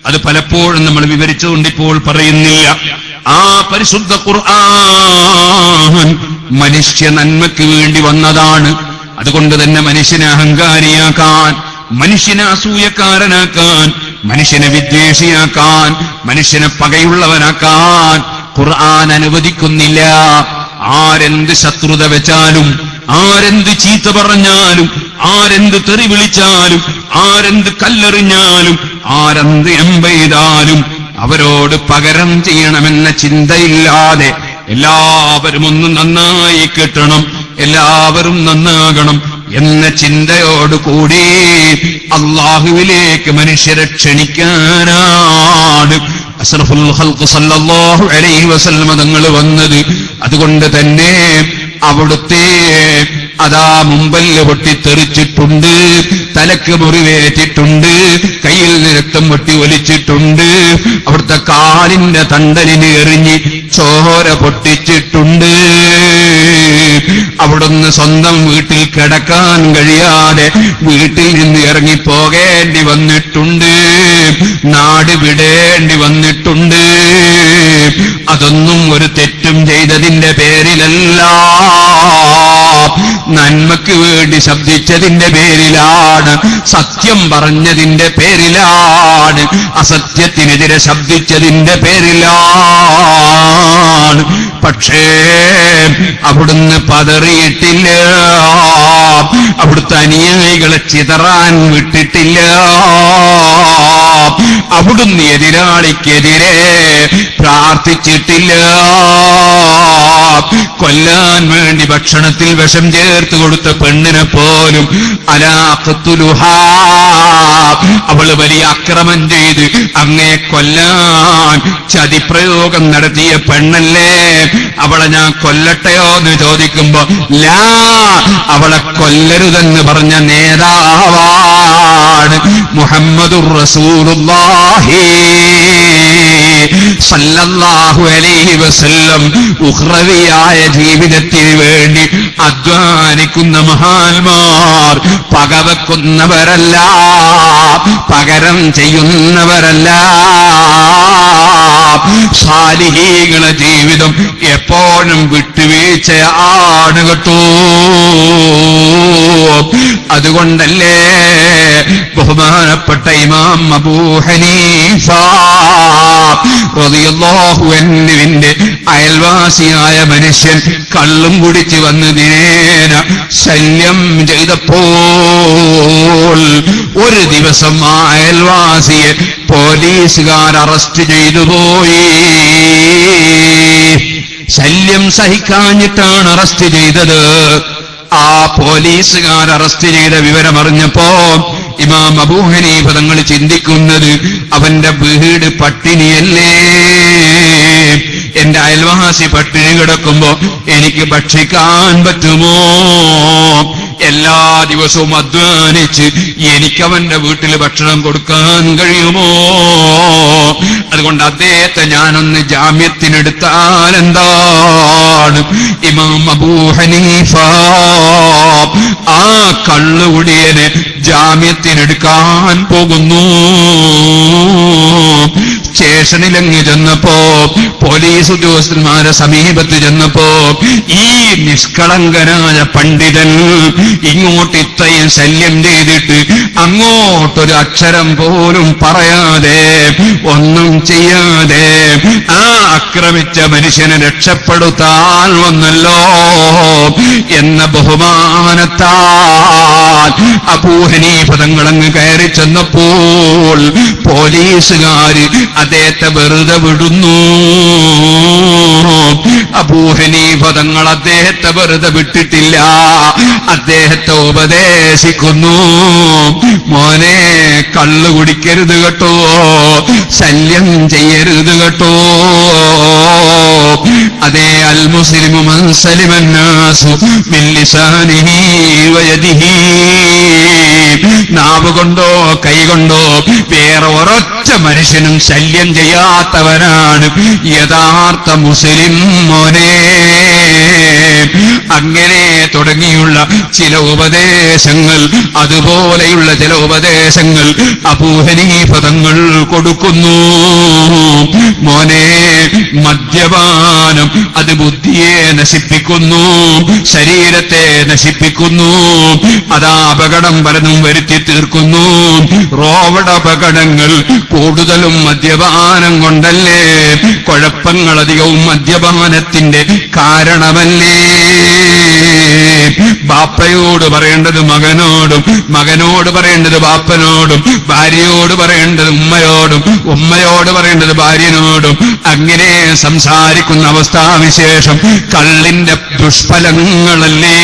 അത് പലപ്പോഴും നമ്മൾ വിവരിച്ചുകൊണ്ട് ഇപ്പോൾ പറയുന്നില്ല. ആ പരിശുദ്ധ ഖുർആൻ മനുഷ്യ നന്മയ്ക്ക് വേണ്ടി വന്നതാണ്. അതുകൊണ്ട് തന്നെ മനുഷ്യനെ അഹങ്കാരിയാക്കാൻ, മനുഷ്യനെ അസൂയക്കാരനാക്കാൻ, മനുഷ്യനെ വിദ്വേഷിയാക്കാൻ, മനുഷ്യനെ പകയുള്ളവനാക്കാൻ ഖുർആൻ അനുവദിക്കുന്നില്ല. ആരെന്ത് ശത്രുത വെച്ചാലും, ആരെന്ത് ചീത്ത പറഞ്ഞാലും, ആരെന്ത് തെറി വിളിച്ചാലും, ആരെന്ത് കല്ലെറിഞ്ഞാലും, ആരെന്ത് എമ്പെയ്താലും അവരോട് പകരം ചെയ്യണമെന്ന ചിന്തയില്ലാതെ എല്ലാവരും ഒന്ന് നന്നായി കിട്ടണം, എല്ലാവരും നന്നാകണം എന്ന ചിന്തയോടുകൂടി അല്ലാഹുവിലേക്ക് മനുഷ്യരെ ക്ഷണിക്കാനാണ് അഷ്റഫുൽ ഖൽഖ് സല്ലല്ലാഹു അലൈഹി വസല്ലം തങ്ങൾ വന്നത്. അതുകൊണ്ട് തന്നെ അവിടുത്തെ അതാ മുമ്പല്ല് പൊട്ടിത്തെറിച്ചിട്ടുണ്ട്, തലക്ക് മുറിവേറ്റിട്ടുണ്ട്, കയ്യിൽ നിന്ന് രക്തം പൊട്ടി ഒലിച്ചിട്ടുണ്ട്, അവിടുത്തെ കാലിന്റെ തണ്ടലിന് എറിഞ്ഞ് ചോര പൊട്ടിച്ചിട്ടുണ്ട്. അവിടുന്ന് സ്വന്തം വീട്ടിൽ കിടക്കാൻ കഴിയാതെ വീട്ടിൽ നിന്ന് ഇറങ്ങിപ്പോകേണ്ടി വന്നിട്ടുണ്ട്, നാട് വിടേണ്ടി വന്നിട്ടുണ്ട്. അതൊന്നും ഒരു തെറ്റും ചെയ്തതിന്റെ പേരിലല്ല, നന്മയ്ക്ക് വേണ്ടി ശബ്ദിച്ചതിന്റെ പേരിലാണ്, സത്യം പറഞ്ഞതിന്റെ പേരിലാണ്, അസത്യത്തിനെതിരെ ശബ്ദിച്ചതിന്റെ പേരിലാണ്. പക്ഷേ അവിടുന്ന് പതറിയിട്ടില്ല, അവിടുത്തെ അനുയായികളെ ചിതറാൻ വിട്ടിട്ടില്ല, അവിടുന്ന് എതിരാളിക്കെതിരെ പ്രാർത്ഥിച്ചിട്ടില്ല. കൊല്ലാൻ വേണ്ടി ഭക്ഷണത്തിൽ വിഷം ചേർത്ത് കൊടുത്ത പെണ്ണിനെ പോലും അലാഖത്തുലുഹാ, അവള് വലിയ അക്രമം ചെയ്ത് അങ്ങേ കൊല്ലാൻ ചതിപ്രയോഗം നടത്തിയ പെണ്ണല്ലേ, അവളെ ഞാൻ കൊല്ലട്ടെയോ എന്ന് ചോദിക്കുമ്പോ ലാ, അവളെ കൊല്ലരുതെന്ന് പറഞ്ഞ നേതാവാണ് മുഹമ്മദുർ റസൂലുള്ളാഹി സല്ലല്ലാഹു അലൈഹി വസല്ലം. ഉഖ്റവിയായ ജീവിതത്തിന് വേണ്ടി അധ്വാനിക്കുന്ന മഹാന്മാർ പകവെക്കുന്നവരല്ല, പകരം ചെയ്യുന്നവരല്ല. സാലിഹീകളെ ജീവിതം എപ്പോഴും വിട്ടുവീഴ്ചയാണ് കേട്ടോ. അതുകൊണ്ടല്ലേ ബഹുമാനപ്പെട്ട ഇമാം അബൂ ഹനീഫ റളിയല്ലാഹു അൻഹുവിന്റെ അയൽവാസിയായ മനുഷ്യൻ കള്ളും കുടിച്ച് വന്ന് ദിനേന ശല്യം ചെയ്തപ്പോൾ ഒരു ദിവസം ആ അയൽവാസിയെ പോലീസുകാർ അറസ്റ്റ് ചെയ്തു പോയി. ശല്യം സഹിക്കാഞ്ഞിട്ടാണ് അറസ്റ്റ് ചെയ്തത്. ആ പോലീസുകാർ അറസ്റ്റ് ചെയ്ത വിവരമറിഞ്ഞപ്പോ ഇമാം അബൂ ഹനീഫ തങ്ങൾ ചിന്തിക്കുന്നത്, അവന്റെ വീട് പട്ടിണിയല്ലേ, എന്റെ അയൽവാസി പട്ടിണി കിടക്കുമ്പോ എനിക്ക് ഭക്ഷിക്കാൻ പറ്റുമോ? എല്ലാ ദിവസവും അധ്വാനിച്ച് എനിക്കവന്റെ വീട്ടിൽ ഭക്ഷണം കൊടുക്കാൻ കഴിയുമോ? അതുകൊണ്ട് അദ്ദേഹത്തെ ഞാനൊന്ന് ജാമ്യത്തിനെടുത്താൽ എന്താണ്? ഇമാം അബൂ ഹനീഫ ആ കള്ളുകുടിയനെ ജാമ്യത്തിനെടുക്കാൻ പോകുന്നു. സ്റ്റേഷനിലങ്ങ് ചെന്നപ്പോ, പോലീസ് ഉദ്യോഗസ്ഥന്മാരെ സമീപത്ത് ചെന്നപ്പോ, ഈ നിഷ്കളങ്കനായ പണ്ഡിതൻ ഇങ്ങോട്ട് ഇത്രയും ശല്യം ചെയ്തിട്ട് അങ്ങോട്ടൊരു അക്ഷരം പോലും പറയാതെ, ഒന്നും ചെയ്യാതെ ആ ആക്രമിച്ച മനുഷ്യനെ രക്ഷപ്പെടുത്താൻ വന്നല്ലോ എന്ന ബഹുമാനത്താൽ അബൂ ഹനീഫ തങ്ങളങ്ങ് കയറി ചെന്നപ്പോൾ പോലീസുകാര് അദ്ദേഹത്തെ വെറുതെ വിടുന്നു. അബൂ ഹനീഫ തങ്ങൾ അദ്ദേഹത്തെ വെറുതെ വിട്ടിട്ടില്ല, അദ്ദേഹത്തെ ഉപദേശിക്കുന്നു. മോനെ, കള്ളു കുടിക്കരുത് കേട്ടോ, ശല്യം ചെയ്യരുത് കേട്ടോ. അതേ, അൽ മുസ്ലിമു മൻ സലിമന്നാസു മിൻ ലിസാനിഹി വയദിഹി. നാവ് കൊണ്ടോ കൈകൊണ്ടോ വേറെ ഒരൊറ്റ മനുഷ്യനും ശല്യം ചെയ്യാത്തവനാണ് യഥാർത്ഥ മുസ്ലിം മോനെ. അങ്ങനെ തുടങ്ങിയുള്ള ചില ഉപദേശങ്ങൾ, അതുപോലെയുള്ള ചില ഉപദേശങ്ങൾ അബൂ ഹനീഫ തങ്ങൾ കൊടുക്കുന്നു. മോനെ, മദ്യപാനം അത് ബുദ്ധിയെ നശിപ്പിക്കുന്നു, ശരീരത്തെ നശിപ്പിക്കുന്നു, അതാ അപകടം പലതും വരുത്തി തീർക്കുന്നു. റോഡ് അപകടങ്ങൾ കൂടുതലും മദ്യപാനം കൊണ്ടല്ലേ? കുഴപ്പങ്ങളധികവും മദ്യപാനത്തിന്റെ കാരണമല്ലേ? ബാപ്പയോട് പറയേണ്ടത് മകനോടും, മകനോട് പറയേണ്ടത് ബാപ്പനോടും, ഭാര്യയോട് പറയേണ്ടത് ഉമ്മയോടും, ഉമ്മയോട് പറയേണ്ടത് ഭാര്യനോടും, അങ്ങനെ സംസാരിക്കുന്ന അവസ്ഥാവിശേഷം കള്ളിന്റെ ദുഷ്ഫലങ്ങളല്ലേ?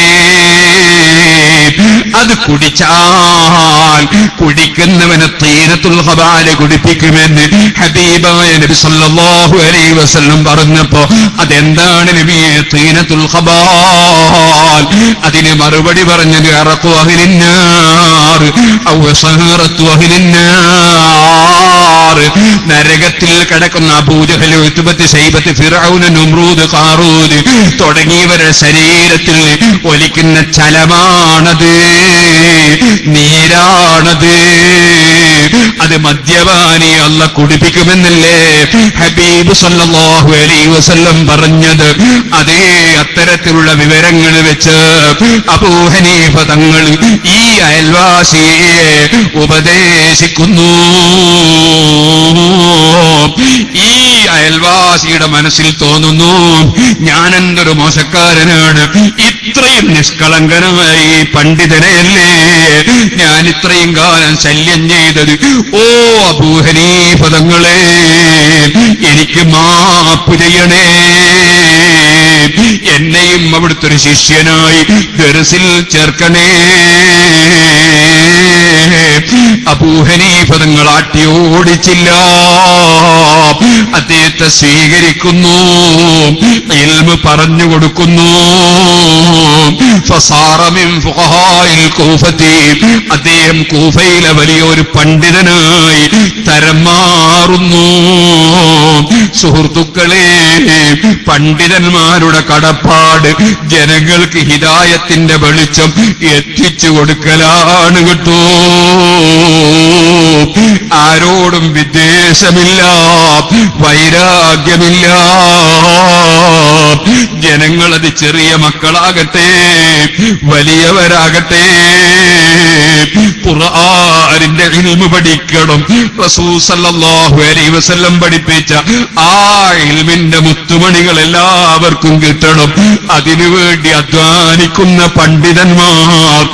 അത് കുടിച്ചാൽ കുടിക്കുന്നവന് തീനത്തുൽ ഖബാല് കുടിപ്പിക്കുമെന്ന് ഹബീബായ നബി സല്ലല്ലാഹു അലൈഹി വസല്ലം പറഞ്ഞപ്പോ, അതെന്താണ് നബിയെ തീനത്തുൽ ഖബാൽ? അതിന് മറുപടി പറഞ്ഞത് അറഖു അഹ്ലിന്നാർ ഔ സഹറത്തു അഹ്ലിന്നാർ. നരകത്തിൽ കിടക്കുന്ന അബൂജഹൽ, ഉത്ബത്ത്, ശൈബത്ത്, ഫിർഔൻ, നമ്രൂദ്, ഖാറൂൻ തുടങ്ങിയവരുടെ ശരീരത്തിൽ ഒലിക്കുന്ന ചലമാണത്, നീരാണത്. അത് മദ്യപാനി അല്ലാഹു കുടിപ്പിക്കുമെന്നല്ലേ ഹബീബ് സല്ലല്ലാഹു അലൈഹി വസല്ലം പറഞ്ഞത്? അതേ, അത്തരത്തിലുള്ള വിവരങ്ങൾ വെച്ച് അബൂ ഹനീഫ തങ്ങൾ ഈ അയൽവാസിയെ ഉപദേശിക്കുന്നു. ഈ അയൽവാസിയുടെ മനസ്സിൽ തോന്നുന്നു, ഞാനെന്തൊരു മോശക്കാരനാണ്, ഇത്രയും നിഷ്കളങ്കനായി പണ്ഡിതനെയല്ലേ ഞാൻ ഇത്രയും കാലം ശല്യം ചെയ്തത്. ഓ അബൂ ഹനീഫ തങ്ങളെ, എനിക്ക് മാപ്പ് ചെയ്യണേ, എന്നെയും അവിടുത്തെ ഒരു ശിഷ്യനായി ദർസിൽ ചേർക്കണേ. അബൂ ഹനീഫ തങ്ങൾ ആട്ടി ഓടിച്ചില്ല, അദ്ദേഹത്തെ സ്വീകരിക്കുന്നു, ഇൽമ് പറഞ്ഞു കൊടുക്കുന്നു. ഫസാറ മിൻ ഫുഖഹാഇൽ കൂഫത്തി, അദ്ദേഹം കൂഫയിലെ വലിയൊരു പണ്ഡിതനായി തരം മാറുന്നു. സുഹൃത്തുക്കളെ, പണ്ഡിതന്മാരുടെ കടപ്പാട് ജനങ്ങൾക്ക് ഹിദായത്തിന്റെ വെളിച്ചം എത്തിച്ചു കൊടുക്കലാണ് കേട്ടോ. ആരോടും വിദ്വേഷമില്ല, വൈരാഗ്യമില്ല. ജനങ്ങളത് ചെറിയ മക്കളാകട്ടെ, വലിയവരാകട്ടെ, ഖുർആനിന്റെ ഇൽമു പഠിക്കണം. റസൂൽ സല്ലല്ലാഹു അലൈഹി വസല്ലം പഠിപ്പിച്ച ആ ഇൽമിന്റെ മുത്തുമണികൾ എല്ലാവർക്കും കിട്ടണം. അതിനുവേണ്ടി അധ്വാനിക്കുന്ന പണ്ഡിതന്മാർ,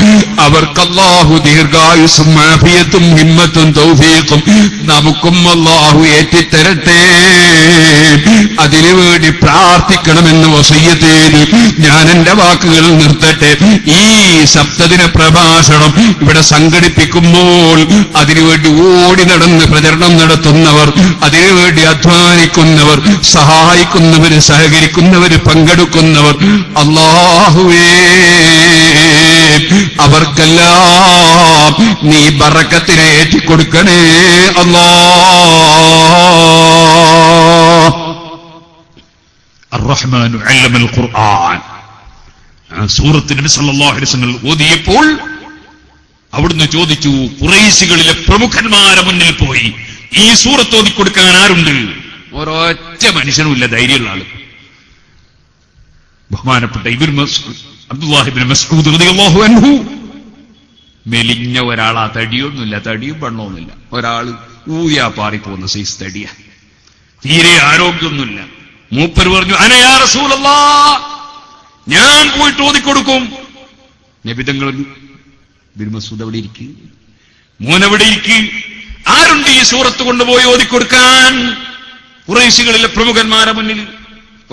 അവർക്ക് അല്ലാഹു ദീർഘായുസ്സും ആഫിയത്തും ഹിമ്മത്തും തൗഫീഖും നമുക്കും അല്ലാഹു ഏറ്റിത്തരട്ടെ. അതിനുവേണ്ടി പ്രാർത്ഥിക്കണമെന്ന് വസിയ്യത്ത് ചെയ്ത് ഞാൻ എന്റെ വാക്കുകൾ നിർത്തട്ടെ. ഈ സപ്തദിന പ്രഭാഷണം ഇവിടെ സംഘടിപ്പിക്കുമ്പോൾ അതിനുവേണ്ടി ഓടി നടന്ന് പ്രചരണം നടത്തുന്നവർ, അതിനുവേണ്ടി അധ്വാനിക്കുന്നവർ, സഹായിക്കുന്നവര്, സഹകരിക്കുന്നവര്, പങ്കെടുക്കുന്നവർ, അല്ലാഹുവേ അവർക്കെല്ലാം നീ ബറക്കത്തിനെ ഏറ്റിക്കൊടുക്കണേ അല്ലാഹ്. അർ-റഹ്മാനു അല്ലമൽ ഖുർആൻ സൂറത്ത് നബി സല്ലല്ലാഹു അലൈഹി വസല്ലം ഓതിയപ്പോൾ അവിടുന്ന് ചോദിച്ചു, ഖുറൈശികളിലെ പ്രമുഖന്മാരെ മുന്നിൽ പോയി ഈ സൂറത്ത് ഓതിക്കൊടുക്കാൻ ആരുണ്ട്? ഒരൊറ്റ മനുഷ്യനുമില്ല ധൈര്യമുള്ള ആള്. ബഹുമാനപ്പെട്ട അബ്ദുല്ലാഹി ഇബ്നു മസ്ഊദ് റളിയല്ലാഹു അൻഹു മെലിഞ്ഞ ഒരാളാ, തടിയൊന്നുമില്ല, തടിയും വണ്ണമൊന്നുമില്ല, ഒരാള് ഊയാ പാറിപ്പോകുന്ന സൈസ് തടിയ, തീരെ ആരോഗ്യമൊന്നുമില്ല. മൂപ്പര് പറഞ്ഞു, അന യാ റസൂലല്ലാഹ്, ഞാൻ പോയിട്ട് ഓതിക്കൊടുക്കും. നബി തങ്ങൾ ഇബ്നു മസ്ഊദ് അവിടെ ഇരിക്കും, മോനെവിടെ ഇരിക്കും, ആരുണ്ട് ഈ സൂറത്ത് കൊണ്ടുപോയി ഓതിക്കൊടുക്കാൻ? ഖുറൈശികളിലെ പ്രമുഖന്മാരെ മുന്നിൽ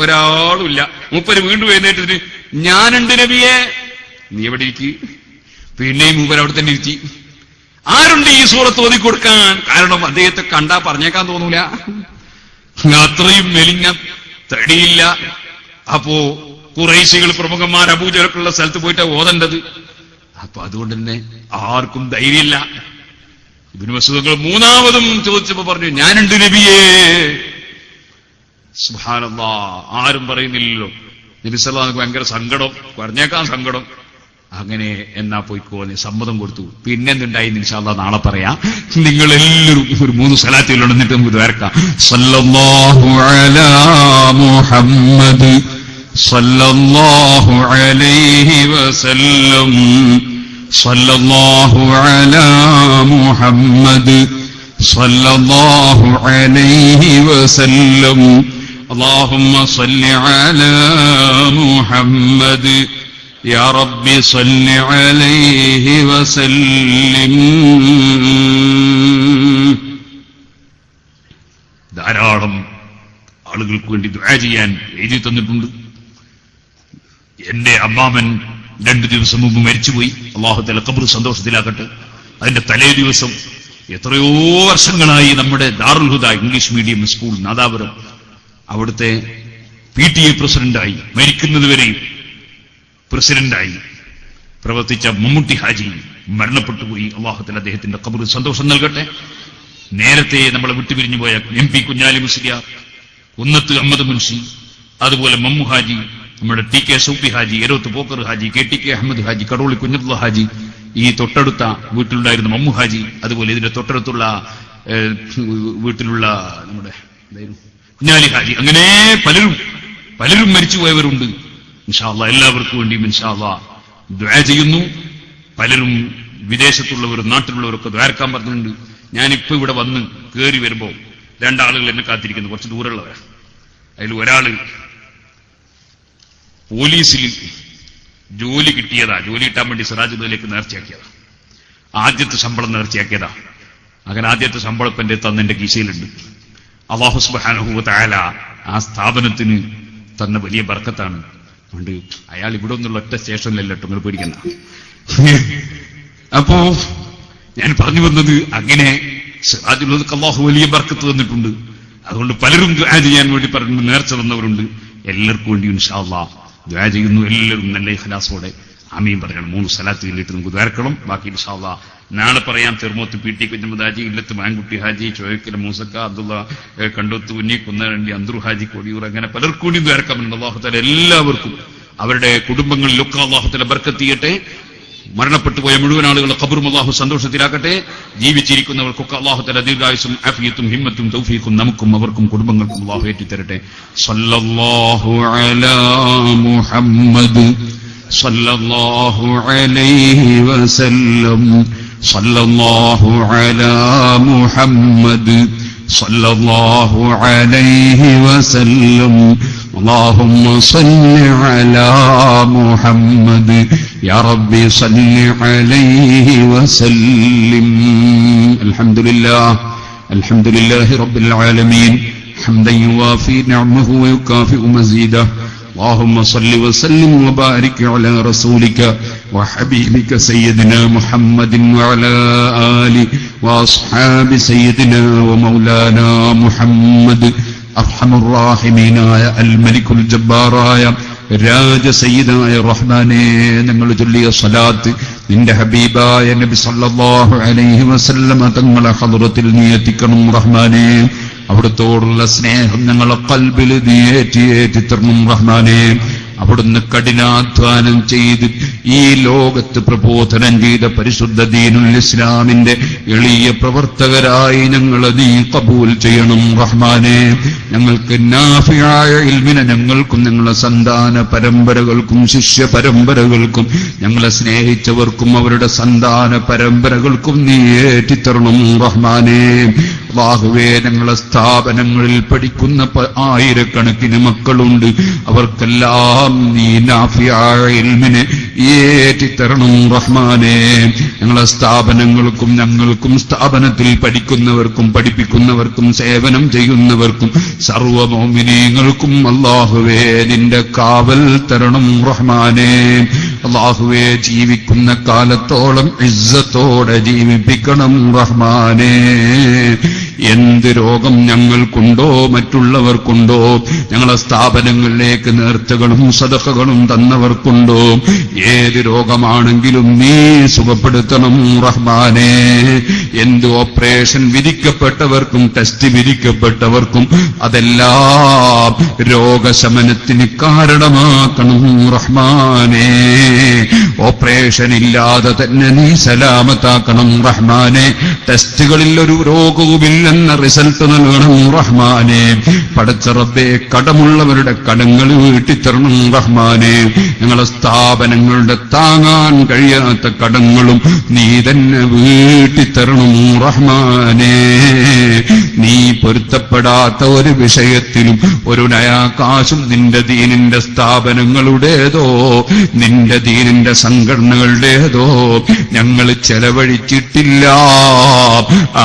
ഒരാളുമില്ല. മൂപ്പര് വീണ്ടും എഴുന്നേറ്റത്തിന്, ഞാനുണ്ട് നബിയെ, നീ എവിടെ ഇരിക്കും. പിന്നെയും മൂപ്പര് അവിടെ തന്നെ ഇരുത്തി. ആരുണ്ട് ഈ സൂറത്ത് ഓതിക്കൊടുക്കാൻ? കാരണം അദ്ദേഹത്തെ കണ്ടാ പറഞ്ഞേക്കാൻ തോന്നൂല, അത്രയും മെലിഞ്ഞ തടിയില്ല. അപ്പോ ഖുറൈശികൾ പ്രമുഖന്മാർ അബൂജഹലുള്ള സ്ഥലത്ത് പോയിട്ടാ ഓതേണ്ടത്. അപ്പൊ അതുകൊണ്ട് തന്നെ ആർക്കും ധൈര്യമില്ല. ഇബ്നു മസ്ഊദ് മൂന്നാമതും ചോദിച്ചപ്പോ പറഞ്ഞു, ഞാനുണ്ട് നബിയേ. സുബ്ഹാനല്ലാഹ്, ആരും പറയുന്നില്ലല്ലോ. നബി സല്ലല്ലാഹു അലൈഹി വസല്ലം ഭയങ്കര സങ്കടം, പറഞ്ഞേക്കാൻ സങ്കടം. അങ്ങനെ എന്നാ പോയിക്കോന്ന് സമ്മതം കൊടുത്തു. പിന്നെ എന്തുണ്ടായി ഇൻഷാ അല്ലാഹ് നാളെ പറയാം. നിങ്ങൾ എല്ലാവരും ഒരു 3 സ്വലാത്തുകൾ എന്നിട്ട് നമുക്ക് ദ്വാരക്കാം. സല്ലല്ലാഹു അലാ മുഹമ്മദ് സല്ലല്ലാഹു അലൈഹി വസല്ലം, സല്ലല്ലാഹു അലാ മുഹമ്മദ് സല്ലല്ലാഹു അലൈഹി വസല്ലം, اللهم صل على محمد يا رب صل عليه وسلم. ധാരാളം ആളുകൾക്ക് വേണ്ടി ദുആ ചെയ്യാൻ എഴുതി തന്നിട്ടുണ്ട്. എന്റെ അമ്മാമൻ 2 ദിവസം മുമ്പ് മരിച്ചുപോയി. അല്ലാഹു തആല ഖബർ സന്തോഷത്തിലാക്കട്ടെ. അതിന്റെ തലേ ദിവസം എത്രയോ വർഷങ്ങളായി നമ്മുടെ ദാറുൽ ഹുദ ഇംഗ്ലീഷ് മീഡിയം സ്കൂൾ നാദാപുരം അവിടുത്തെ PTA പ്രസിഡന്റായി, മരിക്കുന്നതുവരെയും പ്രസിഡന്റായി പ്രവർത്തിച്ച മമ്മൂട്ടി ഹാജി മരണപ്പെട്ടുപോയി. അല്ലാഹു തആല അദ്ദേഹത്തിന്റെ ഖബറിൽ സന്തോഷം നൽകട്ടെ. നേരത്തെ നമ്മളെ വിട്ടുപിരിഞ്ഞു പോയ MP കുഞ്ഞാലി മുസ്ലിയാർ, ഉന്നത്ത് അഹമ്മദ് മുൻഷി, അതുപോലെ മമ്മു ഹാജി, നമ്മുടെ TK സൗഫി ഹാജി, എരോത്ത് പോക്കർ ഹാജി, KTK അഹമ്മദ് ഹാജി, കടോളി കുഞ്ഞബ്ദുള്ള ഹാജി, ഈ തൊട്ടടുത്ത വീട്ടിലുണ്ടായിരുന്ന മമ്മു ഹാജി, അതുപോലെ ഇതിന്റെ തൊട്ടടുത്തുള്ള വീട്ടിലുള്ള നമ്മുടെ കുഞ്ഞാലി ഹാജി, അങ്ങനെ പലരും മരിച്ചുപോയവരുണ്ട്. ഇൻഷാ അല്ലാഹ് എല്ലാവർക്കും വേണ്ടിയും ഇൻഷാ അല്ലാഹ് ദുആ ചെയ്യുന്നു. പലരും വിദേശത്തുള്ളവരും നാട്ടിലുള്ളവരൊക്കെ ദ്വാരക്കാൻ പറഞ്ഞിട്ടുണ്ട്. ഞാനിപ്പോ ഇവിടെ വന്ന് കയറി വരുമ്പോ 2 ആളുകൾ എന്നെ കാത്തിരിക്കുന്നു, കുറച്ച് ദൂരമുള്ളവരാ. അതിൽ ഒരാള് പോലീസിൽ ജോലി കിട്ടിയതാ, ജോലി കിട്ടാൻ വേണ്ടി സിറാജുദ്ദീനിലേക്ക് നേർച്ചയാക്കിയതാ, ആദ്യത്തെ ശമ്പളം നേർച്ചയാക്കിയതാ. അങ്ങനെ ആദ്യത്തെ ശമ്പളം ഇപ്പം എന്റെ തന്നെന്റെ കീശയിലുണ്ട്. അല്ലാഹു സുബ്ഹാനഹു വ തആല ആ സ്ഥാപനത്തിന് തന്ന വലിയ ബർക്കത്താണ്. അതുകൊണ്ട് അയാൾ ഇവിടെ ഒന്നുള്ള ഒറ്റ സ്റ്റേഷനിലല്ലോ, നിങ്ങൾ പേടിക്കണ്ട. അപ്പോ ഞാൻ പറഞ്ഞു വന്നത്, അങ്ങനെ സിറാജുൽ അല്ലാഹു വലിയ ബർക്കത്ത് തന്നിട്ടുണ്ട്. അതുകൊണ്ട് പലരും ദുആ ചെയ്യാൻ വേണ്ടി പറഞ്ഞു, നേർച്ച തന്നവരുണ്ട്. എല്ലാവർക്കും വേണ്ടി ഇൻഷാ അല്ലാഹ് ദുആ ചെയ്യുന്നു. എല്ലാവരും നല്ല ഇഖ്ലാസോടെ ആമീൻ പറയണം. 3 സ്വലാത്ത് ചൊല്ലിയിട്ട് നമുക്ക് ദ്വാരക്കണം. ബാക്കി ഇൻഷാ അല്ലാഹ് നാളെ പറയാം. ചെറുമോത്ത് PT കുഞ്ഞമ്മദ് ഹാജി, ഇല്ലത്ത് മാൻകുട്ടി ഹാജി, ചോയ്ക്കൽ മൂസക്ക, അബ്ദുള്ള കണ്ടോത്ത് കുഞ്ഞി, കുന്നരണ്ടി അന്തൂർ ഹാജി, കൊടിയൂർ, അങ്ങനെ പലർക്കും കൂടി ദ്വാരക്കാറുണ്ട്. അല്ലാഹു തആല എല്ലാവർക്കും അവരുടെ കുടുംബങ്ങളിലൊക്കെ അല്ലാഹു തആല ബർക്കത്ത് ചെയ്യട്ടെ. മരണപ്പെട്ടു പോയ മുഴുവൻ ആളുകളുടെ ഖബറും അല്ലാഹു സന്തോഷത്തിലാക്കട്ടെ. ജീവിച്ചിരിക്കുന്നവർക്കൊക്കെ അല്ലാഹു തആല ദീർഘായുസ്സും ആഫിയത്തും ഹിമ്മത്തും തൗഫീഖും നമുക്കും അവർക്കും കുടുംബങ്ങൾക്കും അല്ലാഹു ഏറ്റിത്തരട്ടെ. സല്ലല്ലാഹു അലാ മുഹമ്മദ് സല്ലല്ലാഹു അലൈഹി വസല്ലം, സല്ലല്ലാഹു അലാ മുഹമ്മദ് സല്ലല്ലാഹു അലൈഹി വസല്ലം, اللهم صل على محمد يا رب صل عليه وسلم. الحمد لله رب العالمين حمدا يوافي نعمه ويكافئ مزيده. اللهم صل وسلم وبارك على رسولك وحبيبك سيدنا محمد وعلى آله وأصحاب سيدنا ومولانا محمد. അർഹമുറാഹിമീനായ അൽ മലിക്കുൽ ജബ്ബാറായ രാജ സയ്യിദായ റഹ്മാനേ, ഞങ്ങൾ ചൊല്ലിയ സ്വലാത്ത് നിന്റെ ഹബീബായ നബി സല്ലല്ലാഹു അലൈഹി വസല്ലമ തങ്ങളെ ഹദ്റത്തിൽ നീ എത്തിക്കണം റഹ്മാനേ. അവിടുത്തോടുള്ള സ്നേഹം ഞങ്ങളെ ഖൽബിൽ നീ ഏറ്റി തരണം റഹ്മാനേ. അവിടുന്ന് കഠിനാധ്വാനം ചെയ്ത് ഈ ലോകത്ത് പ്രബോധനം ചെയ്ത പരിശുദ്ധ ദീനുൽ ഇസ്ലാമിന്റെ എളിയ പ്രവർത്തകരായി ഞങ്ങളെ നീ കബൂൽ ചെയ്യണം റഹ്മാനെ. ഞങ്ങൾക്ക് നാഫിയായ ഇൽമിനെ ഞങ്ങൾക്കും ഞങ്ങളെ സന്താന പരമ്പരകൾക്കും ശിഷ്യ പരമ്പരകൾക്കും ഞങ്ങളെ സ്നേഹിച്ചവർക്കും അവരുടെ സന്താന പരമ്പരകൾക്കും നീ ഏറ്റിത്തരണം റഹ്മാനെ. അല്ലാഹുവേ, ഞങ്ങളെ സ്ഥാപനങ്ങളിൽ പഠിക്കുന്ന ആയിരക്കണക്കിന് മക്കളുണ്ട്. അവർക്കെല്ലാം നീ നാഫിയായ ഇൽമിനെ ഏറ്റിത്തരണം റഹ്മാനെ. ഞങ്ങളെ സ്ഥാപനങ്ങൾക്കും ഞങ്ങൾക്കും സ്ഥാപനത്തിൽ പഠിക്കുന്നവർക്കും പഠിപ്പിക്കുന്നവർക്കും സേവനം ചെയ്യുന്നവർക്കും സർവ്വ മുഅ്മിനീങ്ങൾക്കും അല്ലാഹുവേ നിന്റെ കാവൽ തരണം റഹ്മാനെ. അല്ലാഹുവേ, ജീവിക്കുന്ന കാലത്തോളം ഇസ്സത്തോടെ ജീവിപ്പിക്കണം റഹ്മാനെ. എന്ത് രോഗം ഞങ്ങൾക്കുണ്ടോ മറ്റുള്ളവർക്കുണ്ടോ, ഞങ്ങളെ സ്ഥാപനങ്ങളിലേക്ക് നേർച്ചകളും സദഖകളും തന്നവർക്കുണ്ടോ, ഏത് രോഗമാണെങ്കിലും നീ സുഖപ്പെടുത്തണം റഹ്മാനെ. എന്ത് ഓപ്പറേഷൻ വിധിക്കപ്പെട്ടവർക്കും ടെസ്റ്റ് വിധിക്കപ്പെട്ടവർക്കും അതെല്ലാം രോഗശമനത്തിന് കാരണമാക്കണം റഹ്മാനെ. ഓപ്പറേഷൻ ഇല്ലാതെ തന്നെ നീ സലാമത്താക്കണം റഹ്മാനെ. ടെസ്റ്റുകളിൽ ഒരു രോഗവുമില്ലെന്ന റിസൾട്ട് നൽകണം റഹ്മാനെ. പടച്ച റബ്ബേ, കടമുള്ളവരുടെ കടങ്ങൾ വീട്ടിത്തരണം റഹ്മാനെ. ഞങ്ങളെ സ്ഥാപനങ്ങളുടെ താങ്ങാൻ കഴിയാത്ത കടങ്ങളും നീ തന്നെ വീട്ടിത്തരണം റഹ്മാനെ. നീ പൊരുത്തപ്പെടാത്ത ഒരു വിഷയത്തിലും ഒരു നയാകാശും നിന്റെ ദീനിന്റെ സ്ഥാപനങ്ങളുടേതോ നിന്റെ ദീനിന്റെ സംഘടനകളുടേതോ ഞങ്ങൾ ചെലവഴിച്ചിട്ടില്ല.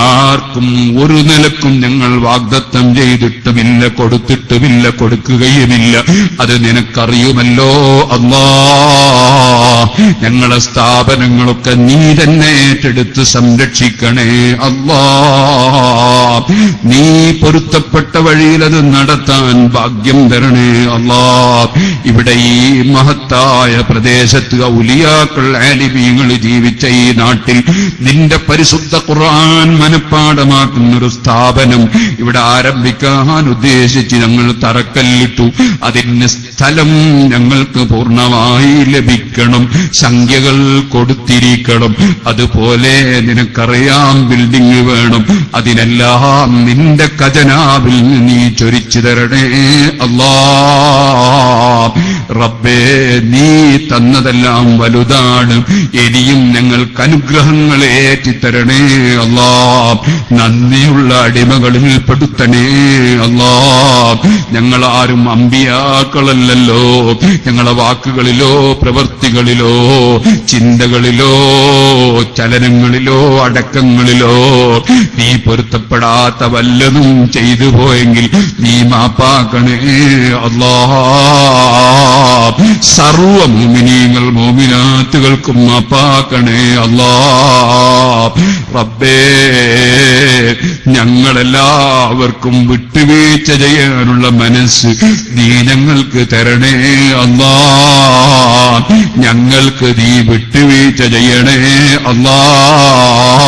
ആർക്കും ഒരു നിലക്കും ഞങ്ങൾ വാഗ്ദത്തം ചെയ്തിട്ടുമില്ല, കൊടുത്തിട്ടുമില്ല, കൊടുക്കുകയുമില്ല. അത് നിനക്കറിയുമല്ലോ അല്ലാഹ്. ഞങ്ങളെ സ്ഥാപനങ്ങളൊക്കെ നീ തന്നെ ഏറ്റെടുത്ത് സംരക്ഷിക്കണേ അല്ലാഹ്. നീ പൊരുത്തപ്പെട്ട വഴിയിൽ അത് നടത്താൻ ഭാഗ്യം തരണേ അല്ലാഹ്. ഇവിടെ ഈ മഹത്തായ പ്രദേശത്ത് ഔലിയാക്കൾ ആലിമീങ്ങൾ ജീവിച്ച ഈ നാട്ടിൽ നിന്റെ പരിശുദ്ധ ഖുർആൻ മനഃപ്പാഠമാക്കുന്നൊരു സ്ഥാപനം ഇവിടെ ആരംഭിക്കാൻ ഉദ്ദേശിച്ച് ഞങ്ങൾ തറക്കല്ലിട്ടു. അതിന് സ്ഥലം ഞങ്ങൾക്ക് പൂർണ്ണമായി ലഭിക്കണം, സംഖ്യകൾ കൊടുത്തിരിക്കണം. അതുപോലെ നിനക്കറിയാം ബിൽഡിംഗ് വേണം. അതിനെല്ലാം നിന്റെ ഖജനാവിൽ നീ ചൊരിച്ചു തരണേ അല്ലാഹ്. റബ്ബേ, നീ തന്നതെല്ലാം വലുതാണ്. ഇനിയും ഞങ്ങൾക്ക് അനുഗ്രഹങ്ങൾ ഏറ്റിത്തരണേ അല്ലാഹ്. നന്ദിയുള്ള അടിമകളിൽ പെടുത്തണേ അല്ലാഹ്. ഞങ്ങളാരും അമ്പിയാക്കളല്ലല്ലോ. ഞങ്ങളെ വാക്കുകളിലോ പ്രവൃത്തികളിലോ ചിന്തകളിലോ ചലനങ്ങളിലോ അടക്കങ്ങളിലോ നീ പൊരുത്തപ്പെടാത്ത വല്ലതും ചെയ്തു പോയെങ്കിൽ നീ മാപ്പാക്കണേ അല്ലാഹ്. സർവ മുഅ്മിനീങ്ങൾ മുഅ്മിനാത്തുകൾക്കും മാപ്പാക്കണേ അല്ലാഹ്. റബ്ബേ, ഞങ്ങളെല്ലാവർക്കും വിട്ടുവീഴ്ച ചെയ്യാനുള്ള മനസ്സ് നീ ഞങ്ങൾക്ക് തരണേ അല്ലാഹ്. ഞങ്ങൾക്ക് നീ വിട്ടുവീഴ്ച ചെയ്യണേ അല്ലാഹ്.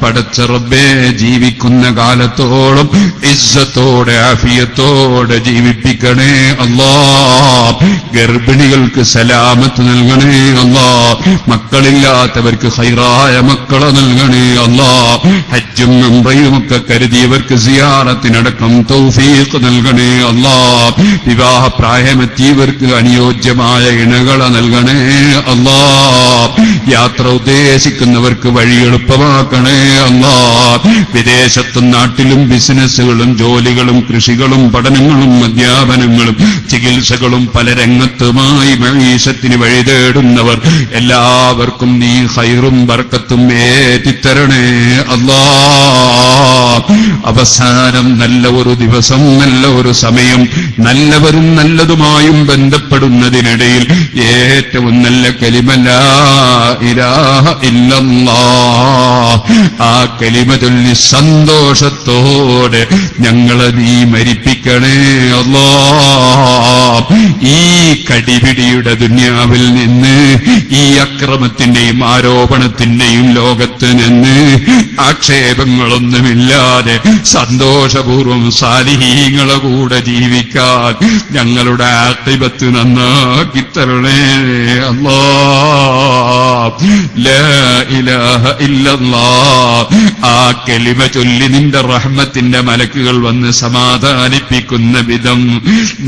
പടച്ച റബ്ബേ, ജീവിക്കുന്ന കാലത്തോളം ഇസ്സത്തോടെ ആഫിയത്തോടെ ജീവിപ്പിക്കണേ അല്ലാഹ്. ഗർഭിണികൾക്ക് സലാമത്ത് നൽകണേ അല്ലാഹ്. മക്കളില്ലാത്തവർക്ക് ഖൈറായ മക്കളെ നൽകണേ അല്ലാഹ്. ഹജ്ജും ഉംറയുമൊക്കെ കരുതിയവർക്ക് സിയാറത്തിനടക്കം തൗഫീഖ് നൽകണേ അല്ലാഹ്. വിവാഹപ്രായമെത്തിയവർക്ക് അനുയോജ്യമായ ഇണകളെ നൽകണേ അല്ലാഹ്. യാത്ര ഉദ്ദേശിക്കുന്നവർക്ക് വഴി എളുപ്പമാക്കണേ അല്ലാഹ്. വിദേശത്തും നാട്ടിലും ബിസിനസ്സുകളും ജോലികളും കൃഷികളും പഠനങ്ങളും അധ്യാപനങ്ങളും ചികിത്സകളും പല രംഗത്തുമായി മഈശത്തിന് വഴി തേടുന്നവർ എല്ലാവർക്കും നീ ഖൈറും ബർക്കത്തും ഏറ്റിത്തരണേ അല്ലാഹ്. അവസാനം നല്ല ഒരു ദിവസം, നല്ല ഒരു സമയം, നല്ലവരും നല്ലതുമായും ബന്ധപ്പെടുന്നതിനിടയിൽ ഏറ്റവും നല്ല കലിമ ലാ ഇലാഹ ഇല്ലല്ലാഹ്. ആ കലിമ ചൊല്ലി സന്തോഷത്തോടെ ഞങ്ങളെ നീ മരിപ്പിക്കണേ അല്ലാഹ്. ഈ കടിപിടി നബിയുടെ ദുനിയാവിൽ നിന്ന് ഈ അക്രമത്തിന്റെയും ആരോപണത്തിന്റെയും ലോകത്ത് നിന്ന് ആക്ഷേപങ്ങളൊന്നുമില്ലാതെ സന്തോഷപൂർവ്വം സാലിഹീങ്ങളെ കൂടെ ജീവിക്കാൻ ഞങ്ങളുടെ ആഖിബത്ത് നന്നാക്കി തരണേ അല്ലാഹ്. ലാ ഇലാഹ ഇല്ലല്ലാഹ്. ആ കലിമ ചൊല്ലി നിന്റെ റഹ്മത്തിന്റെ മലക്കുകൾ വന്ന് സമാധാനിപ്പിക്കുന്ന വിധം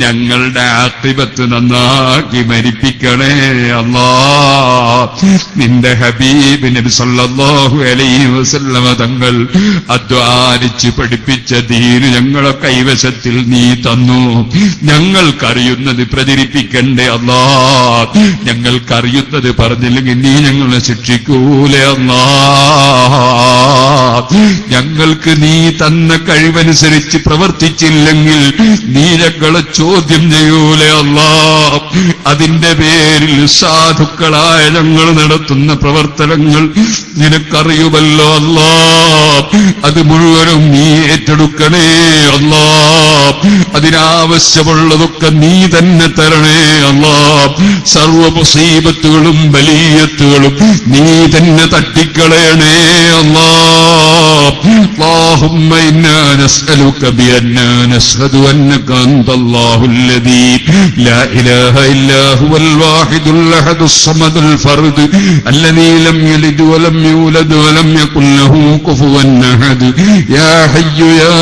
ഞങ്ങളുടെ ആഖിബത്ത് നന്നാക്കി മരിപ്പിക്കണേ അല്ലാഹ്. നിന്റെ ഹബീബ് നബി സല്ലല്ലാഹു അലൈഹി വസല്ലമ തങ്ങൾ അധ്വാനിച്ച് പഠിപ്പിച്ച ദീന് ഞങ്ങളെ കൈവശത്തിൽ നീ തന്നു. ഞങ്ങൾക്കറിയുന്നത് പ്രചരിപ്പിക്കണ്ടേ അല്ലാഹ്. ഞങ്ങൾക്കറിയുന്നത് പറഞ്ഞില്ലെങ്കിൽ നീ ഞങ്ങളെ ശിക്ഷിക്കൂലേ അല്ലാഹ്. ഞങ്ങൾക്ക് നീ തന്ന കഴിവനുസരിച്ച് പ്രവർത്തിച്ചില്ലെങ്കിൽ നീ ഞങ്ങളെ ചോദ്യം ചെയ്യൂലേ അല്ലാഹ്. അതിന്റെ പേരിൽ സാധുക്കളായ ഞങ്ങൾ നടത്തുന്ന പ്രവർത്തനങ്ങൾ നിനക്കറിയുമല്ലോ അല്ലാഹ്. അത് മുഴുവനും നീ ഏറ്റെടുക്കണേ അല്ലാഹ്. അതിനാവശ്യമുള്ളതൊക്കെ നീ തന്നെ തരണേ അല്ലാഹ്. സർവ മുസീബത്തുകളും ബലിയത്തുകളും നീ തന്നെ തട്ടിക്കളയണേ അല്ലാഹ്. اللهم إنا نسألك بأننا نشهد أنك أنت الله الذي لا إله إلا هو الواحد الأحد الصمد الفرد الذي لم يلد ولم يولد ولم يكن له كفوا أحد يا حي يا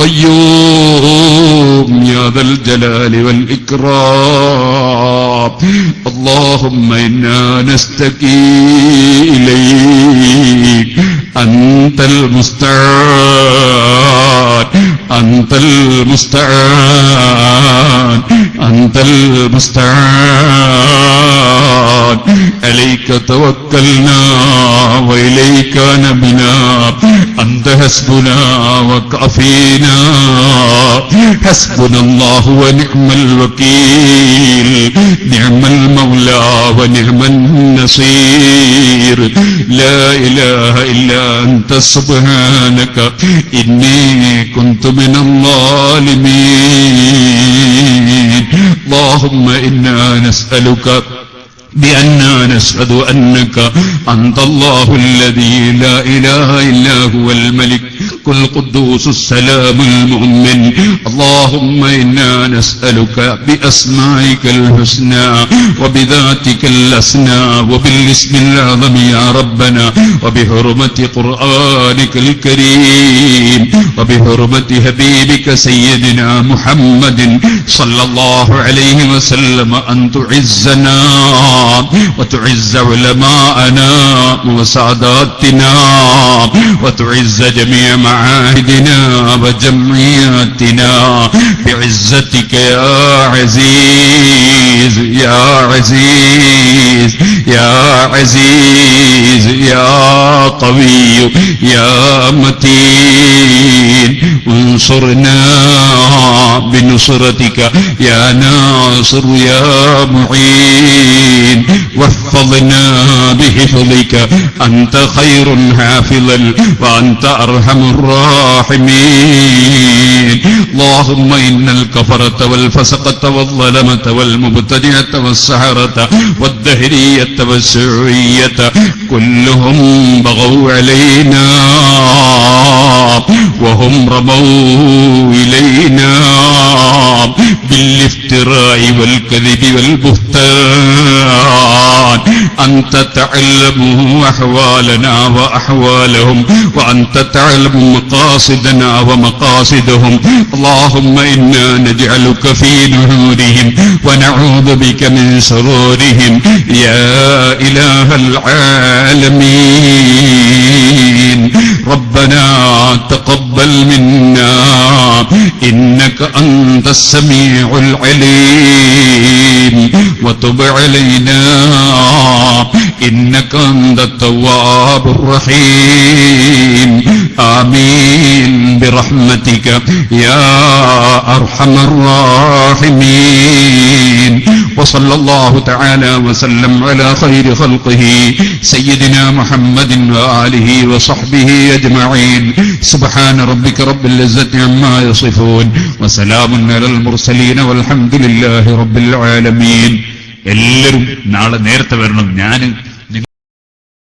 قيوم يا ذا الجلال والإكرام. اللهم إنا نستكي إليك أنت المستعان أنت المستعان أنت المستعان. عليك توكلنا وإليك نبنا أنت حسبنا وكافينا. حسبنا الله ونعم الوكيل نعم المولى ونعم النصير. لا إله إلا أنت سبحانك إني كنت من الظالمين. اللهم إنا نسألك بأننا نشهد أنك أنت الله الذي لا إله إلا هو الملك القدوس السلام المؤمن. اللهم إنا نسألك بأسمائك الحسنى وبذاتك الأسنى وبالاسم الأعظم يا ربنا وبحرمة قرآنك الكريم وبحرمة حبيبك سيدنا محمد صلى الله عليه وسلم أن تعزنا وتعز علماءنا وساداتنا وتعز جميع معاهدنا وجمعياتنا بعزتك يا عزيز يا عزيز يا عزيز يا قوي يا متين. انصرنا بنصرتك يا ناصر يا معين. واحفظنا بحفظك أنت خير حافظا وأنت أرحم الراحمين. اللهم إن الكفرة والفسقة والظلمة والمبتدعة والسحرة والدهرية والشيوعية كلهم بغوا علينا وهم رموا إلينا بالافتراء والكذب والبهتان. أنت تعلم أحوالنا وأحوالهم وأنت تعلم مقاصدنا ومقاصدهم. اللهم إنا نجعلك في نحورهم ونعوذ بك من شرورهم يا إله العالمين. ربنا تقبل منا إنك أنت السميع العليم وتب علينا إنك أنت التواب الرحيم. آمين برحمتك يا أرحم الراحمين. وصلى الله تعالى وسلم على خير خلقه سيدنا محمد وآله وصحبه أجمعين. سبحان ربك رب العزة عما يصفون وسلام على المرسلين والحمد لله رب العالمين. എല്ലാവരും നാളെ നേരത്തെ വരണം. ഞാൻ